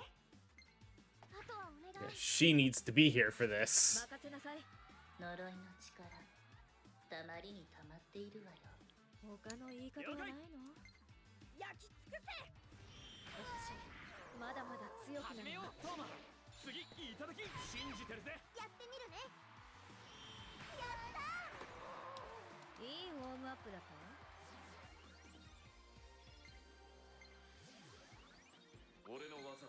あとはお願 Yeah, い。 she needs to be here for this. 任せなさい。呪いの力たまりにたまっているわよ。他の言い方はないの？焼き尽くせ。私まだまだ強くなる。始めよう、トーマ。次いただき、信じてるぜ。やってみるね。やったいいウォームアップだったわ。俺の技、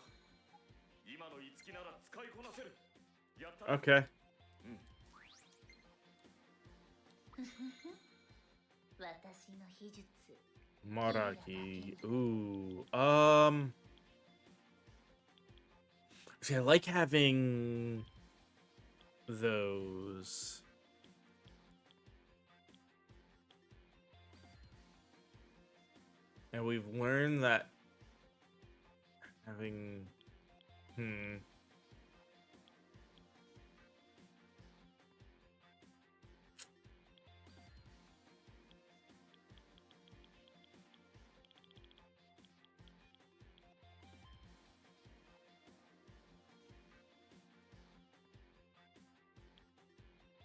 今のいつきなら使いこなせる。やった。 Okay. 私の秘術。 Maraki. Ooh. See, I like having those. And we've learned that having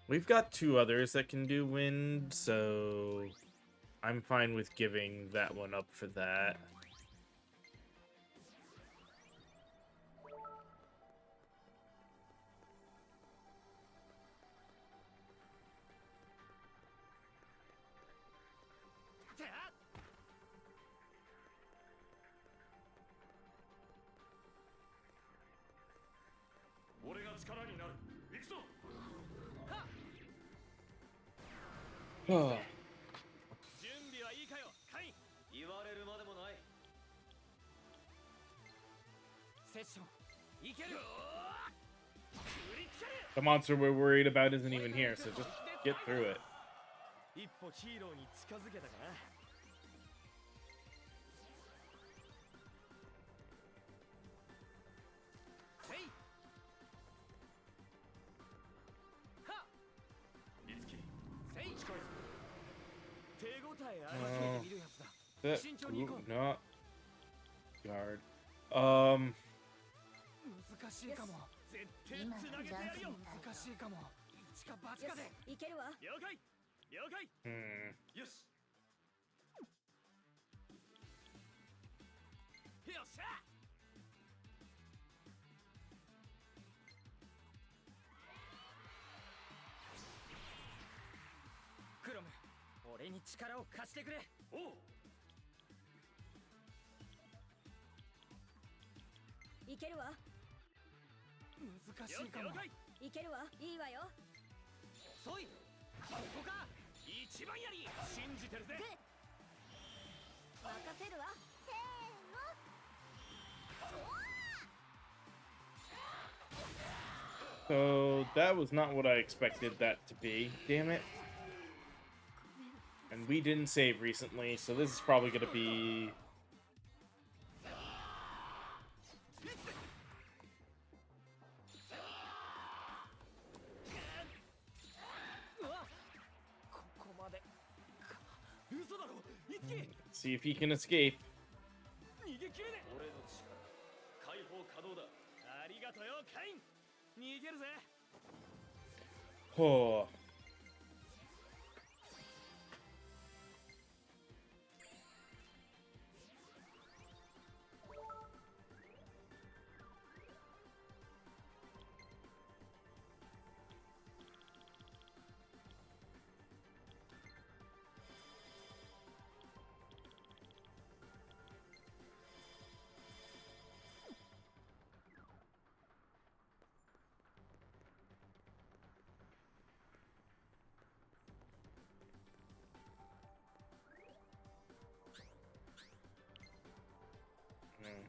we've got two others that can do wind, so I'm fine with giving that one up for that. Oh. 準備はいいかよ、カイン。言われるまでもない。セッション、いける。 The monster we're worried about isn't even here, so just get through it. 一歩ヒーローに近づけたかな。せい。は。いつき。せい。近いぞ。手応えありすぎて見るやつだ。 That, 慎重に行こ ooh, う。 not guard. 難しいかも。絶対つなげてやるよ。難しいかも。一か八かで。いけるわ。了解。了解。 よし。よっしゃ。クロム、俺に力を貸してくれ。おう。いけるわ。難しいかも。いけるわ。いいわよ。そい。ここか。一番やり。信じてるぜ。任せるわ。せーの。 So that was not what I expected that to be. Damn it. And we didn't save recently, so this is probably going to be... Let's see if he can escape. 逃げ切れね。俺の力解放可能だ。ありがとよ、カイン。逃げるぜ。 Oh.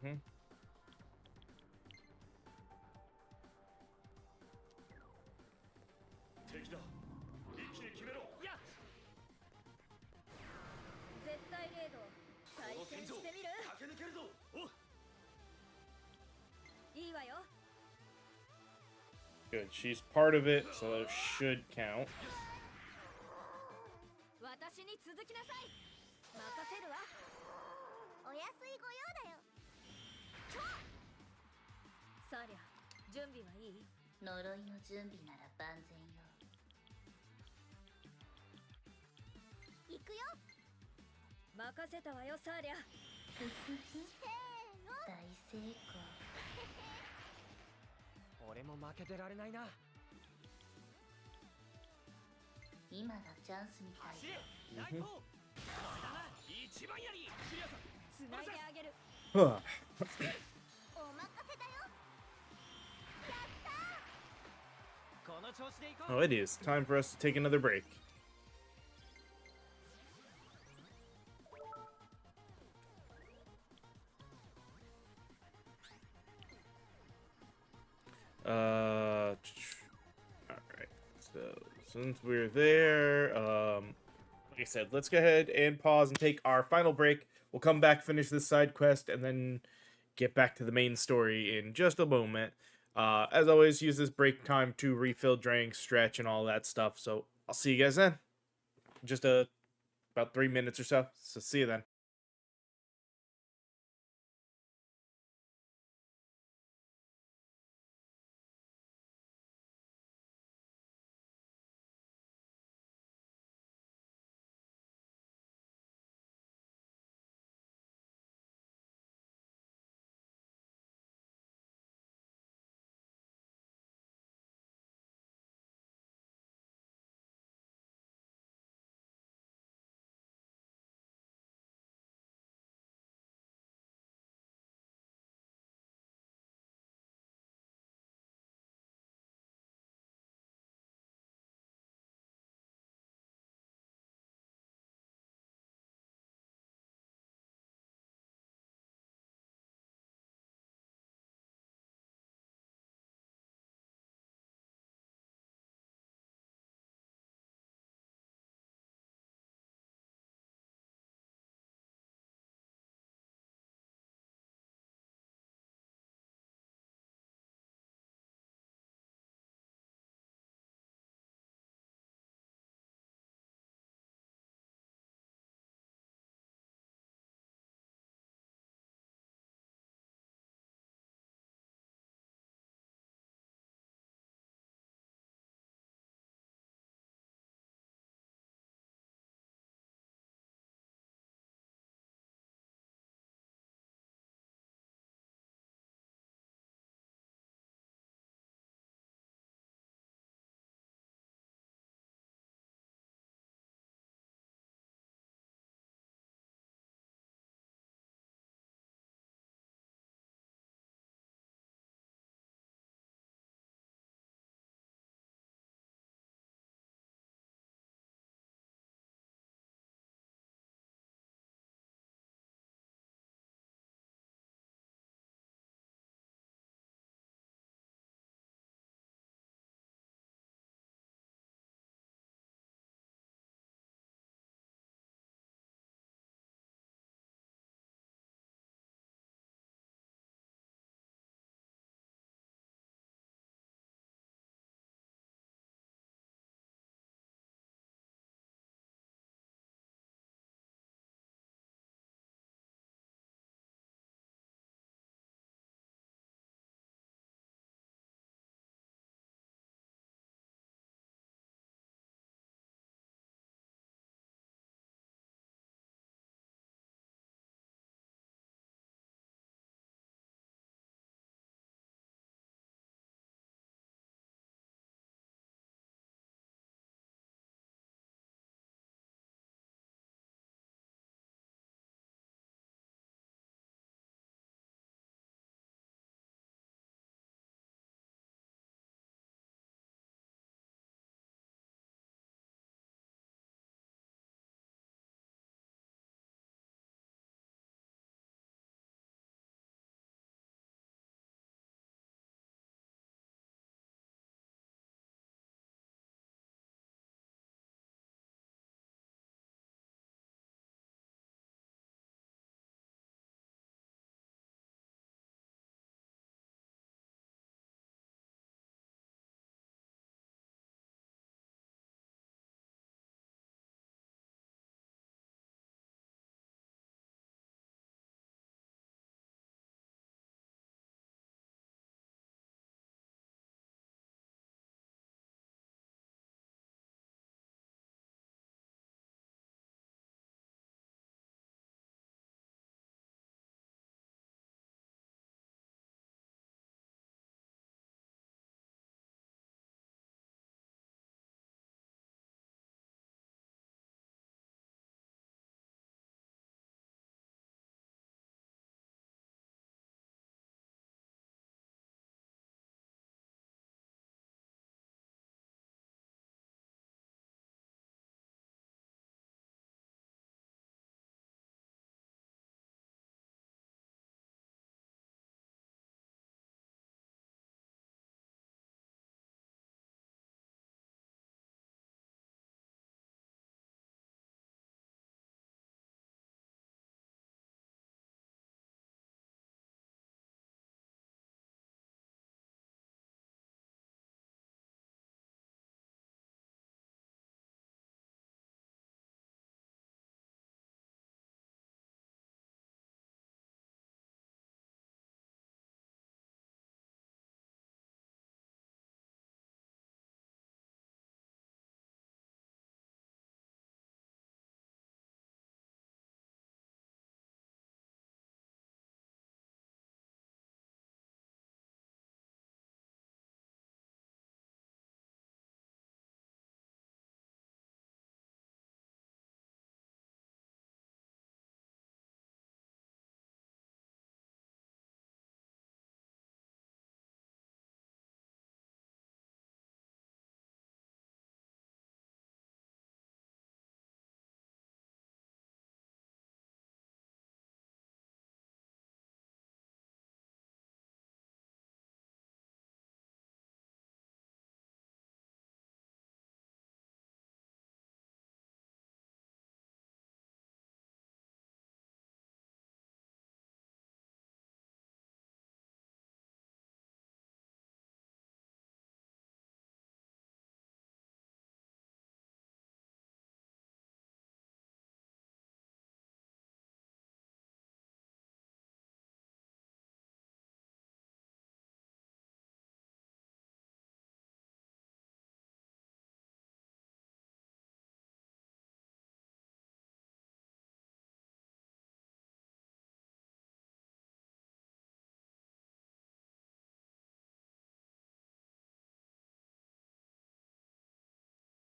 Mm-hmm. Good. She's part of it, so that should count. 私に続きなさい。任せるわ。お安いご用だよ。サーリャ、準備はいい？呪いの準備なら万全よ。行くよ。任せたわよ、サーリャ。ふふふ。大成功。俺も負けてられないな。今がチャンスみたいよ。ナイト。これだな、一番やり。シリアさん、つないであげる。お任せだよ。この調子でいこう。 Oh, it is time for us to take another break. All right. So since we're there, like I said, let's go ahead and pause and take our final break. We'll come back, finish this side quest, and then get back to the main story in just a moment. As always, use this break time to refill, drink, stretch, and all that stuff. So I'll see you guys then. Just about 3 minutes or so. So see you then.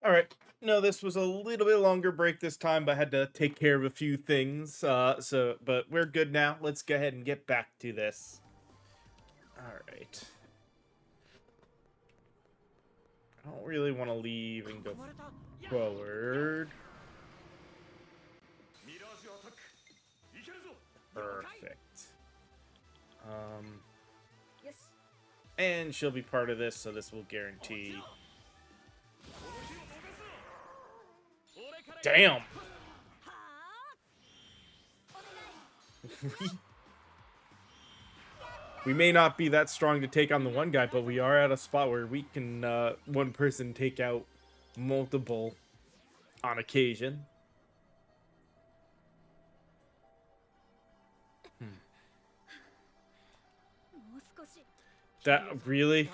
All right. No, this was a little bit longer break this time, but I had to take care of a few things. But we're good now. Let's go ahead and get back to this. All right. I don't really want to leave and go forward. Perfect. And she'll be part of this, so this will guarantee. Damn. We may not be that strong to take on the one guy, but we are at a spot where we can one person take out multiple on occasion. That really?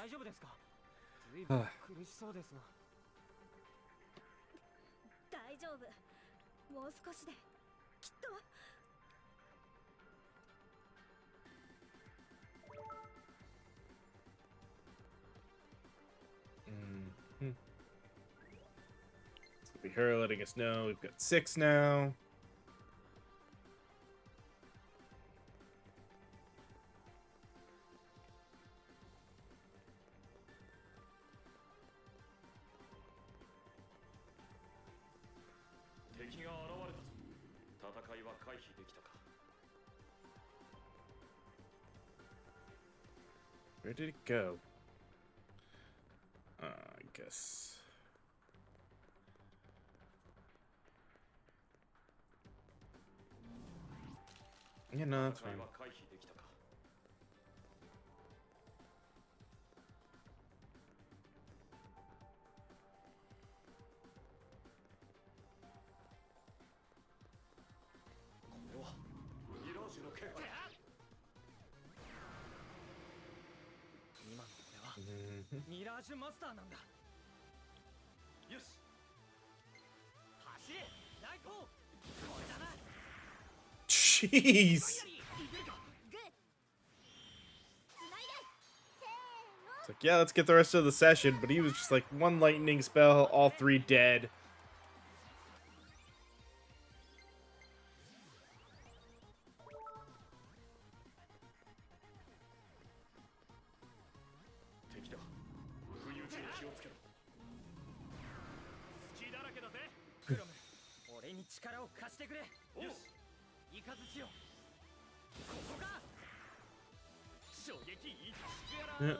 大丈夫。もう少しできっと。It's gonna be her letting us know we've got 6 now. Where did it go? I guess. Yeah, no, that's fine. Mm-hmm. ミラージュマスターなんだ。よし。走れ、ライト。これだな。Jeez. It's like, yeah, let's get the rest of the session, but he was just like one lightning spell, all 3 dead. Yeah.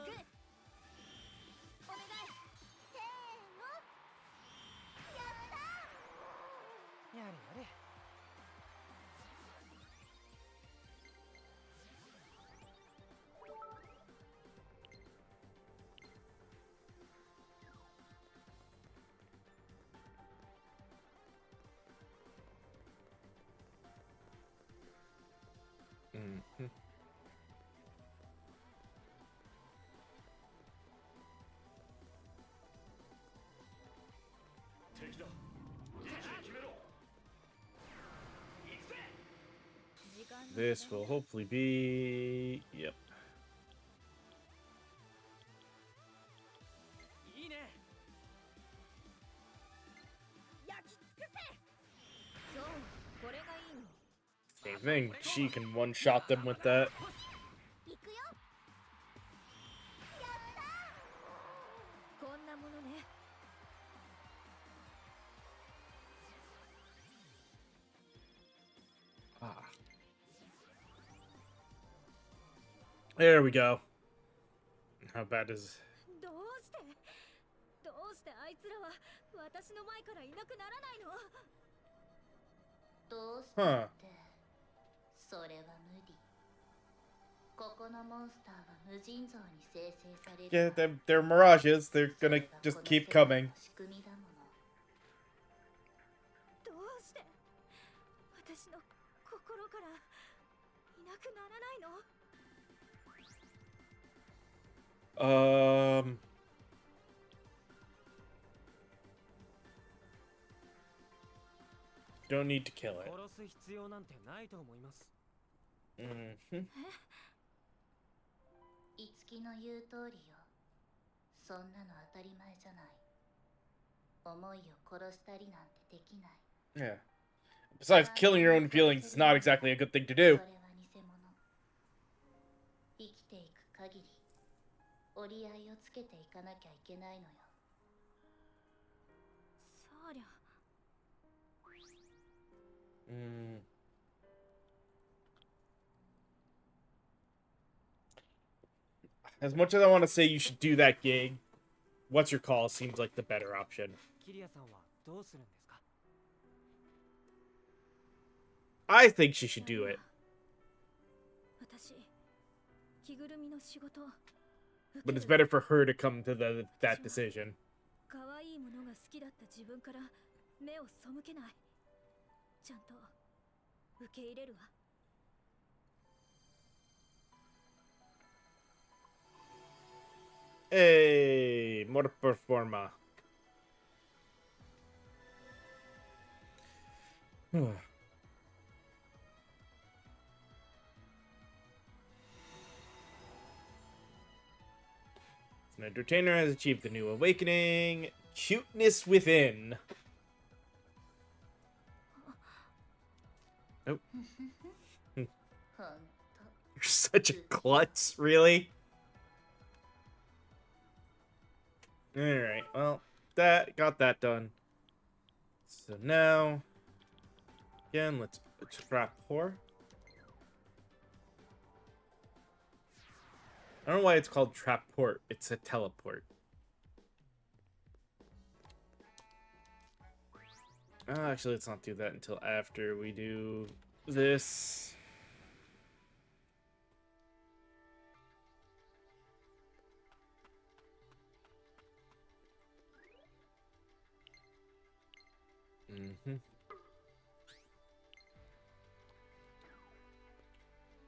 Mm-hmm. This will hopefully be... Yep. Same thing. She can one-shot them with that. Ah. There we go. How bad is... どうしてあいつらは私の前からいなくならないの？どうしてってそれは無理。ここのモンスターは無尽蔵に生成される。 Yeah, they're mirages. They're gonna just keep coming. 仕組みだもの。どうして私の心からいなくならないの？ Don't need to kill it. 殺す必要なんてないと思います。Mm-hmm. いつきの言う通りよ。そんなの当たり前じゃない。思いを殺したりなんてできない。 Yeah. Besides, killing your own feelings is not exactly a good thing to そ do. れは偽物。生きていく限り折り合いをつけていかなきゃいけないのよ。サーリャ。As much as I want to say you should do that gig, what's your call seems like the better option. キリアさんはどうするんですか？ I think she should do it. 私、着ぐるみの仕事。 But it's better for her to come to that decision. 可愛いものが好きだった自分から目を背けない。ちゃんと受け入れるわ。 Hey, more performa. An entertainer has achieved the new awakening. Cuteness within. Nope. You're such a klutz, really? Alright, well, got that done. So now, again, let's trap whore. I don't know why it's called trap port. It's a teleport. Actually, let's not do that until after we do this.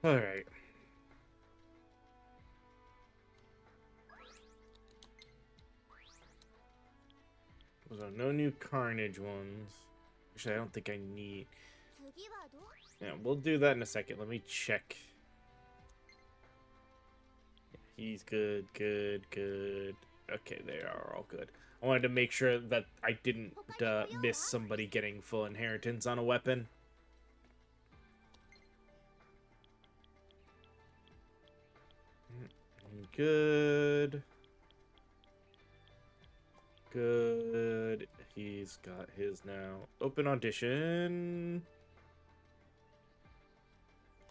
Alright. So no new Carnage ones. Actually, I don't think I need... Yeah, we'll do that in a second. Let me check. He's good. Okay, they are all good. I wanted to make sure that I didn't miss somebody getting full inheritance on a weapon. Good. He's got his now. Open audition.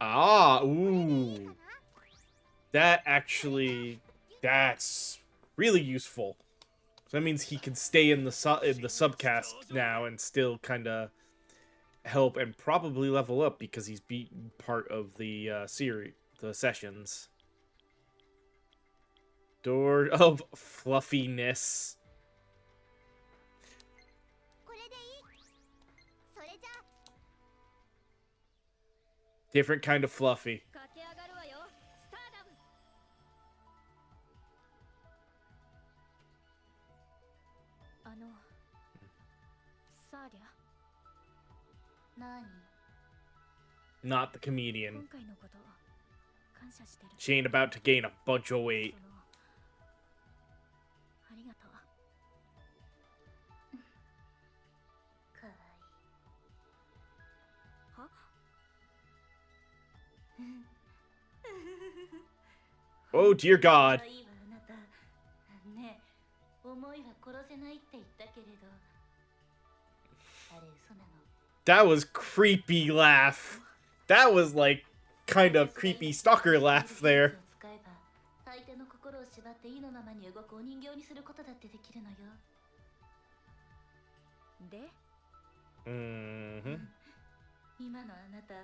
Ah, ooh. That's really useful. So that means he can stay in the subcast now and still kind of help and probably level up because he's beaten part of the series, the sessions. Door of fluffiness. Different kind of fluffy. サーリャ。何？ Not the comedian. 今回のこと感謝してる。 She ain't about to gain a bunch of weight. ありがとう。かわいい。は？ Oh dear God. 可愛いわあなた。ねえ、思いは殺せないって言ったけれど、あれ嘘なの。 That was creepy laugh. That was like kind of creepy stalker laugh there. 使えば相手の心を縛って意のままに動くお人形にすることだってできるのよ。で、今のあなた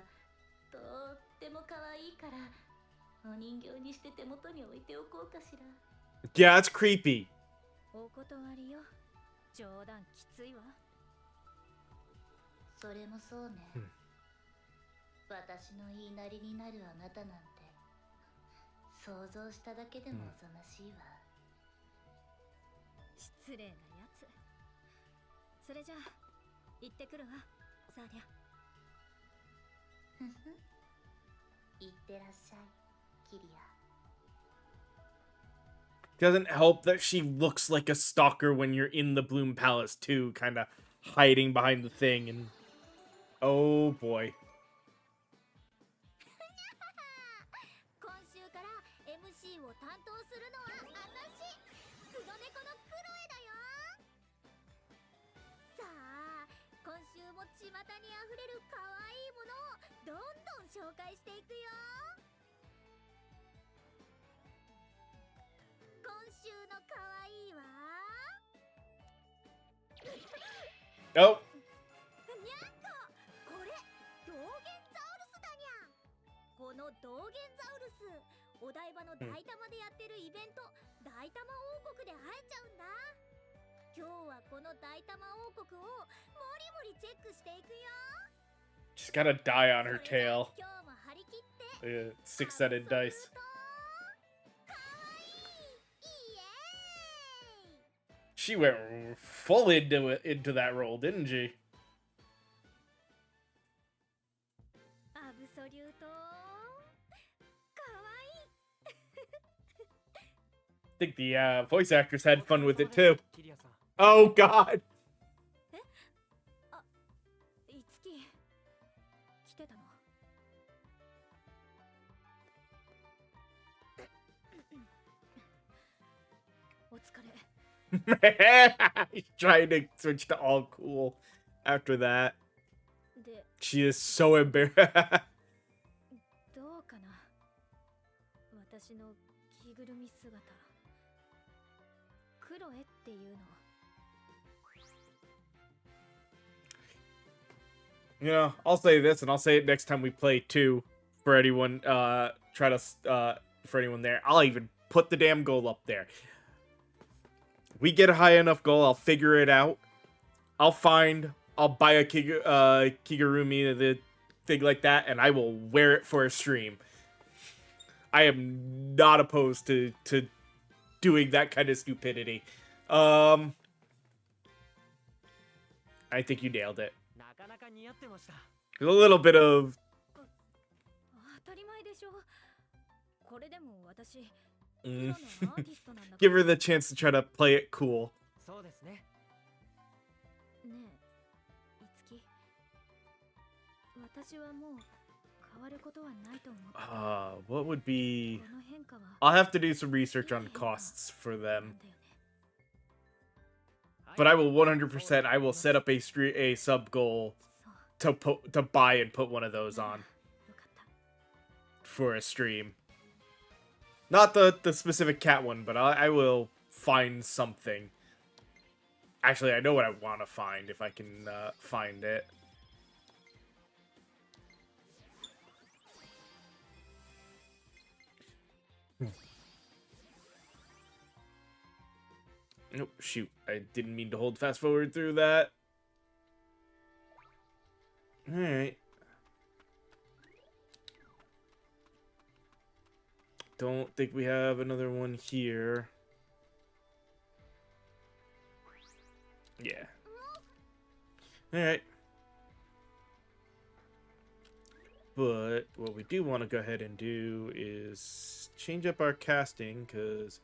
とっても可愛いからお人形にして手元に置いておこうかしら。 Yeah, it's creepy. お断りよ。冗談きついわ。それもそうね。私の言いなりになるあなたなんて想像しただけでもおぞましいわ。失礼なやつ。それじゃあ行ってくるわ、サーリャ。いってらっしゃい、キリア。Doesn't help that she looks like a stalker when you're in the Bloom Palace too, kind of hiding behind the thing, and oh boy. 今週から MC を担当するのは私黒猫のクロエだよ。さあ今週も巷にあふれる可愛いものをどんどん紹介していくよ。今週の可愛いは Oh, にゃんこ、これ道玄ザウルスだにゃん。この道玄ザウルス、お台場の大玉でやってるイベント、大玉王国で会えちゃうんだ。今日はこの大玉王国をもりもりチェックしていくよ。 she's got a die on her それじゃあ tail. 今日も張り切って Six-sided dice. かわいいイエーイ。 She went full into that role, didn't she? アブソリュートかわいい。 I think the voice actors had fun with it too. キリアさん Oh god! いつき来てたの。お疲れ。 He's trying to switch to all cool after that. で She is so embarrassed. どうかな。私の着ぐるみ姿。クロエっていうの。 You know, I'll say this, and I'll say it next time we play too. For anyone, for anyone there, I'll even put the damn goal up there. We get a high enough goal, I'll figure it out. I'll buy a Kigurumi, the thing like that, and I will wear it for a stream. I am not opposed to doing that kind of stupidity. I think you nailed it. なかなか似合ってました。 There's a little bit of 当たり前でしょ。これでも私、プ mm, ロのアーティストなんだから。 give her the chance to try to play it cool. そうですね。ねえ、いつき。私はもう変わることはないと思って。 What would be? この変化は I'll have to do some research on costs for な them, んだよね。 but I will 100%. I will set up a sub goal そう、 to buy and put one of those なら on よかった。 for a stream. Not the specific cat one, but I will find something. Actually, I know what I want to find if I can find it. Nope, shoot. I didn't mean to hold fast forward through that. Alright. Don't think we have another one here. Yeah. Alright. But what we do want to go ahead and do is change up our casting, because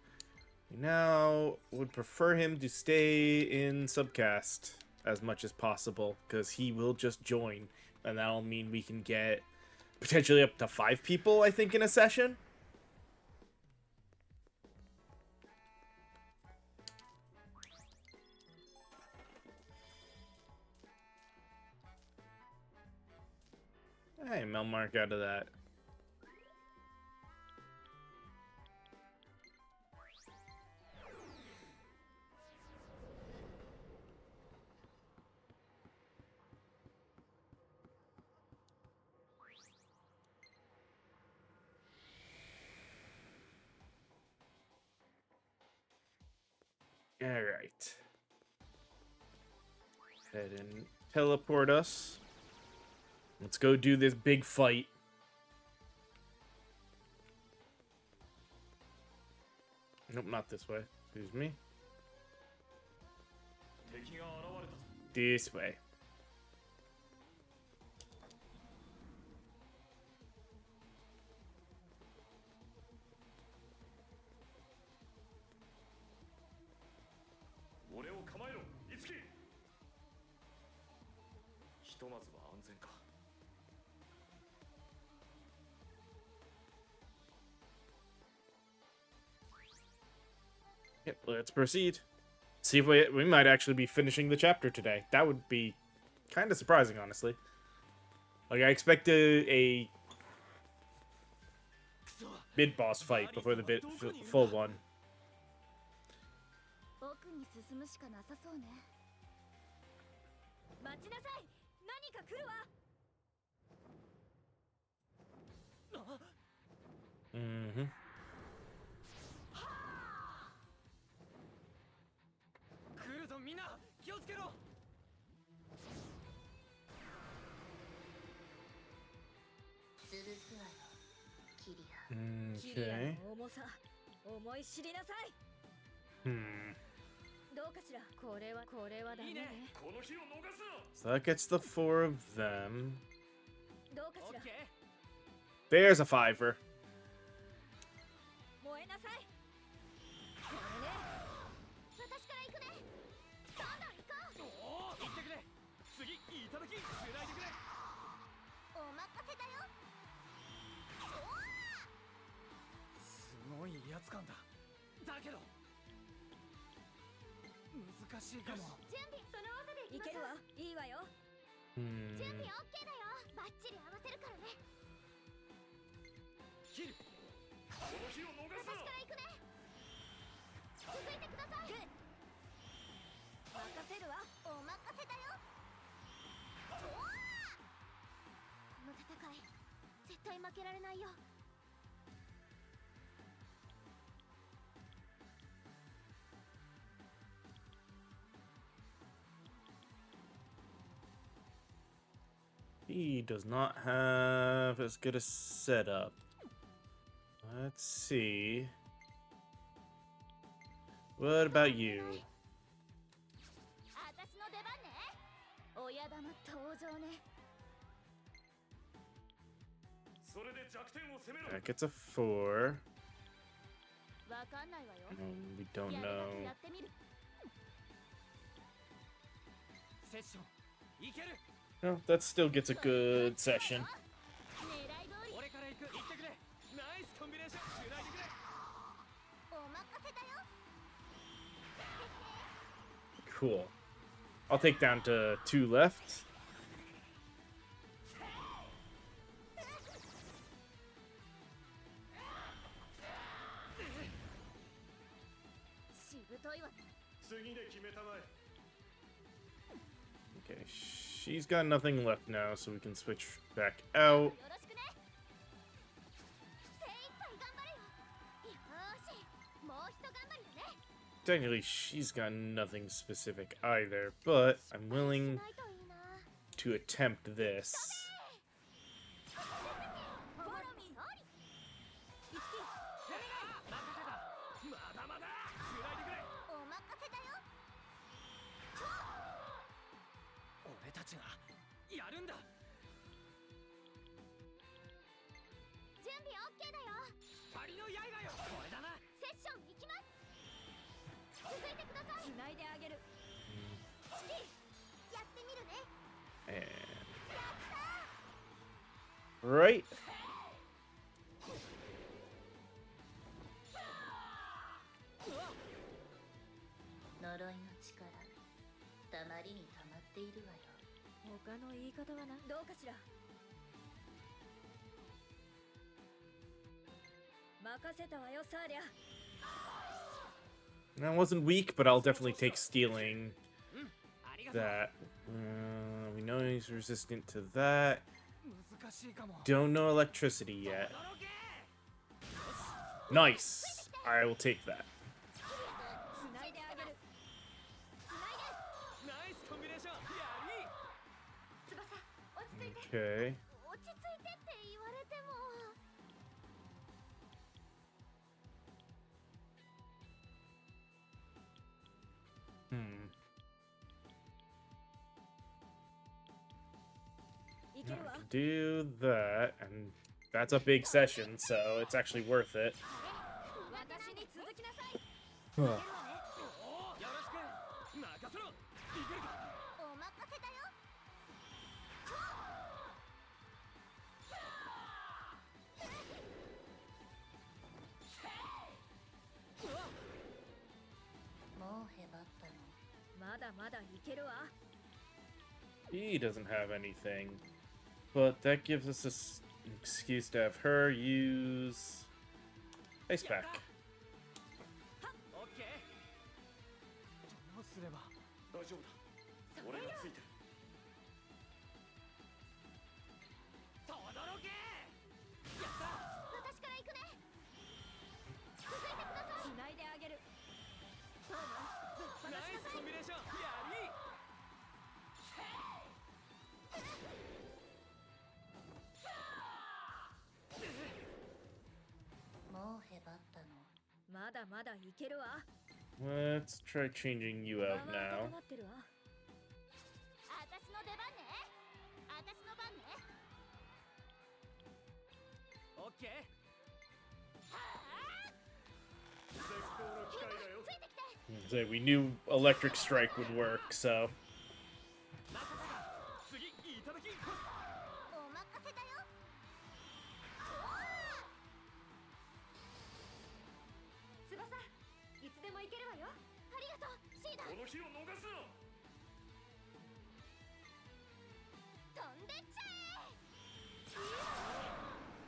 we now would prefer him to stay in subcast as much as possible, because he will just join, and that'll mean we can get potentially up to 5 people, I think, in a session. Hey, Melmark out of that. Alright. Head and teleport us. Let's go do this big fight. Nope, not this way. Excuse me. 敵が現れたぞ。 This way. とまずは安全か。 Yep, let's proceed. See if we might actually be finishing the chapter today. That would be kind of surprising, honestly. Like, I expected a mid-boss fight before the full one. 奥に進むしかなさそうね。待ちなさい。何か来るわ。Mm-hmm. 来るぞみんな気をつけろ。潰すわよキリア。キリア Okay. の重さ思い知りなさい。 Hmm. どうかしら。これはダメね。 この日を逃すな。 So that gets the 4 of them. どうかしら。 There's a 5er. 燃えなさい。これね。私から行くね。どんどん行こう。行ってくれ。次いただきつないでくれ。お任せだよ。すごい威圧感だ。だけど難しいかも。準備その技で行きましょう。いけるわ。いいわよ。 Hmm. 準備 OK だよ。バッチリ合わせるからね。切る。この日を逃すな。私から行くね。続いてください。任せるわ。お任せだよ。この戦い絶対負けられないよ。 He does not have as good a setup. Let's see. What about you? 私の出番ね。親玉登場ね。それで弱点を攻めろ。 That gets a 4. わかんないわよ。 We don't やるだけ know. やってみる。セッションいける。 No, that still gets a good session. 狙い通り。俺から行く。行ってくれ。ナイスコンビネーション。つないでくれ。お任せだよ。 Cool. I'll take down to 2 left. しぶといわね。次で決めたまえ。 Okay, she's got nothing left now, so we can switch back out. よろしくね。精一杯頑張れよ。よーし。もうひと頑張りだね。 Technically, she's got nothing specific either, but I'm willing ないといいな。 to attempt this. フォローミー。任せた。まだまだ。つないでくれ。お任せだよ。俺たちがやるんだ。準備 OK だよ。仮の刃よ。これだな。セッション行きます。続いてください。繋いであげる。やってみるね。 And right. 呪いの力たまりにたまっているわよ。他の言い方はな。どうかしら。任せたわよサーリャ。 That wasn't weak, but I'll definitely take stealing ありがとう。 that. We know he's resistant to that. 難しいかも。 Don't know electricity yet. 驚け。 Nice. I will take that. 繋いであげる。ナイスコンビネーション。やり。翼、落ち着いて。 Okay. 落ち着いてって言われても。 いけるわ。 Do that, and that's a big session, so it's actually worth it. 私に続きなさい。 Huh. よろしく。任せろ。いけるか。お任せだよ。ったの。まだまだいけるわ。 He doesn't have anything. But that gives us an excuse to have her use Ice Pack. オッケー。どうすれば。大丈夫だ。俺がついてる。とどろけ。やった。私から行くね。続いてください。つないであげる。ナイスコンビネーション。やり。もうへばったの。まだまだいけるわ。 Let's try changing you out now. なってるわ。私の出番ね。私の番ね。オッケー。絶好の機会だよ。ついてきて。Say we knew Electric Strike would work, so 次いただき。お任せだよ。翼、いつでもいけるわよ。ありがとう、シーダ。この日を逃すな。飛んでっちゃ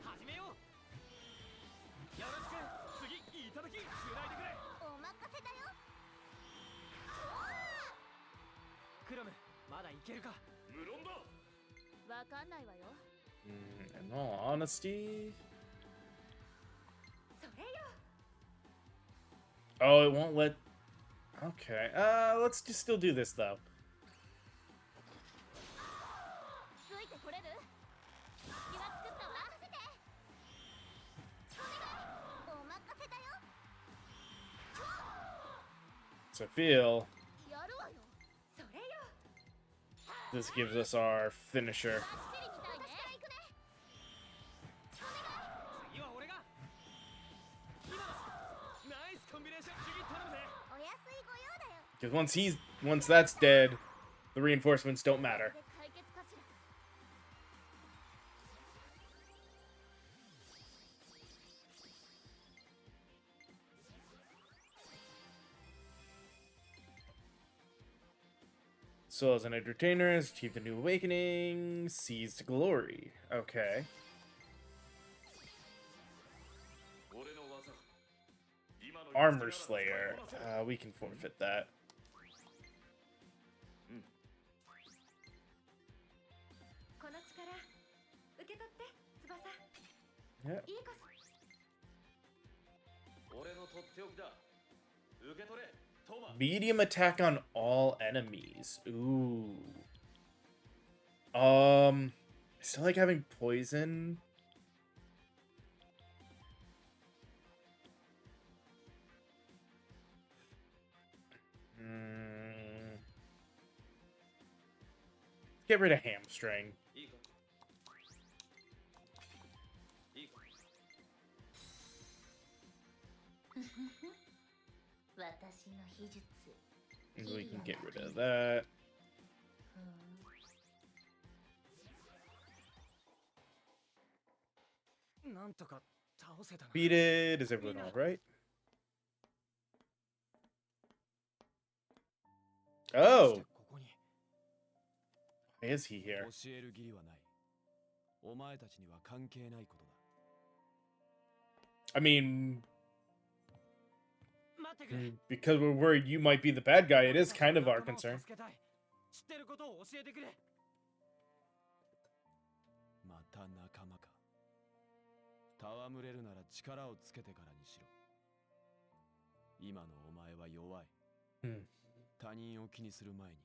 始めよう。よろしく。次いただき。つないでくれ。え。お任せだよ。クロム、まだいけるか。無論だ。わかんないわよ。in all honesty, それよ。 oh, it won't let. Okay, let's just still do this though. ついてこれる？隙間作ったわ。任せて。お願い。お任せだよ。 So I feel やるわよ。それよ。 this gives us our finisher. バッチリみたいね。私から行くね。次は俺が。今の。ナイスコンビネーション。次頼むぜ。お安いご用だよ。Because once that's dead, the reinforcements don't matter. で解決かしら。So as an entertainer, has achieved a new awakening, seized glory. Okay. 俺の技。今の Armor Slayer. We can forfeit that. この力受け取って翼。 Yeah. いいかし。俺のとっておきだ。受け取れ。トマ。 Medium attack on all enemies. Ooh. I still like having poison. Get rid of hamstring. いいか。いいか。私の秘術。 And we can get rid of that. なんとか倒せたな。 Beat it. Is everyone alright? Oh! ここに Why is he here? 教える義理はない。お前たちには関係ないことだ。 I mean, 待ってくれ。 because we're worried you might be the bad guy, it is kind of our 仲間を concern. 助けたい。知ってることを教えてくれ。また仲間か。戯れるなら力をつけてからにしろ。今のお前は弱い。Hmm. 他人を気にする前に、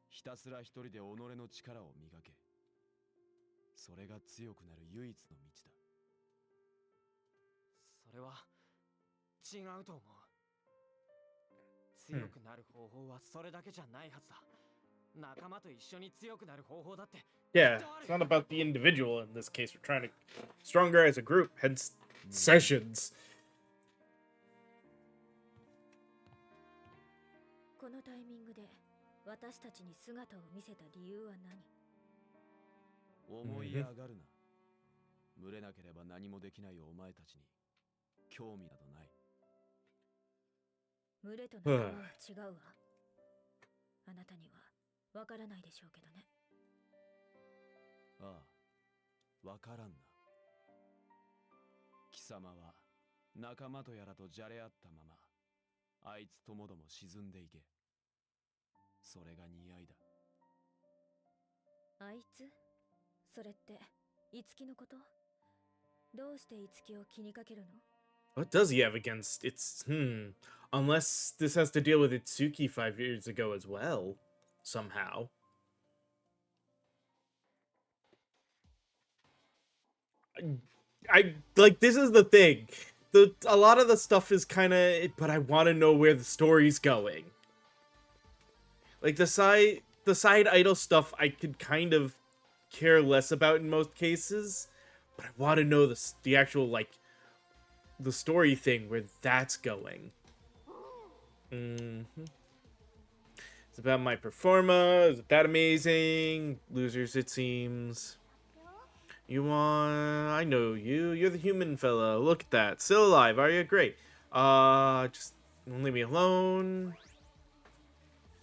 ひたすら一人で己の力を磨け。それが強くなる唯一の道だ。それは違うと思う。強くなる方法はそれだけじゃないはずだ。仲間と一緒に強くなる方法だって。 Yeah, it's not about the individual in this case. We're trying to stronger as a group, hence sessions. このタイミングで私たちに姿を見せた理由は何？思い上がるな。群れなければ何もできないお前たちに興味などない。群れと仲間は違うわ。あなたにはわからないでしょうけどね。ああ、わからんな。貴様は仲間とやらとじゃれ合ったまま、あいつともども沈んでいけ。それが似合いだ。あいつそれって、いつきのこと？どうしていつきを気にかけるの？ What does he have against its unless this has to deal with Itsuki 5 years ago as well, somehow. I like, this is the thing. A lot of the stuff is kind of, but I want to know where the story's going. Like the side idol stuff I could kind of care less about in most cases, but I want to know the actual, like, the story thing where that's going. It's about my performa. Is it that amazing? Losers, it seems. You want... I know you. You're the human fellow. Look at that. Still alive, are you? Great. Just leave me alone.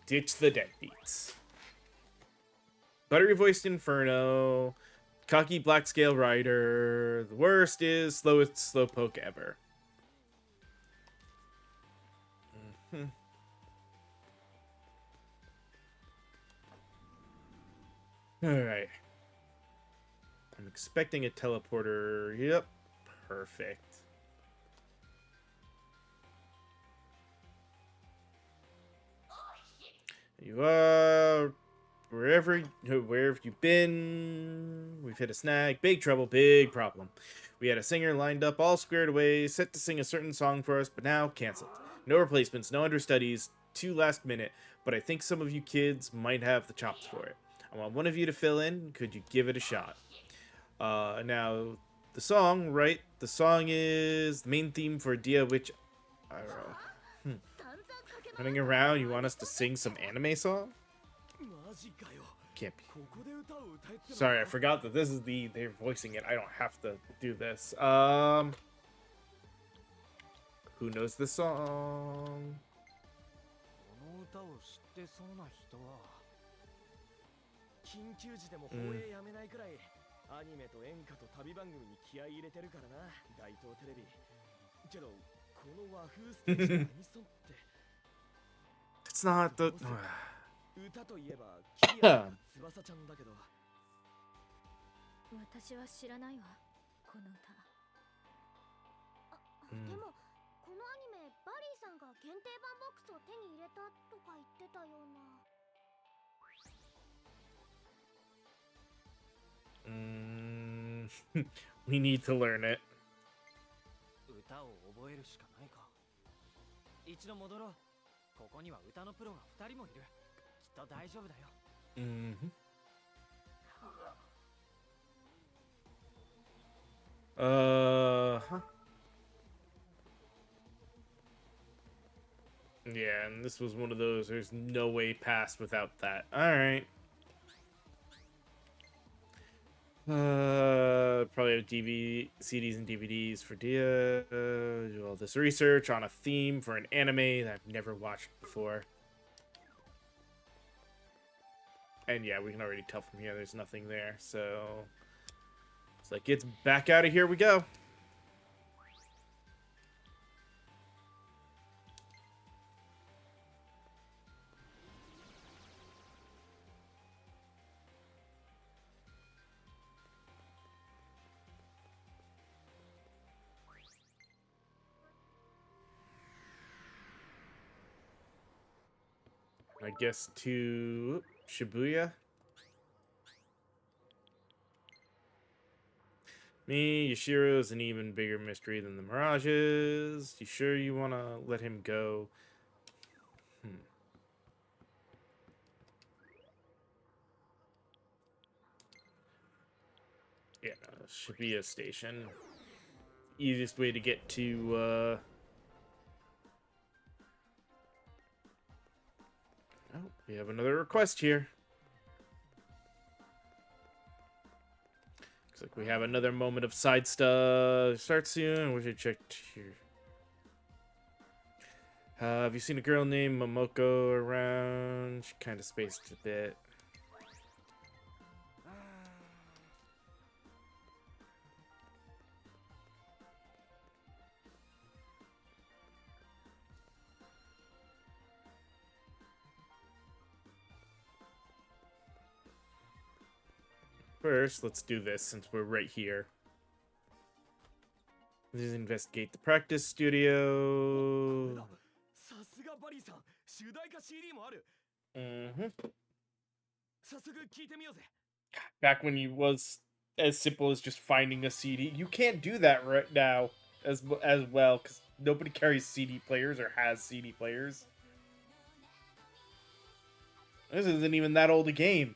Ditch the deadbeats. Buttery-voiced Inferno. Cocky Black Scale Rider. The worst is slowest slowpoke ever. Alright. I'm expecting a teleporter. Yep. Perfect. You are... Where have you been? We've hit a snag. Big trouble, big problem. We had a singer lined up, all squared away, set to sing a certain song for us, but now canceled. No replacements, no understudies, too last minute, but I think some of you kids might have the chops for it. I want one of you to fill in. Could you give it a shot? Now, the song, right? The song is the main theme for Dia, which... I don't know. Running around, you want us to sing some anime song? Can't be. Sorry, I forgot that this is they're voicing it. I don't have to do this. Who knows the song? アニメと演歌と旅番組に気合い入れてるからな、大東テレビ。けど、この和風ステージのアニソンって。It's not the... 歌といえば、キア翼ちゃんだけど。私は知らないわ、この歌。でも、このアニメ、バリーさんが限定版ボックスを手に入れたとか言ってたような。We need to learn it. 歌を覚えるしかないか。一度戻ろう。ここには歌のプロが2人もいる。きっと大丈夫だよ。Yeah, and this was one of those, there's no way past without that. Alright. Probably have CDs and DVDs for Dia. Do all this research on a theme for an anime that I've never watched before. And yeah, we can already tell from here there's nothing there, so... It's like, it's back out of here we go. I guess to Shibuya. Me, Yashiro is an even bigger mystery than the Mirages. You sure you want to let him go? Yeah, Shibuya Station. Easiest way to get to, Oh, we have another request here. Looks like we have another moment of side stuff. Start soon. I wish I checked here. Have you seen a girl named Momoko around? She kind of spaced a bit. First, let's do this since we're right here. Let's investigate the practice studio. さすがバリーさん、主題歌 CD もある。 Mm-hmm. 早速聞いてみようぜ。 Back when it was as simple as just finding a CD, you can't do that right now as well because nobody carries CD players or has CD players. This isn't even that old a game.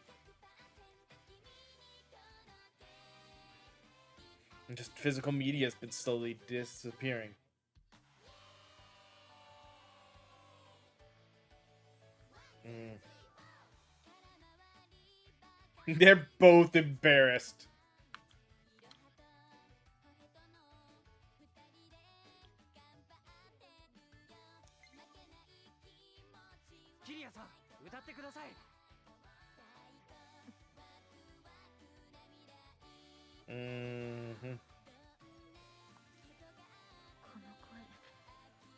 And just physical media has been slowly disappearing. They're both embarrassed. キリアさん、歌ってください。 Mm-hmm. この声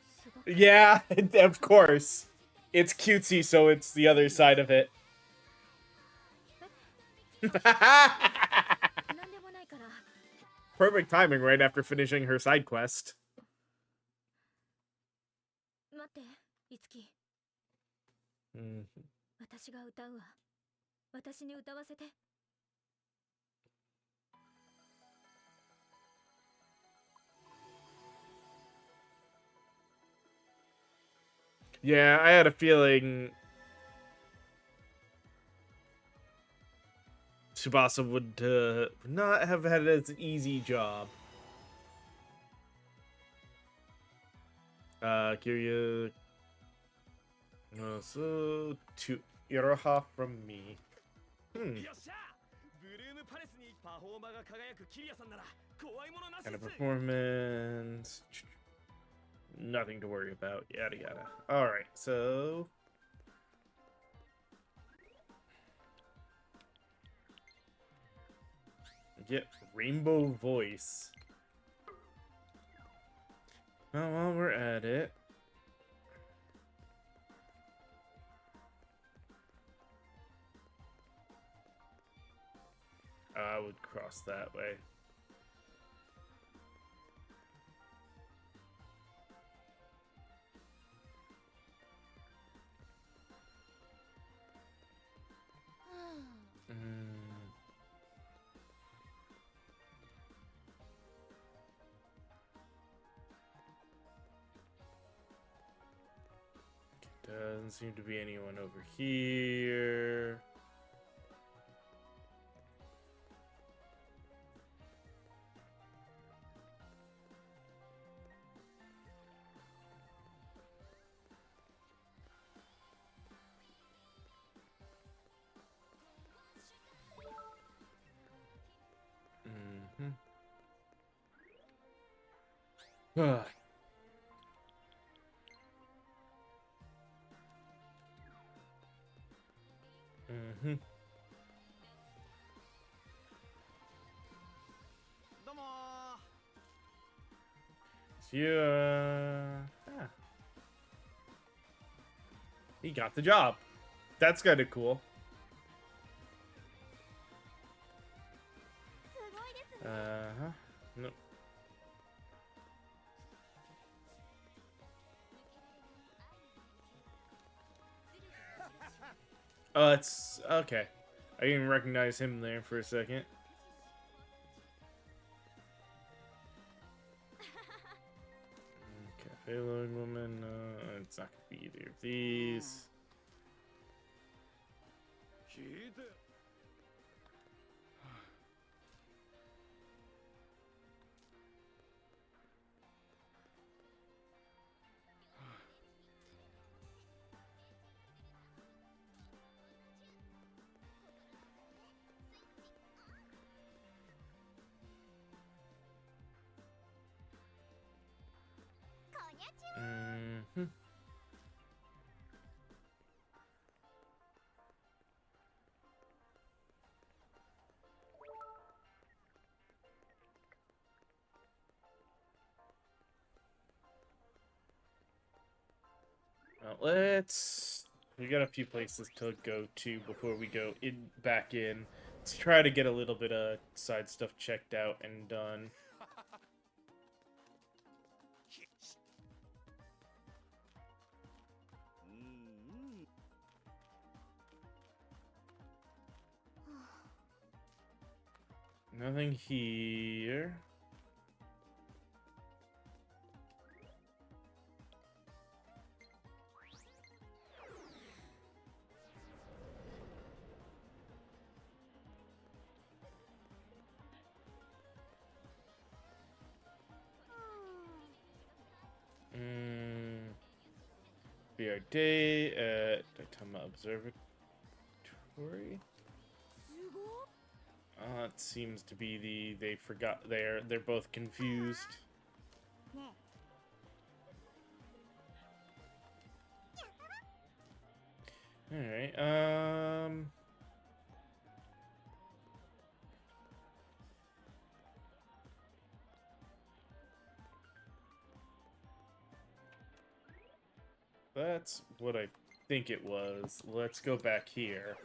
すごく Yeah, of course. It's cutesy, so it's the other side of it. 何でもないから Perfect timing right after finishing her side quest. 待っていつき Mm. 私が歌うわ私に歌わせて Yeah, I had a feeling Tsubasa would not have had an easy job. Kiryu. So, to Iroha from me. よっしゃ、ブルームパレスにパフォーマーが輝くキリアさんなら怖いものなし Kind っ of す。 performance. Nothing to worry about. Yada yada. Alright, so. Get Rainbow Voice. Well, while we're at it. I would cross that way. Doesn't seem to be anyone over here. Mm-hmm. Mm-hmm. どうも So you, he got the job. That's kind of cool. すごいですね。 Uh-huh. No. Oh, it's okay. I didn't recognize him there for a second. Cafe Lord Woman. It's not gonna be either of these. 聞いて。 Mm-hmm. We got a few places to go to before we go back in. Let's try to get a little bit of side stuff checked out and done. Nothing here. Be our day at Daitama Observatory. It seems to be they forgot they're both confused. All right. That's what I think it was. Let's go back here.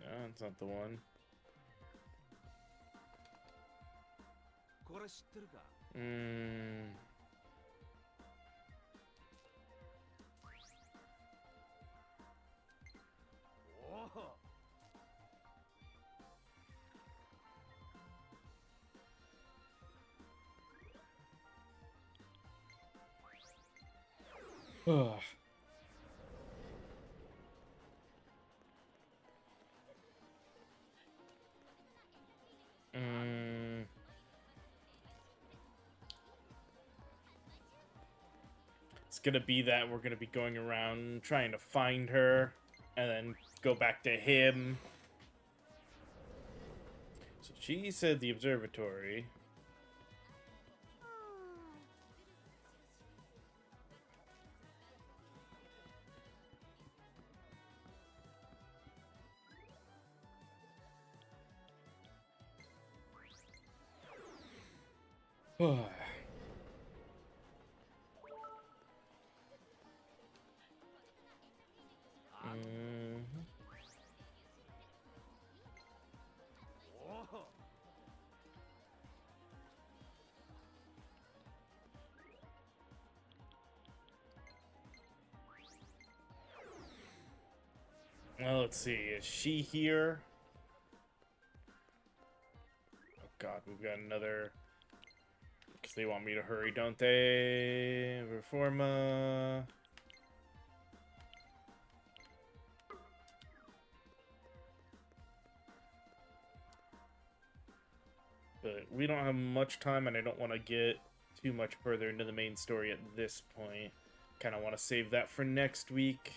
No, it's not the one. Ugh. It's gonna be that we're gonna be going around trying to find her and then go back to him. So she said the observatory. Well, let's see. Is she here? Oh god, we've got another. Because they want me to hurry, don't they? Reforma. But we don't have much time, and I don't want to get too much further into the main story at this point. Kind of want to save that for next week.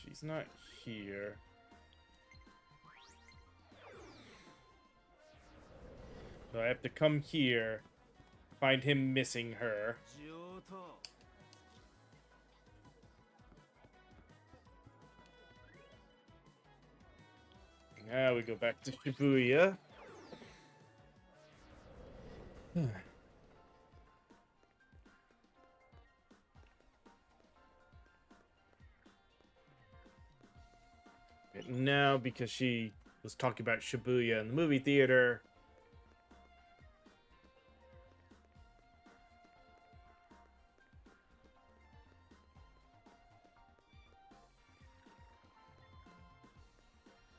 She's not here. So I have to come here, find him missing her. Now we go back to Shibuya. Now, because she was talking about Shibuya in the movie theater.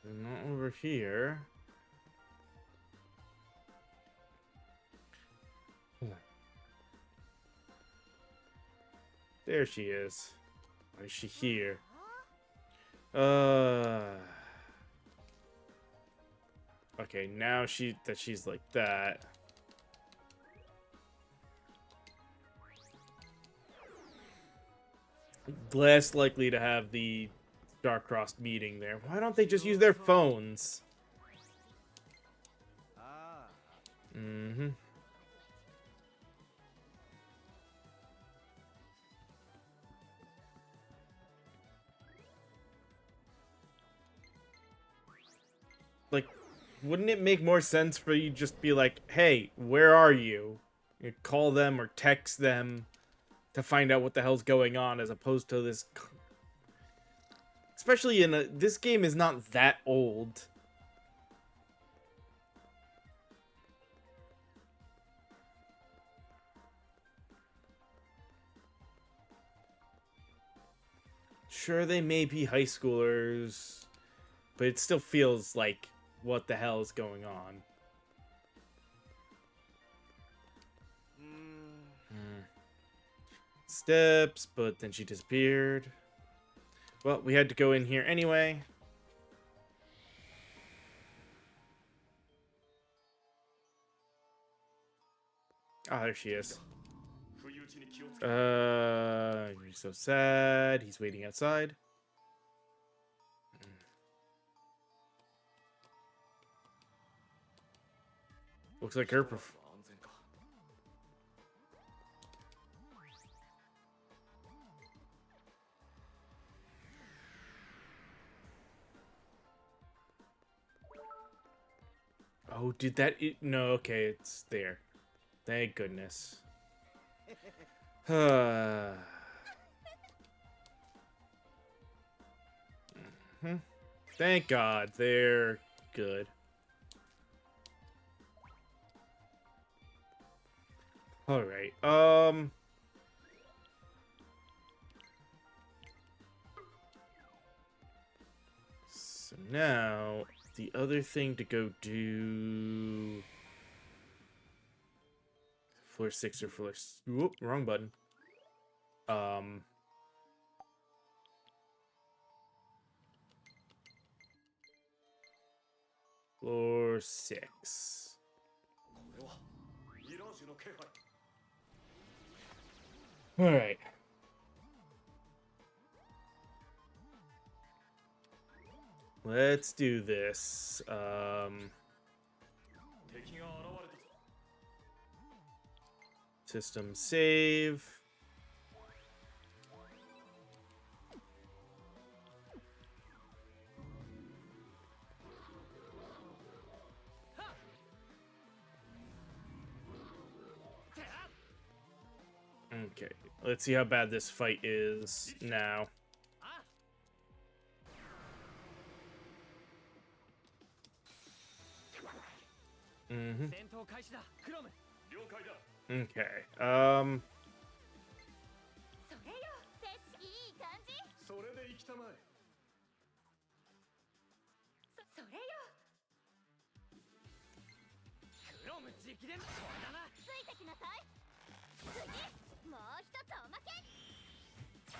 Not over here. There she is. Why is she here? Okay, now she's like that. Less likely to have the star-crossed meeting there. Why don't they just use their phones? Mm-hmm. like, wouldn't it make more sense for you just be like, hey, where are you? You call them or text them to find out what the hell's going on, as opposed to this. Especially in this game is not that old. Sure, they may be high schoolers, but it still feels like, what the hell is going on? Steps, but then she disappeared. Well, we had to go in here anyway. Oh, there she is. He's so sad. He's waiting outside. Looks like her Oh, did that... No, okay, it's there. Thank goodness. Thank God, they're good. Alright, so now, the other thing to go do... Floor 6 or floor... Whoop, wrong button. Floor 6. Alright. Let's do this. System save. Okay, let's see how bad this fight is now. Okay, それで行きたまえ。それよ。クロム直伝これだな。ついてきなさい。次、もう一つおまけ。じゃ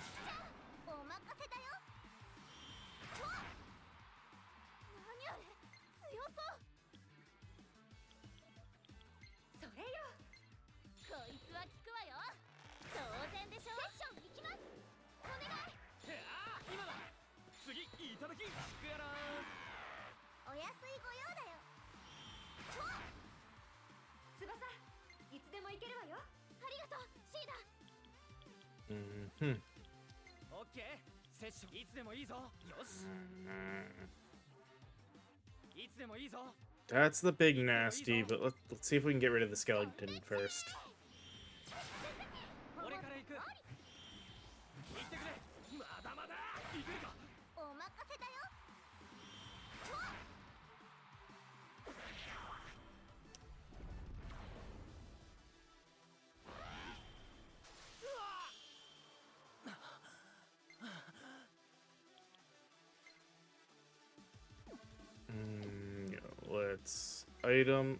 あお任せだよ。何あれ、強そう。それよ。こいつは効くわよ。当然でしょ。セッション行きます。お願い。今だ。次いただき。くやらお安いご用だよ。翼、いつでも行けるわよ。ありがとう、シーダ。オッケー。セッションいつでもいいぞ。よし。いつでもいいぞ。 That's the big nasty, but let's see if we can get rid of the skeleton first. 俺から行く。行ってくれ。まだまだ。行くか。お任せだよ。Let's item.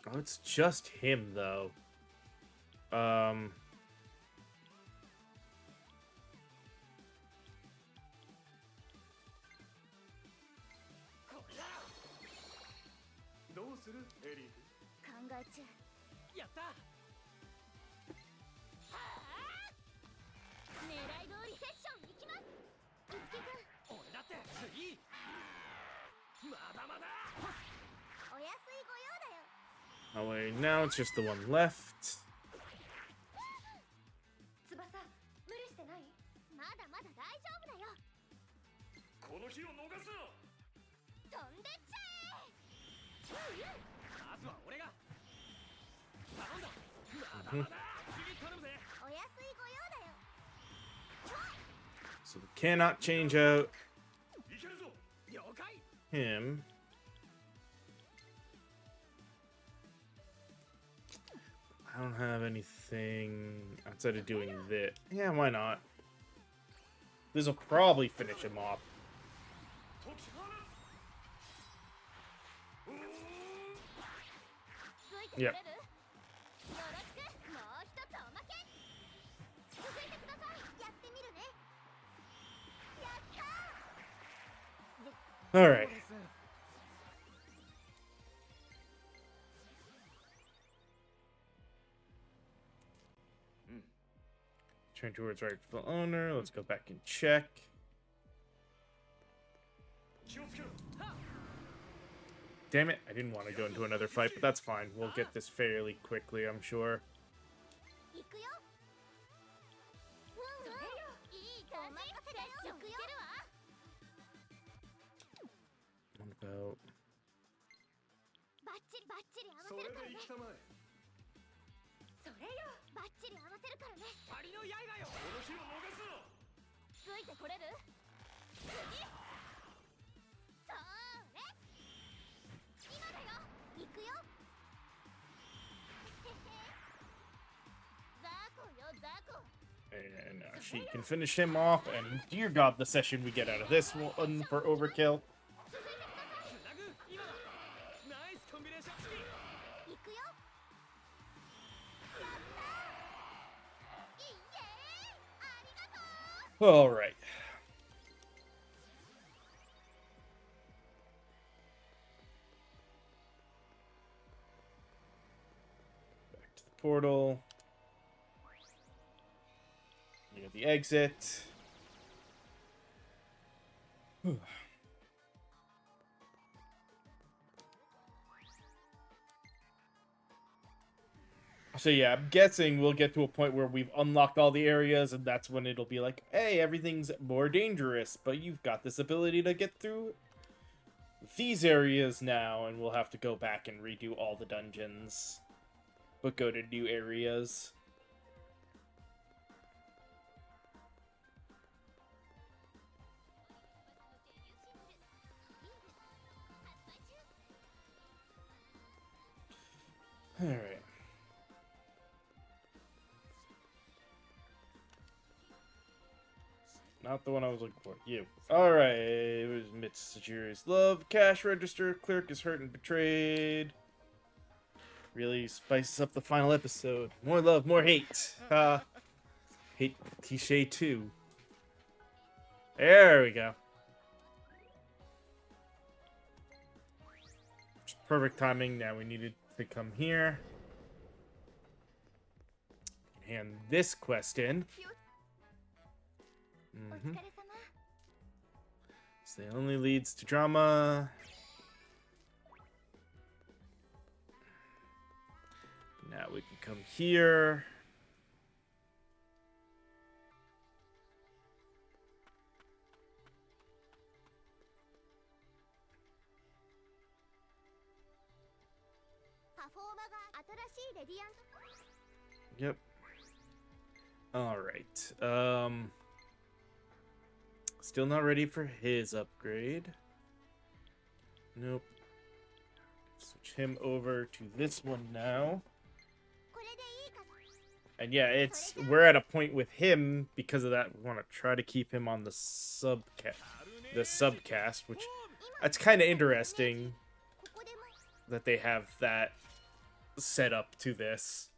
Oh, it's just him though. どうするエリー？考え中。やった。狙い通りセッション行きます。いつきくん。俺だって次。まだまだ。お安いご用だよ。 Oh wait, now it's just the one left. 翼、まだまだ大丈夫だよ。この日を逃すな。飛んでっちゃえ。まずは俺が頼んだ。まだまだ次頼むぜ。お安いご用だよ。 So we cannot change out いけるぞ。了解。 him. I don't have anything outside of doing this. Yeah, why not? This will probably finish him off. 解き放ついてこれる？ Yep. よろしく。もう一つおまけ。続いてください。やってみるね。やったー。 All right. Turn towards rightful owner. Let's go back and check. 気をつけろ。 Damn it, I didn't want to go into another fight, but that's fine. We'll get this fairly quickly, I'm sure. 行くよ。うんうん。いい感じ。行くよ。 What about... バッチリバッチリ合わそれせるからね。で行きたまえ。それよ。バッチリ合わせるからね。仮の刃よ。この日を逃すな。ついてこれる？次。それ。今だよ。行くよ。へへ。ザコよザコ。 And she can finish him off, and dear god, the session we get out of this one for overkill. 続いてください。つなぐ。今だ。ナイスコンビネーションチキン。行くよ。やったー。イエーイ。ありがとう。 All right. Back to the portal. Near the exit. Whew. So yeah, I'm guessing we'll get to a point where we've unlocked all the areas, and that's when it'll be like, hey, everything's more dangerous, but you've got this ability to get through these areas now, and we'll have to go back and redo all the dungeons, but go to new areas. Alright. Not the one I was looking for. You. Alright. It was Mitsujiri's love. Cash register. Clerk is hurt and betrayed. Really spices up the final episode. More love, more hate. Hate cliche 2. There we go. Just perfect timing. Now we needed to come here. Hand this quest in. お疲 Mhm. れ様。 So it only leads to drama. Now we can come here. Yep. All right. Still not ready for his upgrade. Nope. Switch him over to this one now. And yeah, we're at a point with him because of that. We want to try to keep him on the subcast, which that's kind of interesting that they have that set up to this.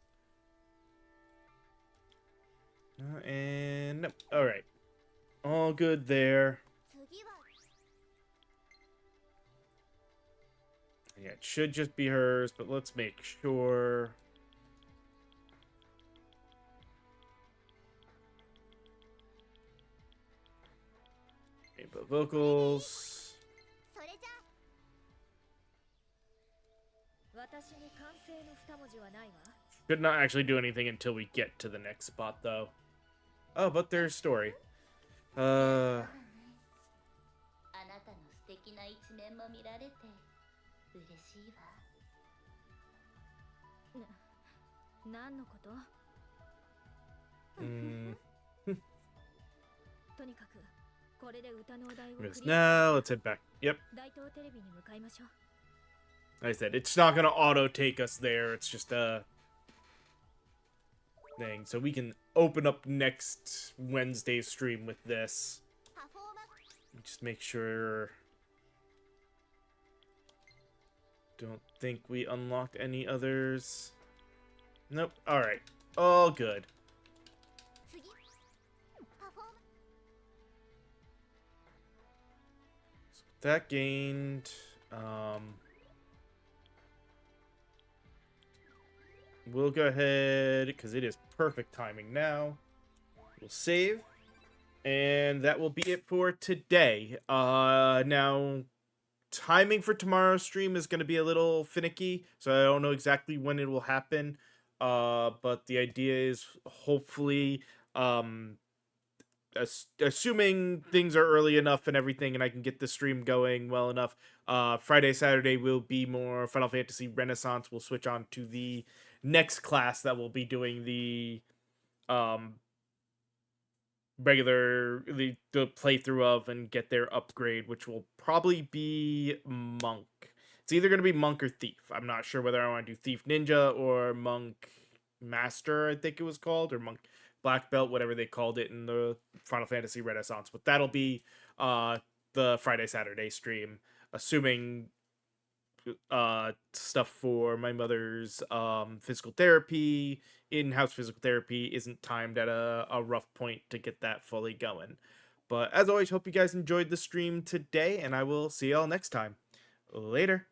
And nope. All right, all good there. Yeah, it should just be hers, but let's make sure. Rainbow vocals. Should not actually do anything until we get to the next spot, though. Oh, but there's story. Uh, あなたの素敵な一面も見られて嬉しいわ。何のこと？ mm, とにかくこれで歌のお題を yes, クリア now let's head back. Yep. 大東テレビに向かいましょう。 Like I said, it's not gonna auto take us there. It's just a thing. So we can open up next Wednesday's stream with this. パフォーマンス Just make sure. Don't think we unlocked any others. Nope. All right. All good. 次パフォーマン That gained. We'll go ahead because it is perfect timing now. We'll save, and that will be it for today. Now timing for tomorrow's stream is going to be a little finicky, so I don't know exactly when it will happen. But the idea is hopefully, assuming things are early enough and everything, and I can get the stream going well enough. Friday, Saturday will be more Final Fantasy Renaissance. We'll switch on to the next class that will be doing the regular the playthrough of and get their upgrade, which will probably be Monk. It's either going to be Monk or Thief. I'm not sure whether I want to do Thief Ninja or Monk Master, I think it was called, or Monk Black Belt, whatever they called it in the Final Fantasy Renaissance. But that'll be the Friday Saturday stream, assuming stuff for my mother's physical therapy, in-house physical therapy isn't timed at a rough point to get that fully going. But as always, hope you guys enjoyed the stream today, and I will see y'all next time. Later.